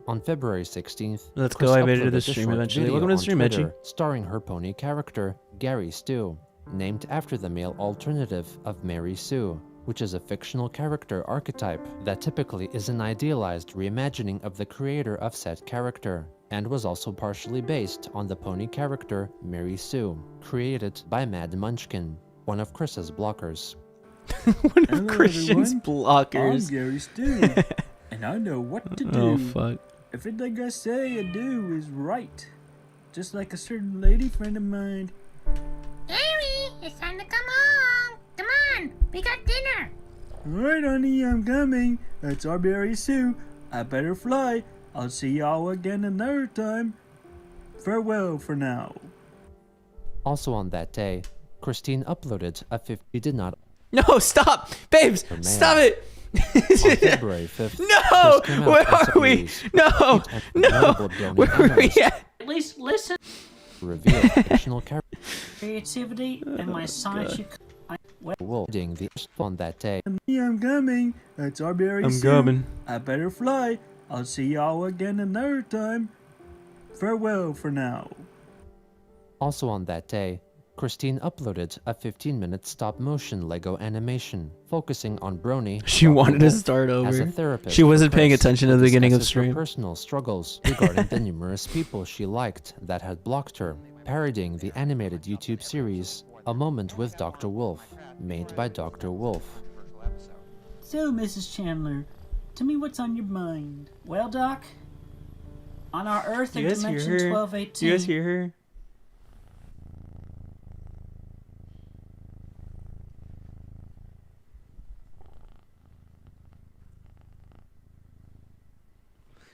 On February 16th, Let's Chris go. I made it to uploaded the a stream short eventually. video Welcome to the on stream, Twitter Edgy. starring her pony character, Gary Stu, named after the male alternative of Mary Sue, which is a fictional character archetype that typically is an idealized reimagining of the creator of said character, and was also partially based on the pony character Mary Sue, created by Mad Munchkin, one of Chris's blockers. One of Hello, Christian's everyone. blockers. I'm Gary Stu, and I know what to do. Oh fuck. Everything I say and do is right. Just like a certain lady friend of mine. Gary, it's time to come home. Come on, we got dinner. Alright, honey, I'm coming. That's our Mary Sue. I better fly. I'll see y'all again another time. Farewell for now. Also on that day, Christine uploaded a 50 did not No, stop, babes, mail. stop it. on February 5th. No, Chris came out where as are we? news. No, He typed no, notable donor where are we emails at? At least listen. to reveal fictional character Creativity and my science. wielding the on that day. Honey, I'm coming. That's our Mary I'm Sue. coming. I better fly. I'll see y'all again another time. Farewell for now. Also on that day, Christine uploaded a 15-minute stop-motion Lego animation focusing on Brony. She Dr. wanted to Wolf, start as a over. therapist She for wasn't paying Chris, attention who at the beginning of discusses her stream. personal struggles regarding the numerous people she liked that had blocked her, parodying the animated YouTube series A Moment with Dr. Wolf, made by Dr. Wolf. So, Mrs. Chandler, tell me what's on your mind. Well, Doc, on our Earth Do in you guys hear Dimension her? 1218. Do you guys hear her?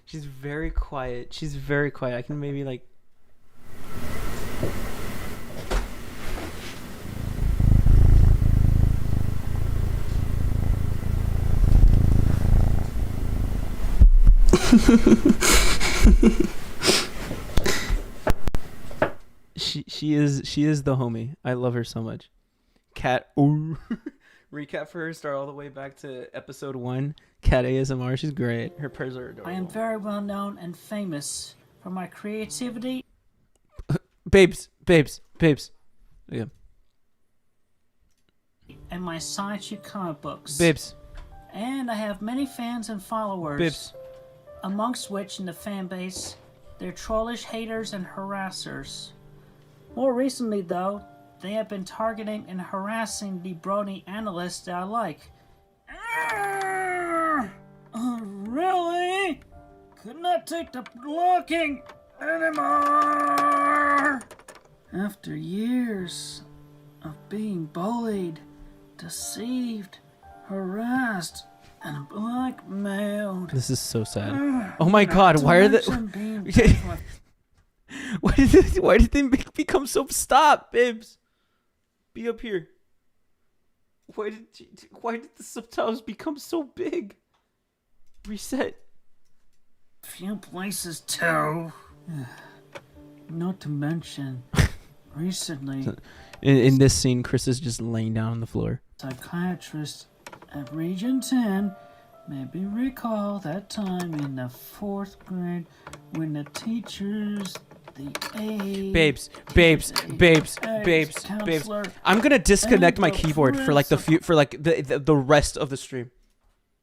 She's very quiet. She's very quiet. I can maybe like. she is the homie. I love her so much. Cat ooh. Recap for her, start all the way back to episode 1. Cat ASMR, she's great. Her purrs are adorable. I am very well known and famous for my creativity babes. Yeah. and my science comic books. Babes. And I have many fans and followers. Babes. Amongst which in the fan base, they're trollish haters and harassers. More recently, though, they have been targeting and harassing the Brony analysts that I like. Really? Could not take the blocking anymore. After years of being bullied, deceived, harassed, and blackmailed. This is so sad. Oh my god, why are the why did they become so stop, babes? Be up here. Why did the subtitles become so big? Reset. Few places too. Not to mention, recently, In this scene, Chris is just laying down on the floor. psychiatrist at Region 10 maybe recall that time in the 4th grade when the teachers, the Babes. counselor, I'm gonna disconnect and my the keyboard for like the rest of the stream.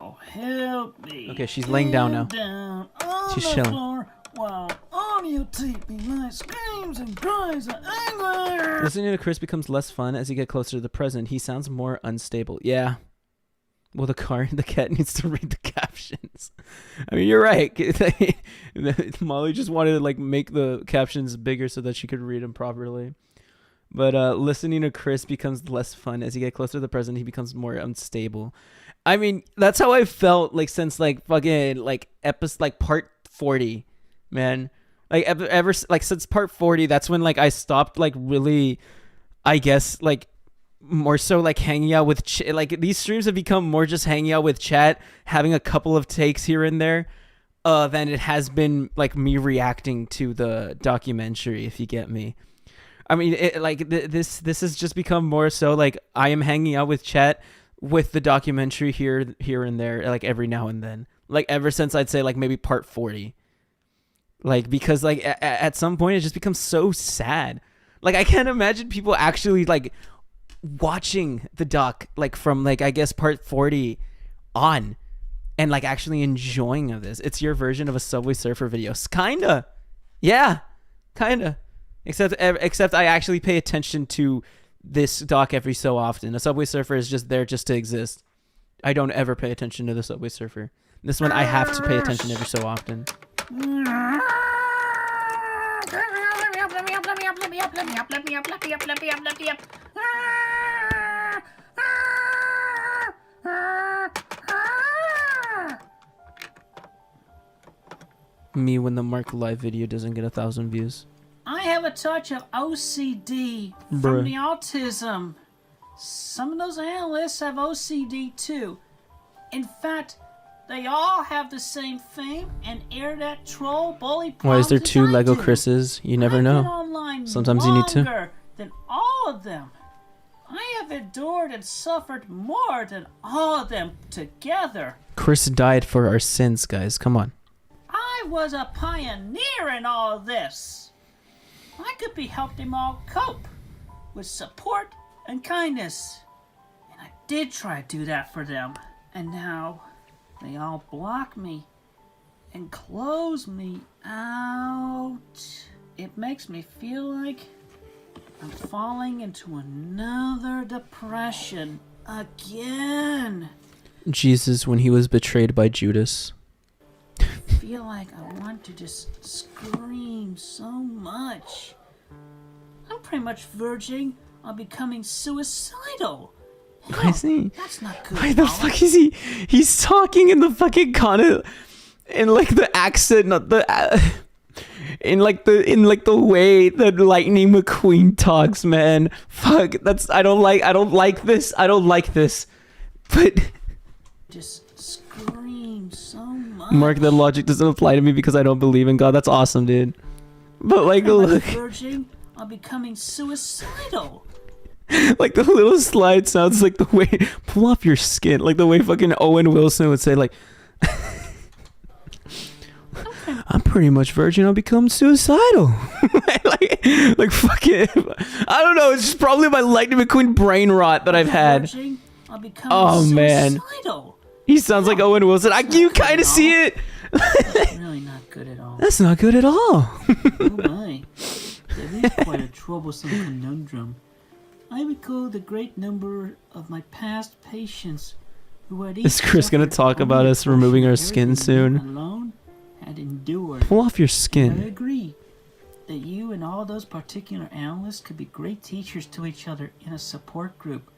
help me. Okay, she's laying down now. Down on She's the chilling. floor while audio taping my screams and cries of anger. Listening to Chris becomes less fun as you get closer to the present. He sounds more unstable. Yeah. Well, the cat needs to read the captions. I mean, you're right. Molly just wanted to like make the captions bigger so that she could read them properly. But listening to Chris becomes less fun as you get closer to the present. He becomes more unstable. I mean, that's how I felt like since like fucking like episode like part 40, man. Like ever like since part 40, that's when like I stopped like really, I guess like more so like hanging out with like these streams have become more just hanging out with chat, having a couple of takes here and there, than it has been like me reacting to the documentary, if you get me. I mean, this has just become more so like I am hanging out with chat with the documentary here and there, like every now and then, like ever since I'd say like maybe part 40, like because like at some point it just becomes so sad. Like I can't imagine people actually like watching the doc like from like I guess part 40 on and like actually enjoying of this. It's your version of a Subway Surfer video, kinda. Yeah, kinda. Except I actually pay attention to this doc every so often. A Subway Surfer is just there just to exist. I don't ever pay attention to the Subway Surfer. This one I have to pay attention every so often. Me when the Marc live video doesn't get 1,000 views. I have a touch of OCD from the autism. Some of those analysts have OCD too. In fact, they all have the same fame and internet troll bully problems. Why is there two Lego Chris's? You never know. Sometimes you need to. Than all of them. I have endured and suffered more than all of them together. Chris died for our sins, guys. Come on. I was a pioneer in all of this. I could be helped them all cope with support and kindness. And I did try to do that for them. And now they all block me and close me out. It makes me feel like I'm falling into another depression again. Jesus when he was betrayed by Judas. I feel like I want to just scream so much. I'm pretty much verging on becoming suicidal. Why is he? That's not good. Why the fuck is he? He's talking in the fucking in like the accent, not the in like the way that Lightning McQueen talks, man. Fuck, I don't like this. But just scream so much. Mark, that logic doesn't apply to me because I don't believe in God. That's awesome, dude. But like, look. Verging on becoming suicidal. Like the little slide sounds like the way pull off your skin, like the way fucking Owen Wilson would say, like. I'm pretty much verging on become suicidal. like fuck it. I don't know. It's just probably my Lightning McQueen brain rot that I've had. Oh man, he sounds like Owen Wilson. You kind of see it. That's really not good at all. That's not good at all. Oh my, that is quite a troublesome conundrum. I recall the great number of my past patients who had Is Chris gonna talk about us removing our skin soon? Alone had endured. Pull off your skin. And I agree that you and all those particular analysts could be great teachers to each other in a support group.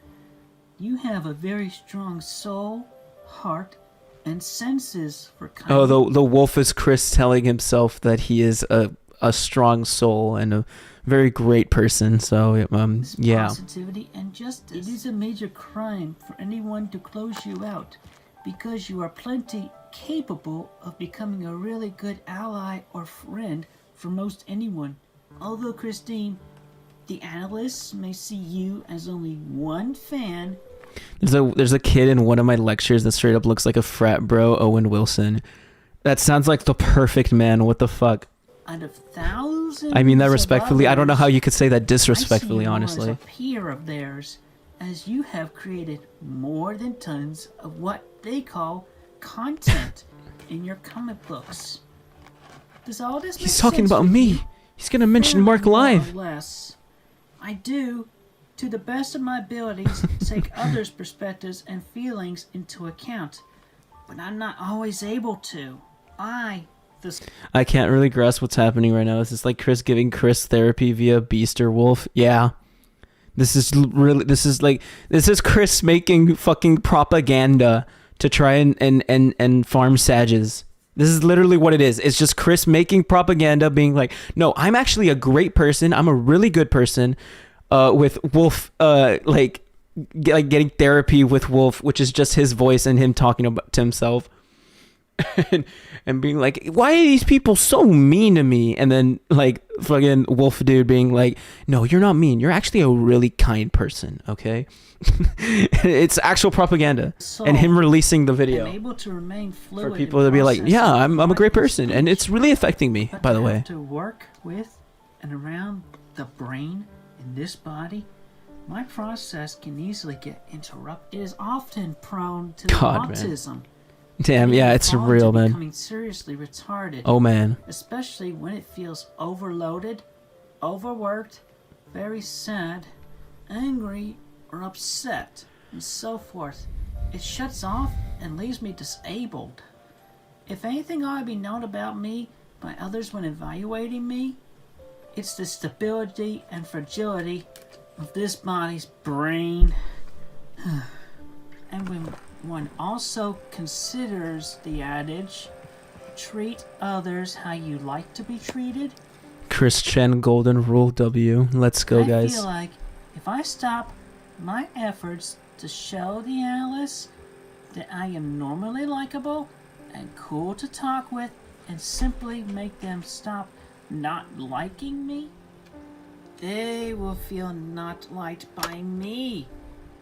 You have a very strong soul, heart, and senses for kindness. Oh, the wolf is Chris telling himself that he is a strong soul and a very great person. So yeah. Positivity and justice. It is a major crime for anyone to close you out because you are plenty capable of becoming a really good ally or friend for most anyone. Although, Christine, the analysts may see you as only one fan. There's a kid in one of my lectures that straight up looks like a frat bro, Owen Wilson. That sounds like the perfect man. What the fuck? Out of thousands. I mean that respectfully. I don't know how you could say that disrespectfully, honestly. I see you as a peer of theirs, as you have created more than tons of what they call content in your comic books. Does all this make sense? He's talking about me. He's gonna mention Marc live. Less. I do, to the best of my abilities, take others' perspectives and feelings into account, but I'm not always able to. I can't really grasp what's happening right now. Is this like Chris giving Chris therapy via Beast or Wolf? Yeah. This is Chris making fucking propaganda to try and farm Sages. This is literally what it is. It's just Chris making propaganda, being like, no, I'm actually a great person. I'm a really good person. With Wolf, like getting therapy with Wolf, which is just his voice and him talking about to himself. and being like, why are these people so mean to me? And then like fucking Wolf dude being like, no, you're not mean. You're actually a really kind person. Okay. It's actual propaganda. So, and him releasing the video I'm able to remain fluid for people to be like, yeah, I'm a great person. And it's really affecting me, by the way. To work with and around the brain in this body, my process can easily get interrupted. It is often prone to autism. Man. Damn, yeah, it's real, man. Becoming seriously retarded. Oh, man. Especially when it feels overloaded, overworked, very sad, angry, or upset, and so forth. It shuts off and leaves me disabled. If anything ought to be known about me by others when evaluating me, it's the stability and fragility of this body's brain. And when one also considers the adage, treat others how you like to be treated. Christian Golden Rule W. Let's go, guys. I feel like if I stop my efforts to show the analysts that I am normally likable and cool to talk with and simply make them stop not liking me, they will feel not liked by me.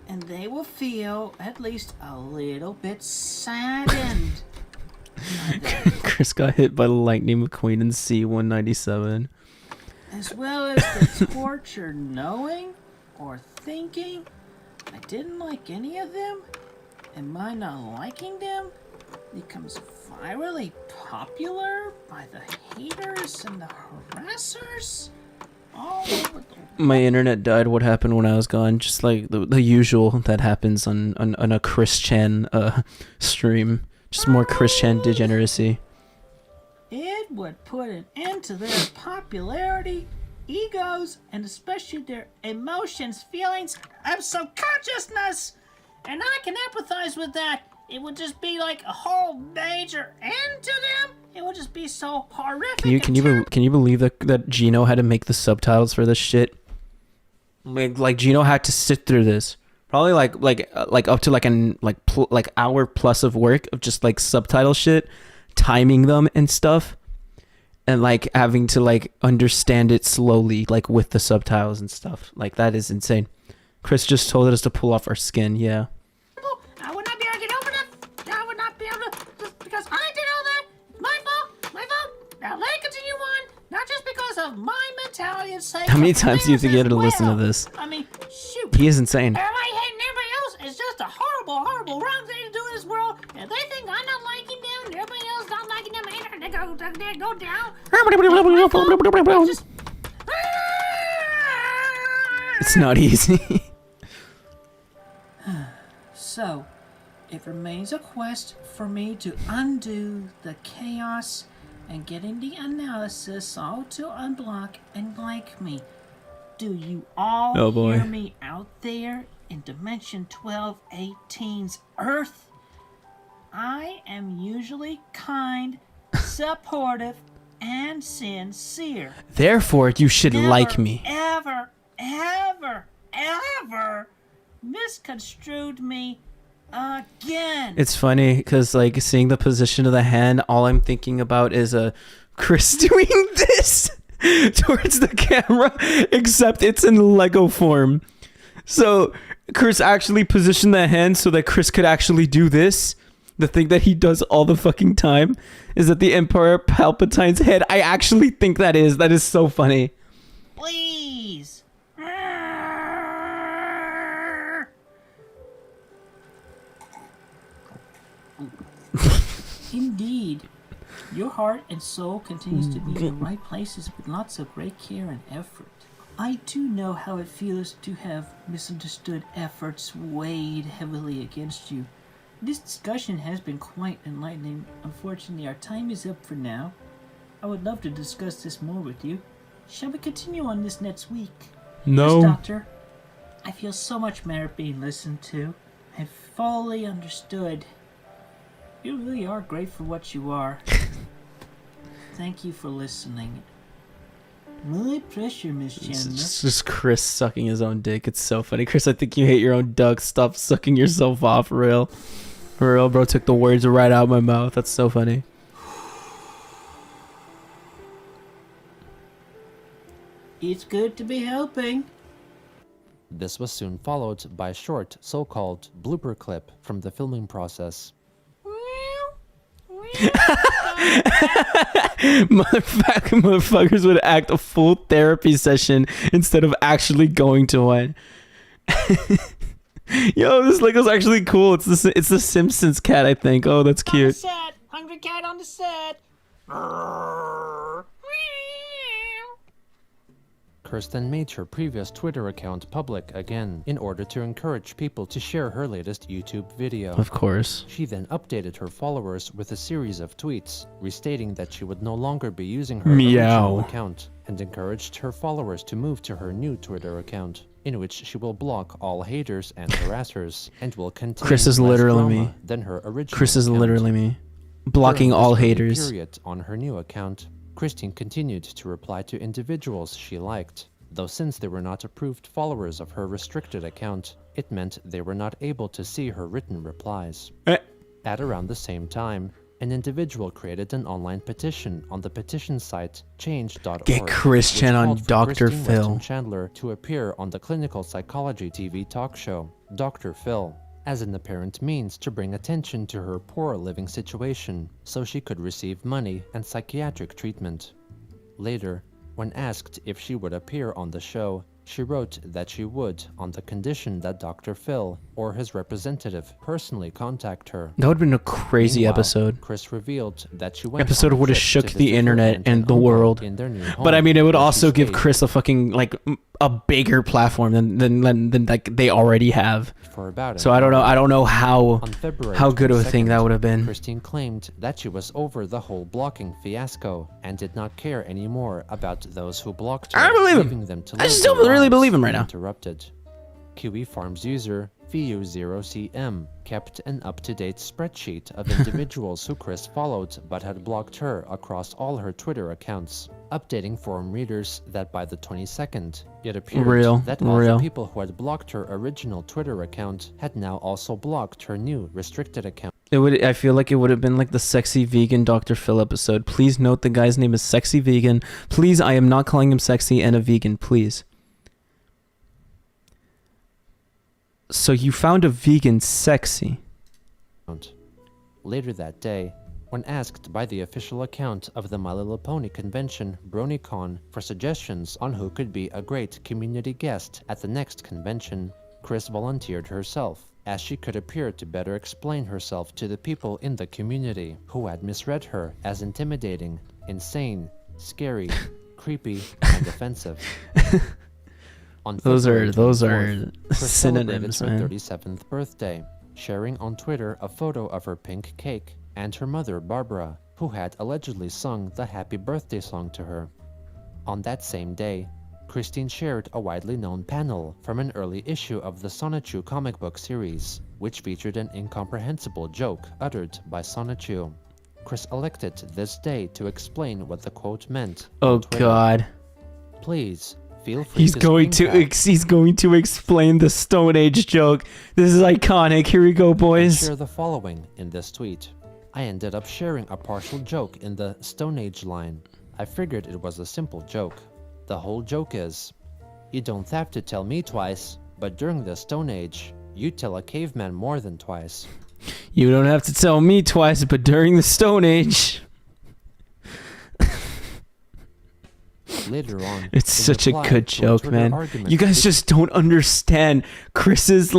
And they will feel at least a little bit saddened. Chris got hit by the Lightning McQueen in C-197. As well as the torture knowing or thinking I didn't like any of them, and my not liking them becomes virally popular by the haters and the harassers. My internet died. What happened when I was gone? Just like the usual that happens on a Christian stream. Just more Christian degeneracy. It would put an end to their popularity, egos, and especially their emotions, feelings of subconsciousness. And I can empathize with that. It would just be like a whole major end to them. It would just be so horrific. Can you believe that Gino had to make the subtitles for this shit? Like Gino had to sit through this. Probably like up to an hour plus of work of just like subtitle shit, timing them and stuff, and like having to like understand it slowly like with the subtitles and stuff. Like that is insane. Chris just told us to pull off our skin. Yeah. I would not be able to get over that. I would not be able to, just because I did all that. My fault. Now let it continue on. Not just because of my mentality and sake. How many times do you have to get her to listen to this? I mean, shoot. He is insane. Everybody hating everybody else is just a horrible, wrong thing to do in this world. And they think I'm not liking them, and everybody else not liking them either. They go down. It's not easy. So, it remains a quest for me to undo the chaos and getting the analysis all to unblock and like me. Do you all hear me out there in Dimension 1218's Earth? I am usually kind, supportive, and sincere. Therefore, you should like me. Ever misconstrued me again. It's funny because like seeing the position of the hand, all I'm thinking about is Chris doing this towards the camera, except it's in Lego form. So Chris actually positioned the hand so that Chris could actually do this. The thing that he does all the fucking time is that the Emperor Palpatine's head. I actually think that is so funny. Please. Indeed, your heart and soul continues to be in the right places with lots of great care and effort. I too know how it feels to have misunderstood efforts weighed heavily against you. This discussion has been quite enlightening. Unfortunately, our time is up for now. I would love to discuss this more with you. Shall we continue on this next week? No. Yes, Doctor. I feel so much better being listened to and fully understood. You really are great for what you are. Thank you for listening. My pressure, Miss It's Chandler. just Chris sucking his own dick. It's so funny. Chris, I think you hate your own duck. Stop sucking yourself off, for real. For real, bro. Took the words right out of my mouth. That's so funny. It's good to be helping. This was soon followed by a short, so-called blooper clip from the filming process. Motherfuckers would act a full therapy session instead of actually going to one. Yo, this Lego's actually cool. It's the Simpsons cat, I think. Oh, that's cute. On the set. Hungry cat on the set. Kirsten made her previous Twitter account public again in order to encourage people to share her latest YouTube video. Of course. She then updated her followers with a series of tweets, restating that she would no longer be using her original account, and encouraged her followers to move to her new Twitter account, in which she will block all haters and harassers, and will contain Chris is less literally drama me. than her original Chris is account. literally me. Blocking During all this early haters. period on her new account, Christine continued to reply to individuals she liked, though since they were not approved followers of her restricted account, it meant they were not able to see her written replies. At around the same time, an individual created an online petition on the petition site change.org. Get Christian which on called for Dr. Christian Phil. Weston Chandler to appear on the clinical psychology TV talk show, Dr. Phil, as an apparent means to bring attention to her poor living situation so she could receive money and psychiatric treatment. Later, when asked if she would appear on the show, she wrote that she would on the condition that Dr. Phil or his representative personally contact her. That would have been a crazy Meanwhile, episode. Chris revealed that she went Episode on a would have trip shook to the visit her internet aunt and the uncle world. in their new But I home, mean, it would where she also give stayed. Chris a fucking a bigger platform than like they already have. For about So an I don't know. hour. I don't know how On February good of a thing 22nd, that would have been. Christine claimed that she was over the whole blocking fiasco and did not care anymore about those who blocked her. I believe him. leaving them to I live just their don't really lives believe him right now. uninterrupted. Kiwi Farms user 𝙳ዐασεν⁰યુ kept an up-to-date spreadsheet of individuals who Chris followed but had blocked her across all her Twitter accounts, updating forum readers that by the 22nd, it appeared that all the people who had blocked her original Twitter account had now also blocked her new restricted account. I feel like it would have been like the sexy vegan Dr. Phil episode. Please note the guy's name is Sexy Vegan. Please, I am not calling him sexy and a vegan, please. So you found a vegan sexy. Later that day, when asked by the official account of the My Little Pony convention, BronyCon, for suggestions on who could be a great community guest at the next convention, Chris volunteered herself, as she could appear to better explain herself to the people in the community who had misread her as intimidating, insane, scary, creepy, and offensive. On Those are February 24th, Chris synonyms, celebrated her man. 37th birthday, sharing on Twitter a photo of her pink cake and her mother Barbara, who had allegedly sung the happy birthday song to her. On that same day, Christine shared a widely known panel from an early issue of the 𝙳ዐασεν⁰યુ comic book series, which featured an incomprehensible joke uttered by 𝙳ዐασεν⁰યુ. Chris elected this day to explain what the quote meant. Oh on Twitter. God. Please feel free He's to going to explain the Stone Age joke. This is iconic. Here we go, boys. Share the following in this tweet. I ended up sharing a partial joke in the Stone Age line. I figured it was a simple joke. The whole joke is, you don't have to tell me twice, but during the Stone Age, you tell a caveman more than twice. You don't have to tell me twice, but during the Stone Age. Later on, It's such a reply good to joke, Twitter man. argument You guys just don't understand. Chris's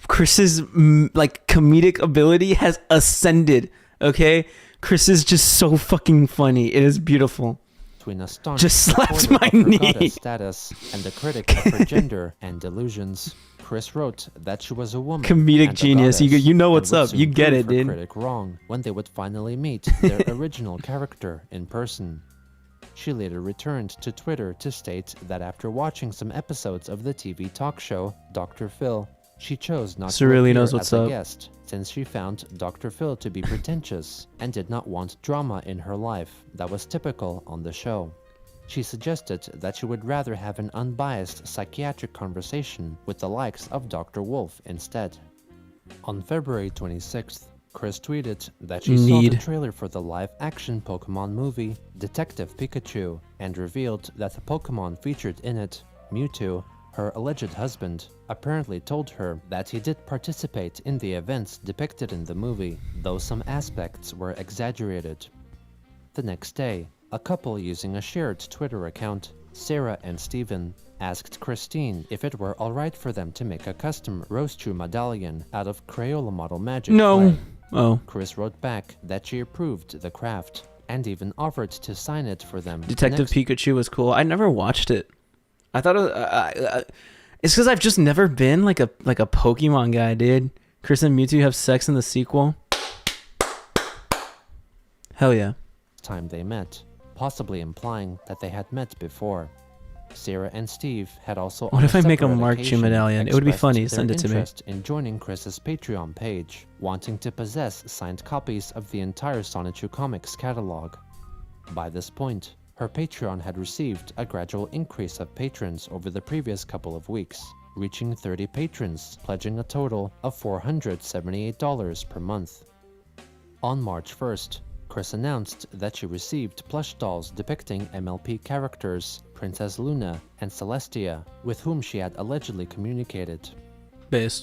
comedic ability has ascended. Okay, Chris is just so fucking funny. It is beautiful. between a staunch Just slapped supporter my of her knee. goddess status and a critic of her gender and delusions. Chris wrote that she was a woman. Comedic and a genius. goddess, You know and what's would up. soon You get prove it, her dude. critic wrong when they would finally meet their original character in person. She later returned to Twitter to state that after watching some episodes of the TV talk show Dr. Phil, she chose not to Cereally appear knows what's as a up. guest since she found Dr. Phil to be pretentious and did not want drama in her life that was typical on the show. She suggested that she would rather have an unbiased psychiatric conversation with the likes of Dr. Wolf instead. On February 26th, Chris tweeted that she saw the trailer for the live-action Pokemon movie, Detective Pikachu, and revealed that the Pokemon featured in it, Mewtwo, her alleged husband, apparently told her that he did participate in the events depicted in the movie, though some aspects were exaggerated. The next day, a couple using a shared Twitter account, Sarah and Steven, asked Christine if it were alright for them to make a custom Rose-Chew medallion out of Crayola model magic clay. Oh. Chris wrote back that she approved the craft, and even offered to sign it for them. Detective Pikachu was cool. I never watched it. I thought it's because I've just never been like a Pokemon guy, dude. Chris and Mewtwo have sex in the sequel. Hell yeah. Time they met, possibly implying that they had met before. Sarah and Steve had also. What if I make a Markiplier medallion? It would be funny. Send it to me. In joining Chris's Patreon page, wanting to possess signed copies of the entire Sonichu Comics catalog. By this point, her Patreon had received a gradual increase of patrons over the previous couple of weeks, reaching 30 patrons, pledging a total of $478 per month. On March 1st, Chris announced that she received plush dolls depicting MLP characters Princess Luna and Celestia, with whom she had allegedly communicated.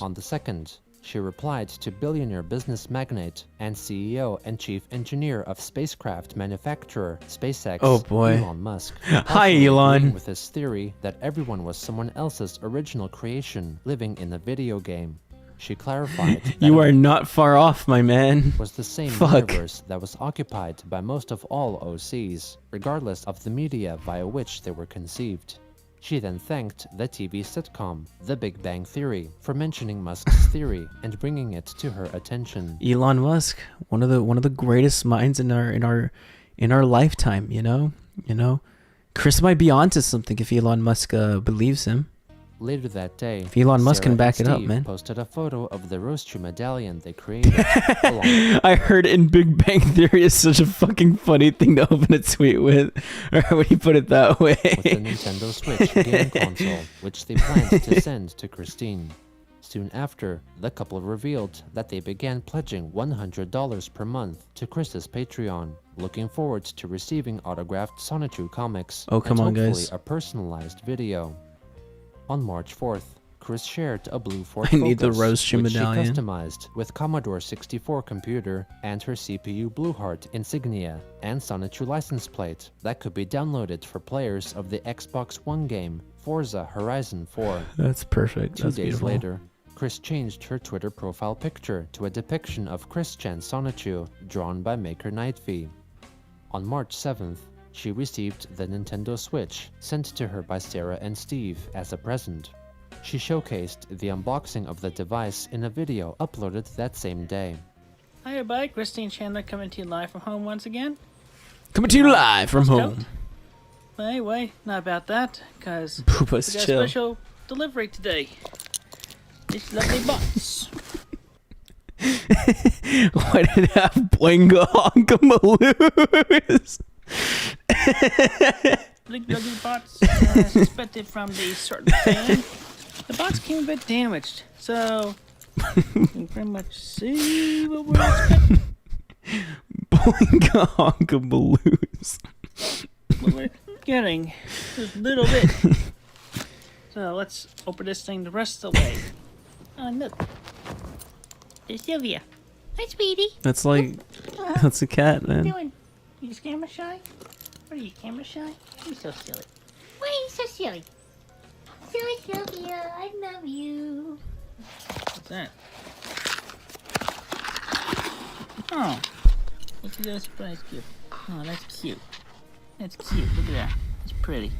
On the 2nd, she replied to billionaire business magnate and CEO and chief engineer of spacecraft manufacturer SpaceX, Elon Musk. Hi, Elon. With his theory that everyone was someone else's original creation living in a video game. She clarified that you are not far off, my man. Was the same universe that was occupied by most of all OCs, regardless of the media via which they were conceived. She then thanked the TV sitcom The Big Bang Theory for mentioning Musk's theory and bringing it to her attention. Elon Musk, one of the greatest minds in our lifetime. You know, Chris might be onto something if Elon Musk believes him. Later that day, if Elon Musk Sarah can back and it up, Steve man. Posted a photo of the Rose-Chew medallion they created. I heard in Big Bang Theory is such a fucking funny thing to open a tweet with, or when you put it that way. With the Nintendo Switch game console, which they planned to send to Christine. Soon after, the couple revealed that they began pledging $100 per month to Chris's Patreon, looking forward to receiving autographed Sonichu comics and hopefully a personalized video. On March 4th, Chris shared a blue Ford I need the Focus, Rose-Chew which medallion. she customized with Commodore 64 computer and her CPU Blueheart insignia and Sonichu license plate that could be downloaded for players of the Xbox One game Forza Horizon 4. That's perfect. Two days later, Chris changed her Twitter profile picture to a depiction of Christian Sonichu drawn by maker Nightv. On March 7th, she received the Nintendo Switch sent to her by Sarah and Steve as a present. She showcased the unboxing of the device in a video uploaded that same day. Hi everybody, Christian Chandler coming to you live from home once again. Coming to you live from home. But anyway, not about that, because we got a chill. special delivery today. This lovely box. Why did it have Boinga Honkamaloos? Big lovely box, suspected from the certain fan. The box came a bit damaged, so you can pretty much see what we're expecting. Boinga Honkamaloos. What we're getting just a little bit. So let's open this thing the rest of the way. Oh look, there's Sylvia. Hi, sweetie. That's a cat, What are you man. doing? You just camera shy? What are you, camera shy? You're so silly. Why are you so silly? Silly Sylvia, I love you. What's that? Oh, what's a little surprise gift? Oh, that's cute. That's cute. Look at that. It's pretty.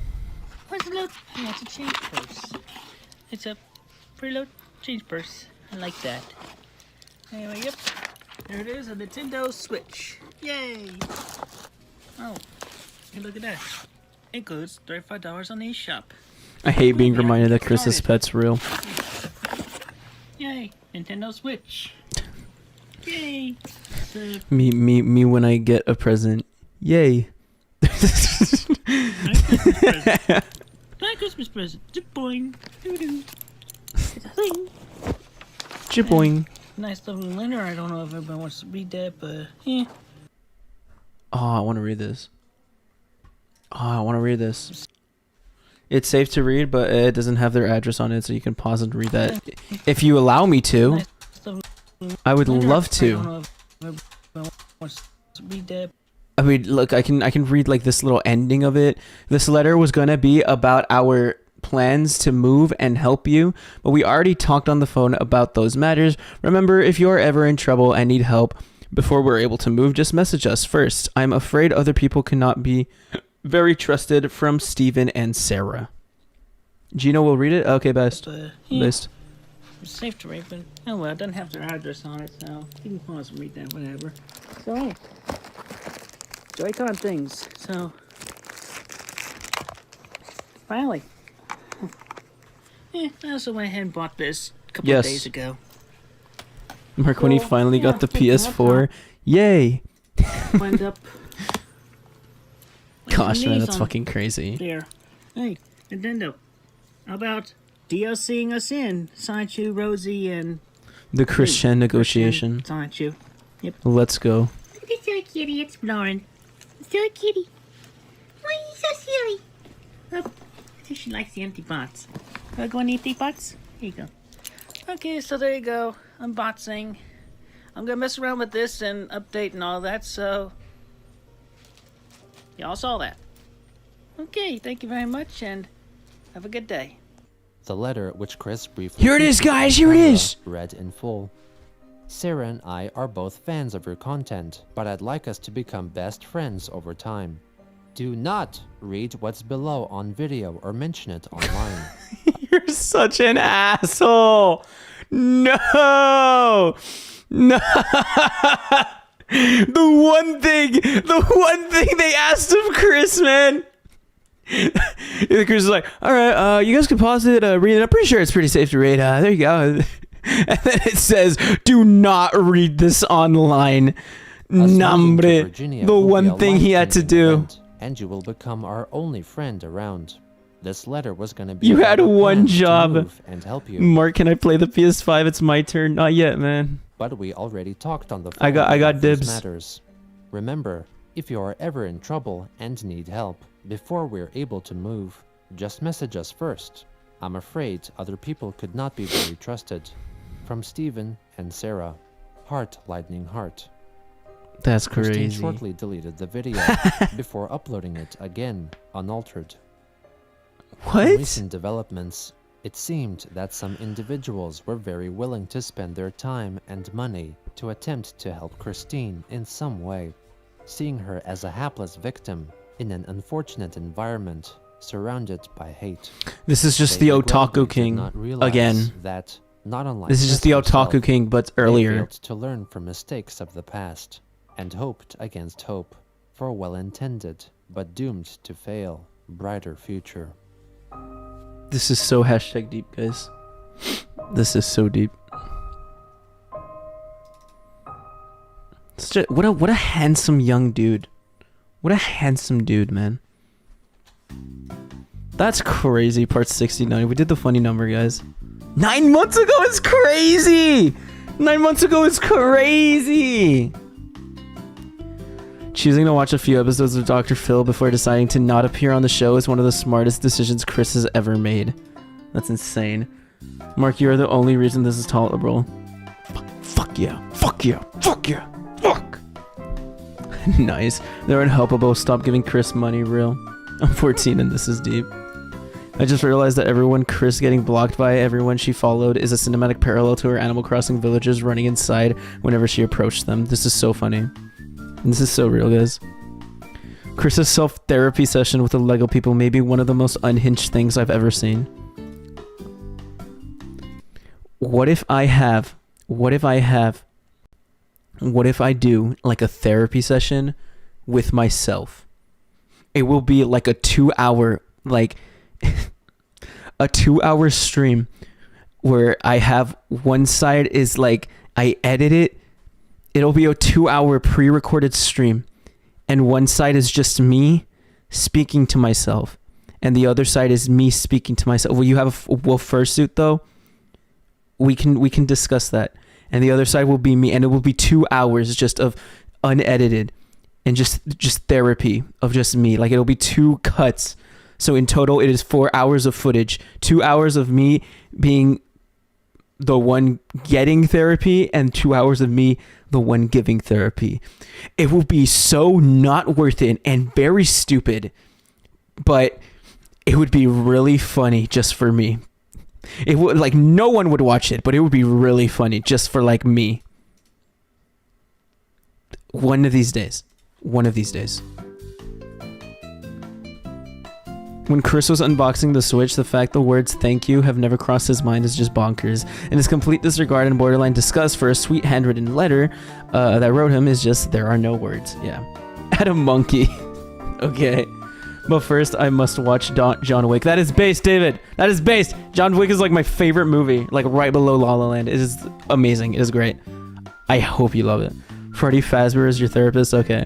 Where's the little? Yeah, it's a change purse. It's a pretty little change purse. I like that. Anyway, yep. There it is, a Nintendo Switch. Yay! Oh, hey, look at that. Includes $35 on the eShop. I hate being reminded that Chris's pet's real. Yay! Nintendo Switch. Yay! So, Me when I get a present. Yay. Christmas present. My Christmas present. Boing. Doo-doo. Chiboing. Nice little letter. I don't know if everybody wants to read that, but yeah. Oh, I want to read this. It's safe to read, but it doesn't have their address on it, so you can pause and read that. If you allow me to, I would love to. I mean, look, I can read like this little ending of it. This letter was gonna be about our plans to move and help you, but we already talked on the phone about those matters. Remember, if you're ever in trouble and need help before we're able to move, just message us first. I'm afraid other people cannot be very trusted, from Steven and Sarah. Gino will read it? Okay, best. Best. It's safe to read, but oh well, it doesn't have their address on it, so you can pause and read that, whatever. So, Joy-Con things. So, finally. I also went ahead and bought this a couple of days ago. Mark, when he finally got the PS4, yay! Wind up. Gosh, man, that's fucking crazy. There. Hey, Nintendo. How about DLCing us in? 𝙳ዐսենⅰ Rosie and The Christian negotiation. 𝙳ዐսենⅰ. Yep. Let's go. It's so kitty exploring. So kitty. Why are you so silly? Oh, so she likes the empty bots. Wanna go and eat the bots? Here you go. Okay, so there you go. Unboxing. I'm gonna mess around with this and update and all that, so y'all saw that. Okay, thank you very much and have a good day. The letter, which Chris briefly Here it is, guys, here it is! read in full. Sarah and I are both fans of your content, but I'd like us to become best friends over time. Do not read what's below on video or mention it online. You're such an asshole! No! No! The one thing they asked of Chris, man! Chris is like, alright, you guys can pause it, read it. I'm pretty sure it's pretty safe to read. There you go. And then it says, do not read this online. Nombre. The one thing he had to do. And you will become our only friend around. This letter was going to be. You had one job. And help you. Mark, can I play the PS5? It's my turn. Not yet, man. But we already talked on the phone. I got dibs. Matters. Remember, if you are ever in trouble and need help, before we're able to move, just message us first. I'm afraid other people could not be very trusted. From Steven and Sarah. Heart lightning heart. That's Christine crazy. shortly deleted the video before uploading it again, unaltered. What? In recent developments, it seemed that some individuals were very willing to spend their time and money to attempt to help Christine in some way, seeing her as a hapless victim in an unfortunate environment surrounded by hate. This is just the Otaku King again. That, not unlike this is just the Otaku King, but earlier. They failed to learn from mistakes of the past and hoped against hope for a well-intended but doomed to fail brighter future. This is so hashtag deep, guys. This is so deep. What a handsome young dude. What a handsome dude, man. That's crazy. Part 69. We did the funny number, guys. 9 months ago is crazy. 9 months ago is crazy. Choosing to watch a few episodes of Dr. Phil before deciding to not appear on the show is one of the smartest decisions Chris has ever made. That's insane. Mark, you are the only reason this is tolerable. Fuck yeah. Fuck yeah. Fuck yeah. Fuck. Nice. They're unhelpable. Stop giving Chris money, real. I'm 14 and this is deep. I just realized that everyone Chris getting blocked by everyone she followed is a cinematic parallel to her Animal Crossing villagers running inside whenever she approached them. This is so funny. This is so real, guys. Chris's self-therapy session with the Lego people may be one of the most unhinged things I've ever seen. What if I do like a therapy session with myself? It will be like a 2-hour, like a 2-hour stream where I have one side is like I edit it. It'll be a 2-hour pre-recorded stream, and one side is just me speaking to myself, and the other side is me speaking to myself. Will you have a fursuit though? We can discuss that. And the other side will be me, and it will be 2 hours just of unedited and just therapy of just me. Like, it'll be 2 cuts. So in total, it is 4 hours of footage. 2 hours of me being the one getting therapy, and 2 hours of me, the one giving therapy. It will be so not worth it and very stupid, but it would be really funny just for me. It would, like, no one would watch it, but it would be really funny just for, like, me. One of these days. One of these days. When Chris was unboxing the Switch, the fact the words "thank you" have never crossed his mind is just bonkers. And his complete disregard and borderline disgust for a sweet handwritten letter that wrote him is just, there are no words. Yeah. Add a monkey. Okay. But first, I must watch John Wick. That is based, David. That is based. John Wick is like my favorite movie, like right below La La Land. It is amazing. It is great. I hope you love it. Freddy Fazbear is your therapist? Okay.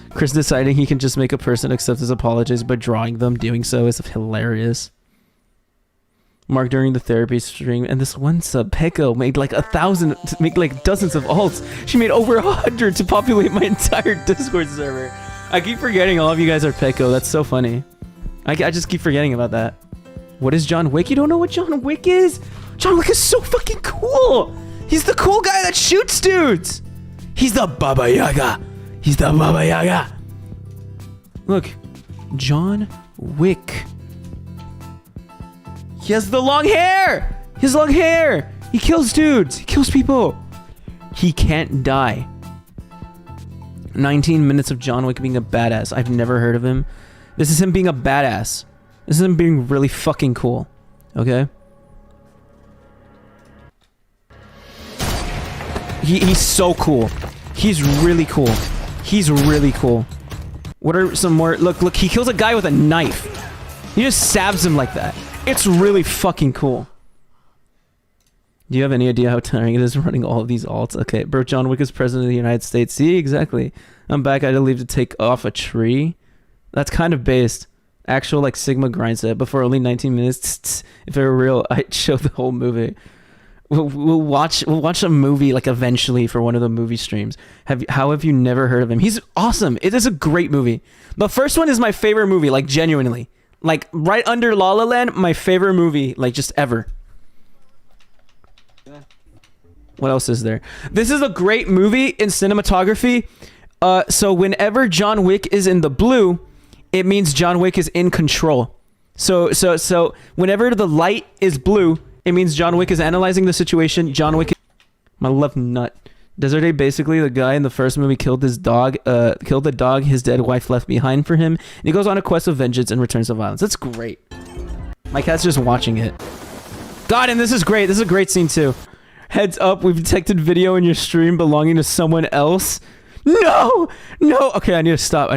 Chris deciding he can just make a person accept his apologies by drawing them. Doing so is hilarious. Marc during the therapy stream, and this one sub, Peko, made like 1,000, make like dozens of alts. She made over 100 to populate my entire Discord server. I keep forgetting all of you guys are Peko. That's so funny. I just keep forgetting about that. What is John Wick? You don't know what John Wick is? John Wick is so fucking cool. He's the cool guy that shoots dudes. He's the Baba Yaga. He's the Baba Yaga. Look, John Wick. He has the long hair. He has long hair. He kills dudes. He kills people. He can't die. 19 minutes of John Wick being a badass. I've never heard of him. This is him being a badass. This is him being really fucking cool. Okay? He's so cool. He's really cool. He's really cool. What are some more? Look, he kills a guy with a knife. He just stabs him like that. It's really fucking cool. Do you have any idea how tiring it is running all of these alts? Okay, bro, John Wick is president of the United States. See, exactly. I'm back. I had to leave to take off a tree. That's kind of based. Actual, like, Sigma grind set. But for only 19 minutes, if it were real, I'd show the whole movie. We'll watch a movie, like, eventually for one of the movie streams. How have you never heard of him? He's awesome. It is a great movie. The first one is my favorite movie, like, genuinely. Like, right under La La Land, my favorite movie, like, just ever. What else is there? This is a great movie in cinematography. So whenever John Wick is in the blue, it means John Wick is in control. So whenever the light is blue, it means John Wick is analyzing the situation. John Wick, my left nut. Desert A, basically the guy in the first movie killed his dog, killed the dog his dead wife left behind for him, and he goes on a quest of vengeance and returns to violence. That's great. My cat's just watching it. God, and this is great. This is a great scene too. Heads up, we've detected video in your stream belonging to someone else. No! Okay, I need to stop.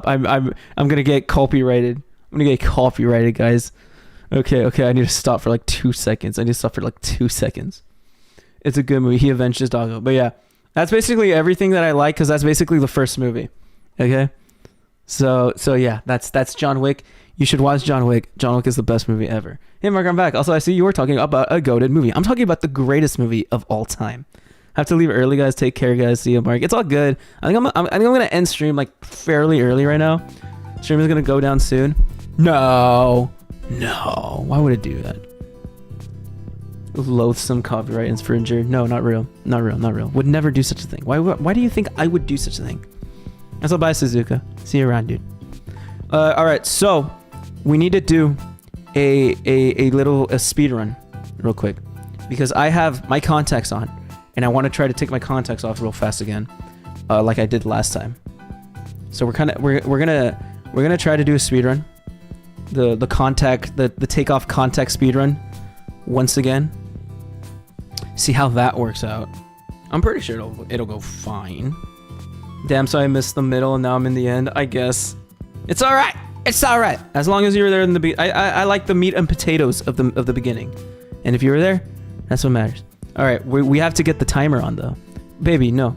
I'm gonna get copyrighted. I'm gonna get copyrighted, guys. Okay, I need to stop for like 2 seconds. It's a good movie. He avenged his doggo. But yeah, that's basically everything that I like, because that's basically the first movie. Okay? So yeah, that's John Wick. You should watch John Wick. John Wick is the best movie ever. Hey, Marc, I'm back. Also, I see you were talking about a goated movie. I'm talking about the greatest movie of all time. I have to leave early, guys. Take care, guys. See you, Marc. It's all good. I think I'm gonna end stream like fairly early right now. Stream is gonna go down soon. No. Why would it do that? Loathsome copyright infringer. No, not real. Would never do such a thing. Why do you think I would do such a thing? That's all. Bye, Suzuka. See you around, dude. All right. So we need to do a little speed run real quick, because I have my contacts on and I want to try to take my contacts off real fast again, like I did last time. So we're gonna try to do a speed run, the take off contact speed run once again. See how that works out. I'm pretty sure it'll go fine. Damn, so I missed the middle and now I'm in the end. I guess it's all right. It's all right. As long as you were there in the I like the meat and potatoes of the beginning. And if you were there, that's what matters. All right, we have to get the timer on though. Baby, no.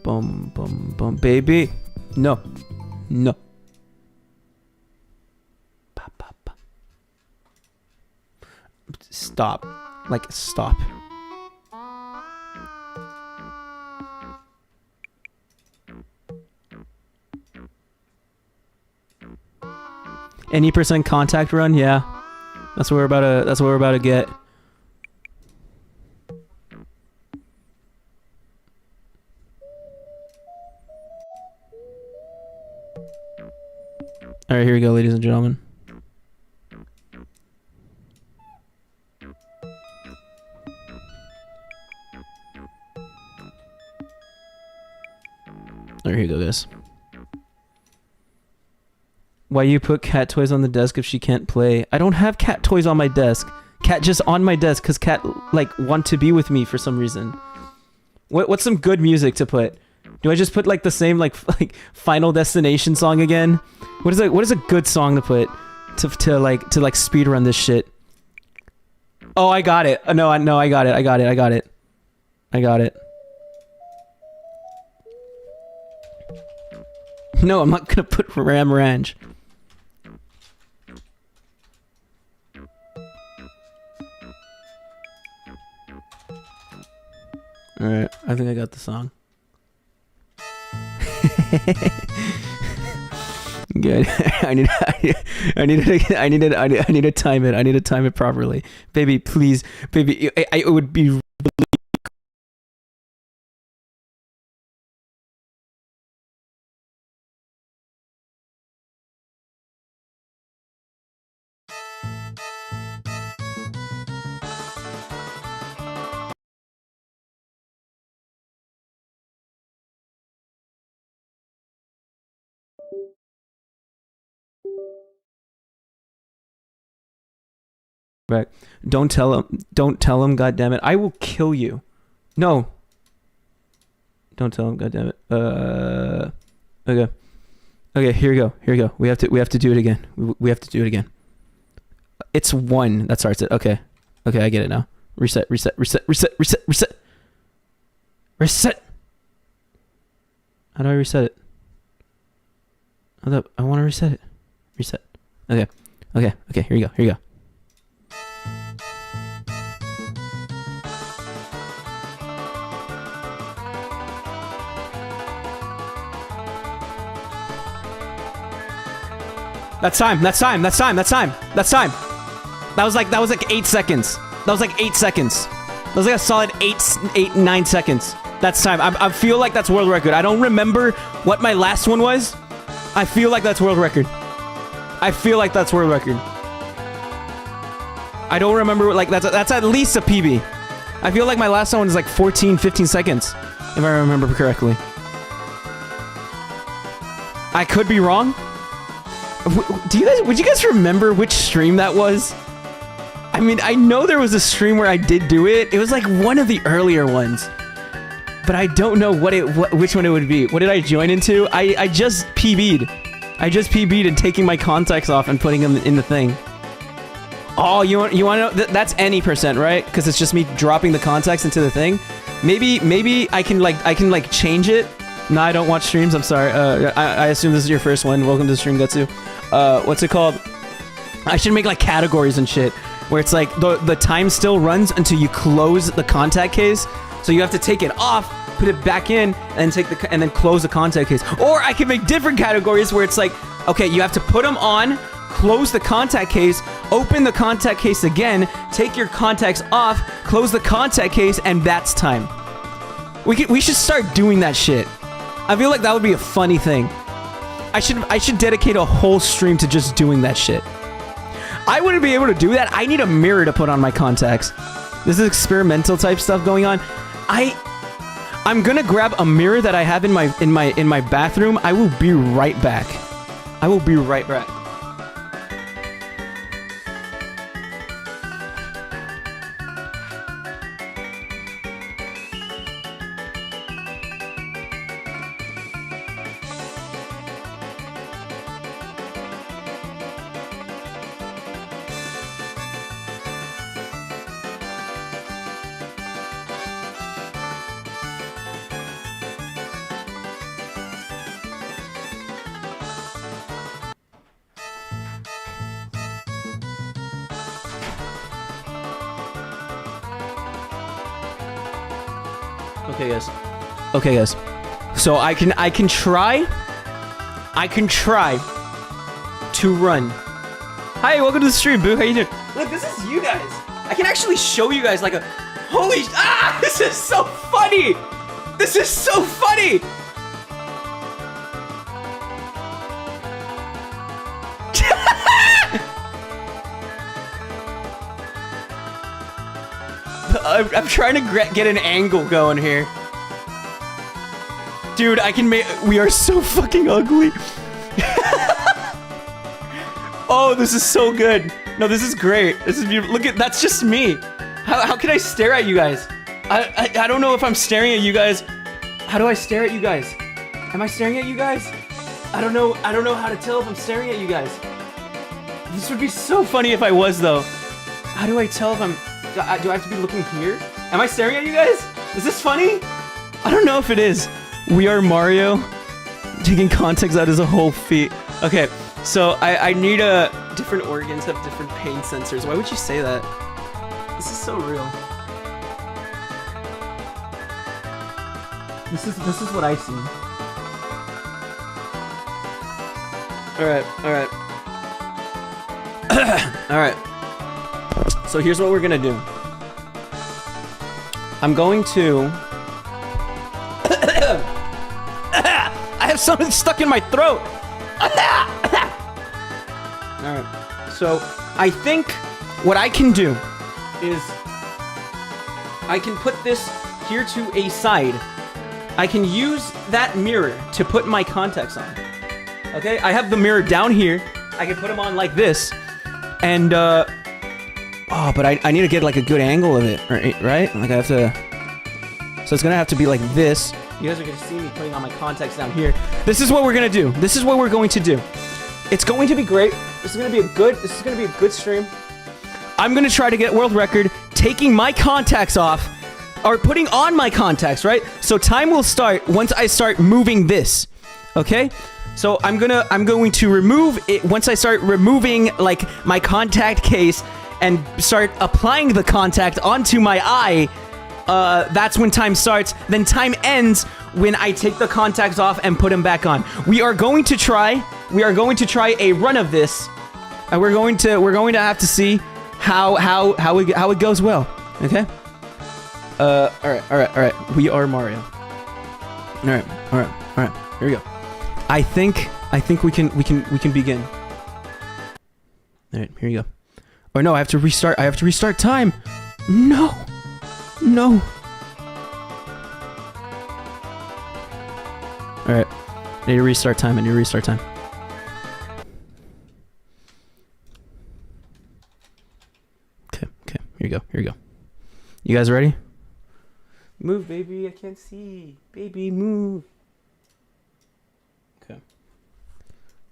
Boom, boom, boom, baby. No. stop. Like, stop. Any percent contact run? Yeah. That's what we're about to get. All right, here we go, ladies and gentlemen. All right, here you go, guys. Why you put cat toys on the desk if she can't play? I don't have cat toys on my desk. Cat just on my desk because cat like want to be with me for some reason. What's some good music to put? Do I just put like the same like Final Destination song again? What is a good song to put to speed run this shit? Oh, I got it. No, I got it. No, I'm not gonna put Ram Ranch. All right, I think I got the song. Good. I need to time it. I need to time it properly, baby. Please, baby. It would be. Back. Don't tell him, God damn it. I will kill you. No. Don't tell him, God damn it. Okay, here we go. We have to do it again. We have to do it again. It's 1 that starts it. Okay, I get it now. Reset. How do I reset it? Hold up, I want to reset it. Reset. Okay, here you go. That's time. That was like 8 seconds. That was like a solid 9 seconds. That's time. I feel like that's world record. I don't remember what my last one was. I feel like that's world record. I don't remember, like, that's at least a PB. I feel like my last one is like 14, 15 seconds, if I remember correctly. I could be wrong. Would you guys remember which stream that was? I mean, I know there was a stream where I did do it. It was like one of the earlier ones, but I don't know which one it would be. What did I join into? I just PB'd. And taking my contacts off and putting them in the thing. Oh, you want to know? That's any percent, right? Because it's just me dropping the contacts into the thing. Maybe I can change it. No, I don't watch streams. I'm sorry. I assume this is your first one. Welcome to Stream Gutsu. What's it called? I should make like categories and shit where it's like the time still runs until you close the contact case. So you have to take it off, put it back in, and then close the contact case. Or I can make different categories where it's like, okay, you have to put them on, close the contact case, open the contact case again, take your contacts off, close the contact case, and that's time. We should start doing that shit. I feel like that would be a funny thing. I should dedicate a whole stream to just doing that shit. I wouldn't be able to do that. I need a mirror to put on my contacts. This is experimental type stuff going on. I'm gonna grab a mirror that I have in my bathroom. I will be right back. Okay, guys. Okay, guys. So I can try to run. Hi, welcome to the stream, Boo. How you doing? Look, this is you guys. I can actually show you guys like a holy this is so funny. This is so funny. I'm trying to get an angle going here. Dude, I can make... We are so fucking ugly. Oh, this is so good. No, this is great. This is beautiful. Look at... That's just me. How can I stare at you guys? I don't know if I'm staring at you guys. How do I stare at you guys? Am I staring at you guys? I don't know how to tell if I'm staring at you guys. This would be so funny if I was, though. How do I tell if I'm... Do I have to be looking here? Am I staring at you guys? Is this funny? I don't know if it is. We are Mario. Taking context out is a whole feat. Okay, so I need different organs have different pain sensors. Why would you say that? This is so real. This is what I see. Alright. Alright. So here's what we're gonna do. I'm going to... I have something stuck in my throat! Alright. So, I think what I can do is... I can put this here to a side. I can use that mirror to put my contacts on. Okay? I have the mirror down here. I can put them on like this. And, oh, but I need to get, like, a good angle of it, right? Like, I have to... So it's gonna have to be like this. You guys are gonna see me putting on my contacts down here. This is what we're gonna do. This is what we're going to do. It's going to be great. This is gonna be a good stream. I'm gonna try to get world record taking my contacts off, or putting on my contacts, right? So time will start once I start moving this, okay? So I'm going to remove it once I start removing, like, my contact case and start applying the contact onto my eye. That's when time starts. Then time ends when I take the contacts off and put them back on. We are going to try a run of this, and we're going to have to see how it goes well. Okay. All right. We are Mario. All right. Here we go. I think we can begin. All right, here you go. Or no, I have to restart time. No. All right. I need to restart time. Okay. Here you go. You guys ready? Move, baby. I can't see. Baby, move.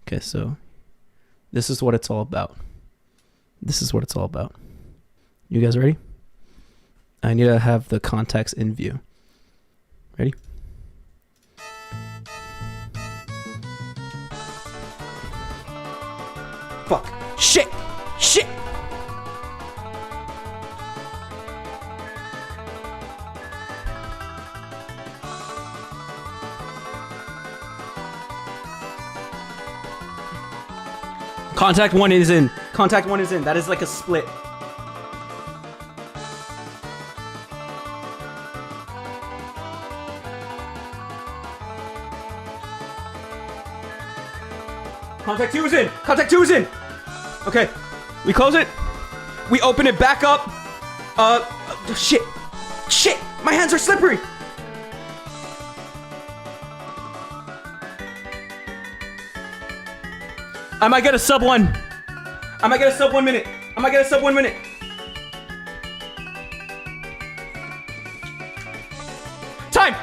Okay, so this is what it's all about. You guys ready? I need to have the contacts in view. Ready? Fuck. Shit! Contact one is in. That is like a split. Contact two is in. Okay. We close it. We open it back up. Shit. My hands are slippery. I might get a sub 1 minute. Time.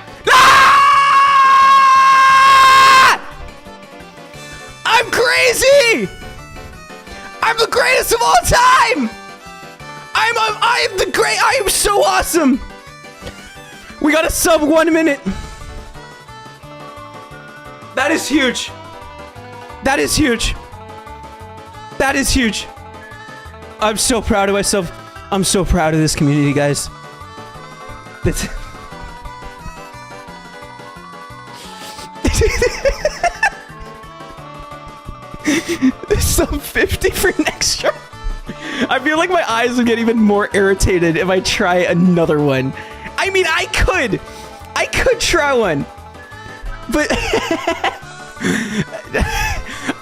I'm crazy. I'm the greatest of all time. I am the great. I am so awesome. We got a sub 1 minute. That is huge. I'm so proud of myself. I'm so proud of this community, guys. Sub 50 for next try. I feel like my eyes would get even more irritated if I try another one. I mean, I could try one, but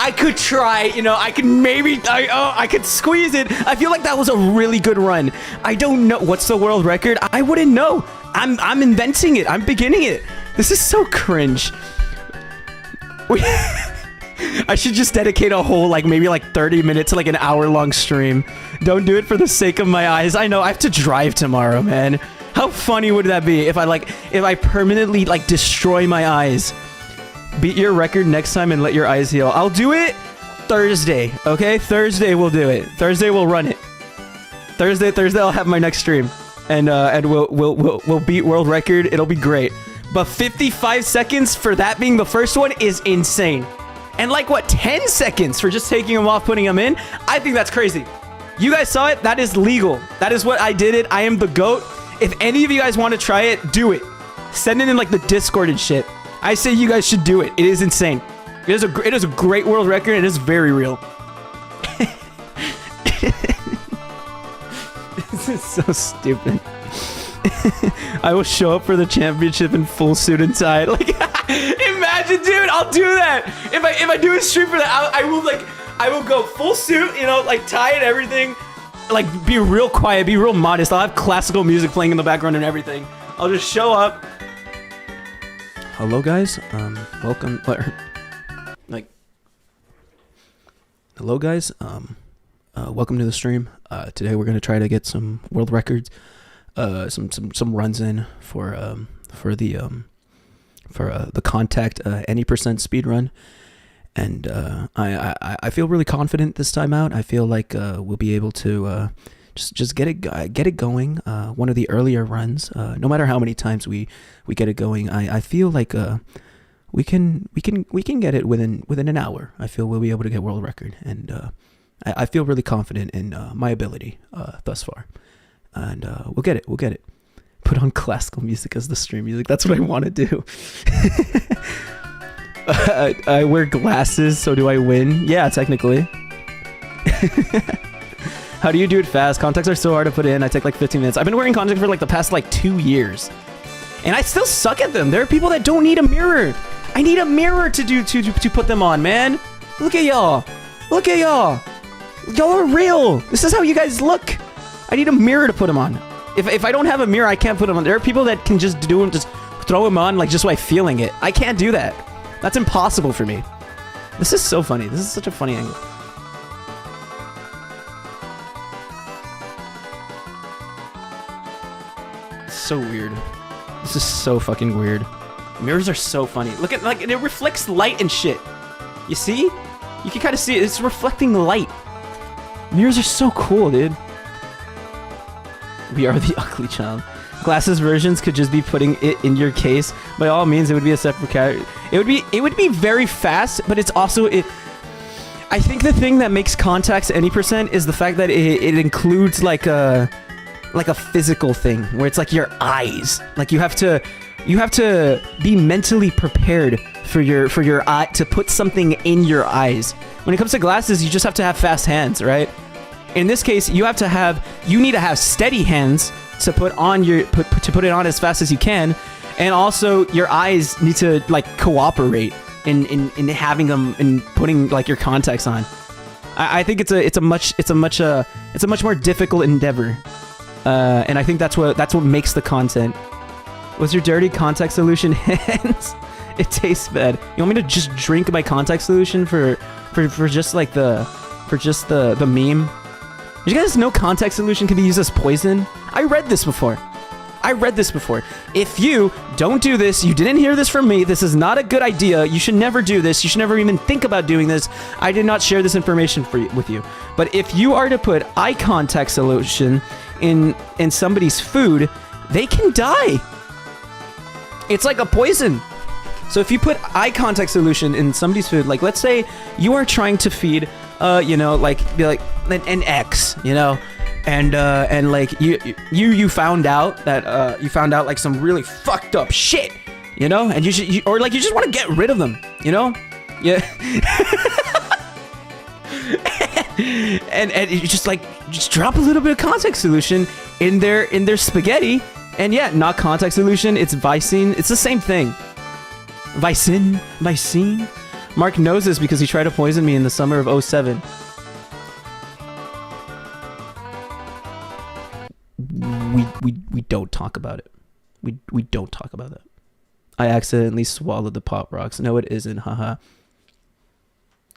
I could try, you know, I could maybe, I could squeeze it. I feel like that was a really good run. I don't know. What's the world record? I wouldn't know. I'm inventing it. I'm beginning it. This is so cringe. I should just dedicate a whole, like, maybe like 30 minutes to like an hour-long stream. Don't do it for the sake of my eyes. I know, I have to drive tomorrow, man. How funny would that be if I permanently, like, destroy my eyes? Beat your record next time and let your eyes heal. I'll do it Thursday, okay? Thursday we'll do it. Thursday we'll run it. Thursday I'll have my next stream. And we'll beat world record. It'll be great. But 55 seconds for that being the first one is insane. And like, what, 10 seconds for just taking them off, putting them in? I think that's crazy. You guys saw it? That is legal. That is what I did it. I am the GOAT. If any of you guys want to try it, do it. Send it in like the Discord and shit. I say you guys should do it. It is insane. It is a great world record. It is very real. This is so stupid. I will show up for the championship in full suit and tie. Like, imagine, dude, I'll do that. If I do a stream for that, I will go full suit, you know, like tie and everything. Like, be real quiet, be real modest. I'll have classical music playing in the background and everything. I'll just show up. Hello, guys. Welcome. Like, hello, guys. Welcome to the stream. Today we're gonna try to get some world records. Some runs in for the contact any % speed run, and I feel really confident this time out. I feel like we'll be able to just get it going. One of the earlier runs, no matter how many times we get it going, I feel like we can get it within an hour. I feel we'll be able to get world record, and I feel really confident in my ability thus far. And we'll get it. Put on classical music as the stream music. That's what I want to do. I wear glasses, so do I win? Yeah, technically. How do you do it fast? Contacts are so hard to put in. I take like 15 minutes. I've been wearing contacts for like the past like 2 years, and I still suck at them. There are people that don't need a mirror. I need a mirror to put them on, man. Look at y'all. Y'all are real. This is how you guys look. I need a mirror to put them on. If I don't have a mirror, I can't put them on. There are people that can just do them, just throw them on like just by feeling it. I can't do that. That's impossible for me. This is so funny. This is such a funny angle. It's so weird. This is so fucking weird. Mirrors are so funny. Look at, like, it reflects light and shit. You see? You can kind of see it. It's reflecting the light. Mirrors are so cool, dude. We are the ugly child. Glasses versions could just be putting it in your case. By all means, it would be a separate category. It would be very fast, but it's also I think the thing that makes contacts any % is the fact that it includes like a physical thing where it's like your eyes. Like you have to be mentally prepared for your eye to put something in your eyes. When it comes to glasses, you just have to have fast hands, right? In this case, you need to have steady hands to put it on as fast as you can, and also your eyes need to like cooperate in having them and putting like your contacts on. I think it's a much more difficult endeavor, and I think that's what makes the content. What's your dirty contact solution? Hands. It tastes bad. You want me to just drink my contact solution for just like the meme? Did you guys know contact solution can be used as poison? I read this before. If you don't do this, you didn't hear this from me. This is not a good idea. You should never do this. You should never even think about doing this. I did not share this information with you. But if you are to put eye contact solution in somebody's food, they can die. It's like a poison. So if you put eye contact solution in somebody's food, like let's say you are trying to feed, be like an X, and like you found out that like some really fucked up shit, and you just want to get rid of them, yeah. and you just drop a little bit of context solution in their spaghetti, and yeah, not context solution, it's vicine. It's the same thing. Vicine. Marc knows this because he tried to poison me in the summer of 07. We don't talk about it. We don't talk about that. I accidentally swallowed the pop rocks. No, it isn't. Haha.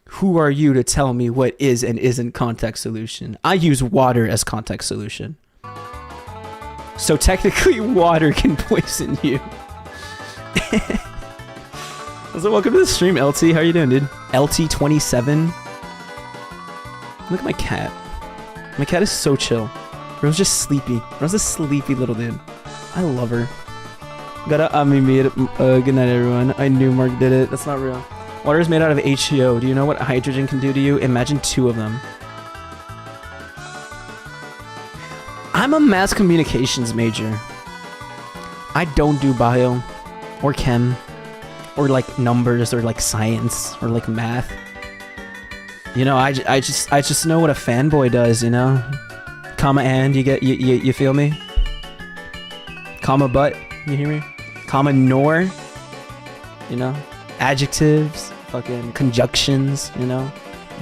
Who are you to tell me what is and isn't context solution? I use water as context solution. So technically water can poison you. So welcome to the stream, LT. How are you doing, dude? LT27. Look at my cat. My cat is so chill. Bro's just sleepy. Bro's a sleepy little dude. I love her. Gotta unmute it. Good night, everyone. I knew Marc did it. That's not real. Water is made out of H2O. Do you know what hydrogen can do to you? Imagine 2 of them. I'm a mass communications major. I don't do bio or chem or like numbers or like science or like math. You know, I just know what a fanboy does, you know? Comma and, you feel me? Comma but, you hear me? Comma nor, you know? Adjectives, fucking conjunctions, you know?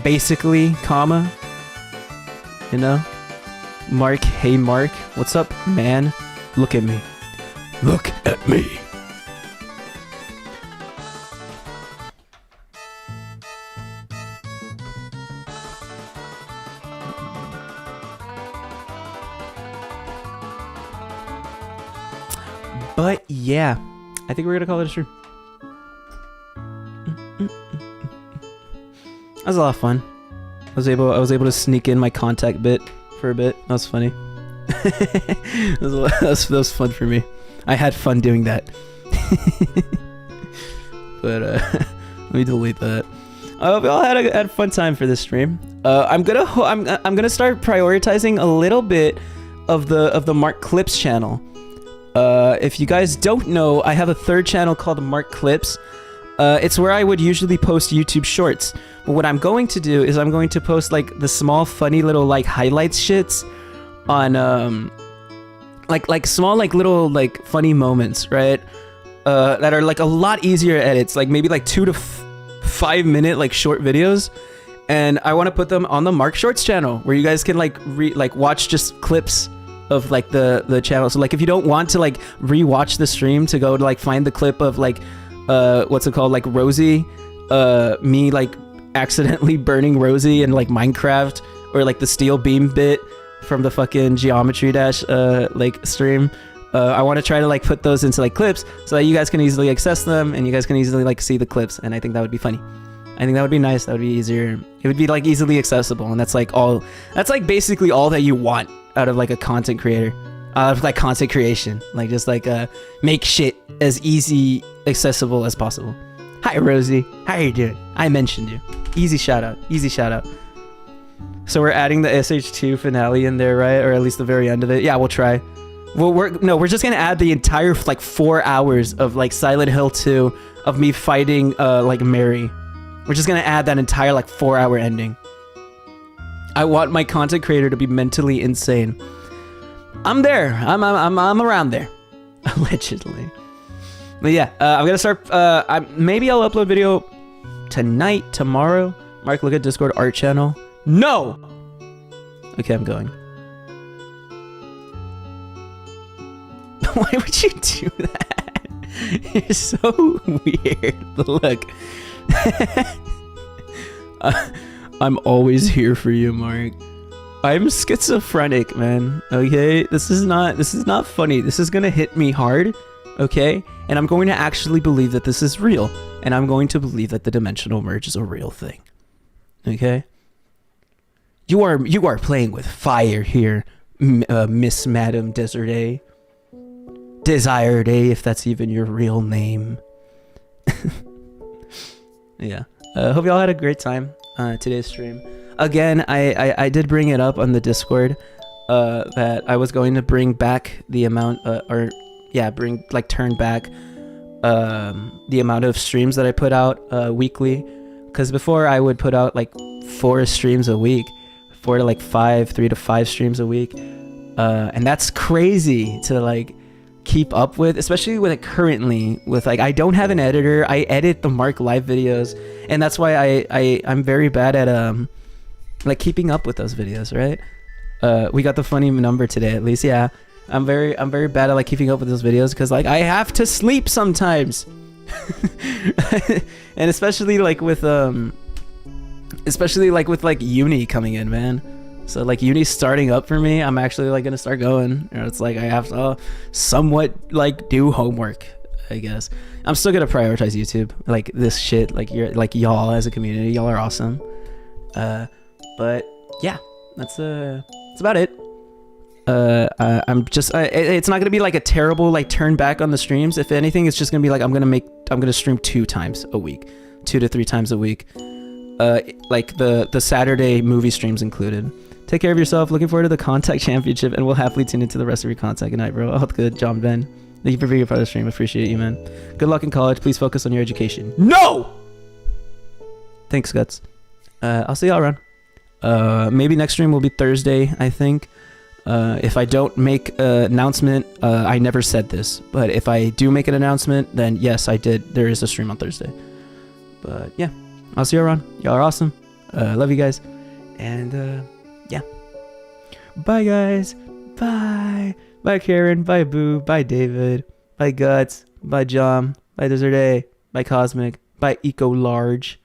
Basically, comma, you know? Marc, hey Marc, what's up, man? Look at me. Look at me. But yeah, I think we're gonna call it a stream. That was a lot of fun. I was able to sneak in my contact bit for a bit. That was funny. that was fun for me. I had fun doing that. But let me delete that. I hope y'all had a fun time for this stream. I'm gonna start prioritizing a little bit of the Marc Clips channel. If you guys don't know, I have a third channel called Marc Clips. It's where I would usually post YouTube shorts. But what I'm going to do is I'm going to post like the small funny little like highlights shits on like small like little like funny moments, right? That are like a lot easier edits, like maybe like 2 to 5 minute like short videos. And I want to put them on the Marc Shorts channel where you guys can like watch just clips of like the channel. So like if you don't want to like rewatch the stream to go to like find the clip of like what's it called, like Rosie, me like accidentally burning Rosie in like Minecraft, or like the steel beam bit from the fucking Geometry Dash like stream. I want to try to like put those into like clips so that you guys can easily access them and you guys can easily like see the clips, and I think that would be funny. I think that would be nice. That would be easier. It would be like easily accessible, and that's like basically all that you want out of like a content creator, out of like content creation, like just like make shit as easy accessible as possible. Hi Rosie, how are you doing? I mentioned you. Easy shout out. So we're adding the SH2 finale in there, right? Or at least the very end of it. Yeah, we'll try. We're just gonna add the entire like 4 hours of like Silent Hill 2 of me fighting like Mary. We're just gonna add that entire like 4-hour ending. I want my content creator to be mentally insane. I'm there. I'm around there. Allegedly. But yeah, I'm gonna start. Maybe I'll upload video tonight, tomorrow. Marc, look at Discord art channel. No. Okay, I'm going. Why would you do that? You're so weird. Look. I'm always here for you, Marc. I'm schizophrenic, man. Okay, this is not funny. This is gonna hit me hard, okay? And I'm going to actually believe that this is real, and I'm going to believe that the dimensional merge is a real thing. Okay? You are playing with fire here, Miss Madam Desiree. Desire Day, if that's even your real name. Yeah. Hope y'all had a great time today's stream. Again, I did bring it up on the Discord that I was going to bring back the amount turn back the amount of streams that I put out weekly, because before I would put out like 4 streams a week, 3 to 5 streams a week, and that's crazy to like keep up with, especially with it currently with like, I don't have an editor. I edit the Marc live videos, and that's why I'm very bad at like keeping up with those videos, right? We got the funny number today, at least. Yeah, I'm very bad at like keeping up with those videos because like I have to sleep sometimes. And especially like with uni coming in, man. So like uni starting up for me, I'm actually like gonna start going. You know, it's like I have to somewhat like do homework, I guess. I'm still gonna prioritize YouTube, like this shit, like you're like y'all as a community, y'all are awesome. But yeah, that's about it. It's not gonna be like a terrible like turn back on the streams. If anything, it's just gonna be like I'm gonna stream 2 times a week, 2 to 3 times a week. Like the Saturday movie streams included. Take care of yourself. Looking forward to the Contact Championship, and we'll happily tune into the rest of your content. Good night, bro. Oh, good, John Ben. Thank you for being a part of the stream. Appreciate you, man. Good luck in college. Please focus on your education. No! Thanks, Guts. I'll see y'all around. Maybe next stream will be Thursday, I think. If I don't make an announcement, I never said this, but if I do make an announcement, then yes, I did. There is a stream on Thursday. But yeah, I'll see you around. Y'all are awesome. Love you guys. And yeah. Bye, guys. Bye. Bye, Karen. Bye, Boo. Bye, David. Bye, Guts. Bye, John. Bye, Desert A. Bye, Cosmic. Bye, Eco Large.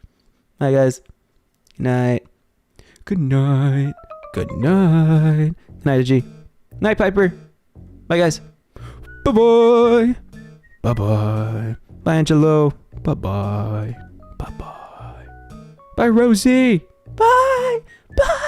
Bye, guys. Good night. Good night. Good night. Good night, G. Night, Piper. Bye, guys. Bye-bye. Bye-bye. Bye, Angelo. Bye-bye. Bye-bye. Bye, Rosie. Bye. Bye.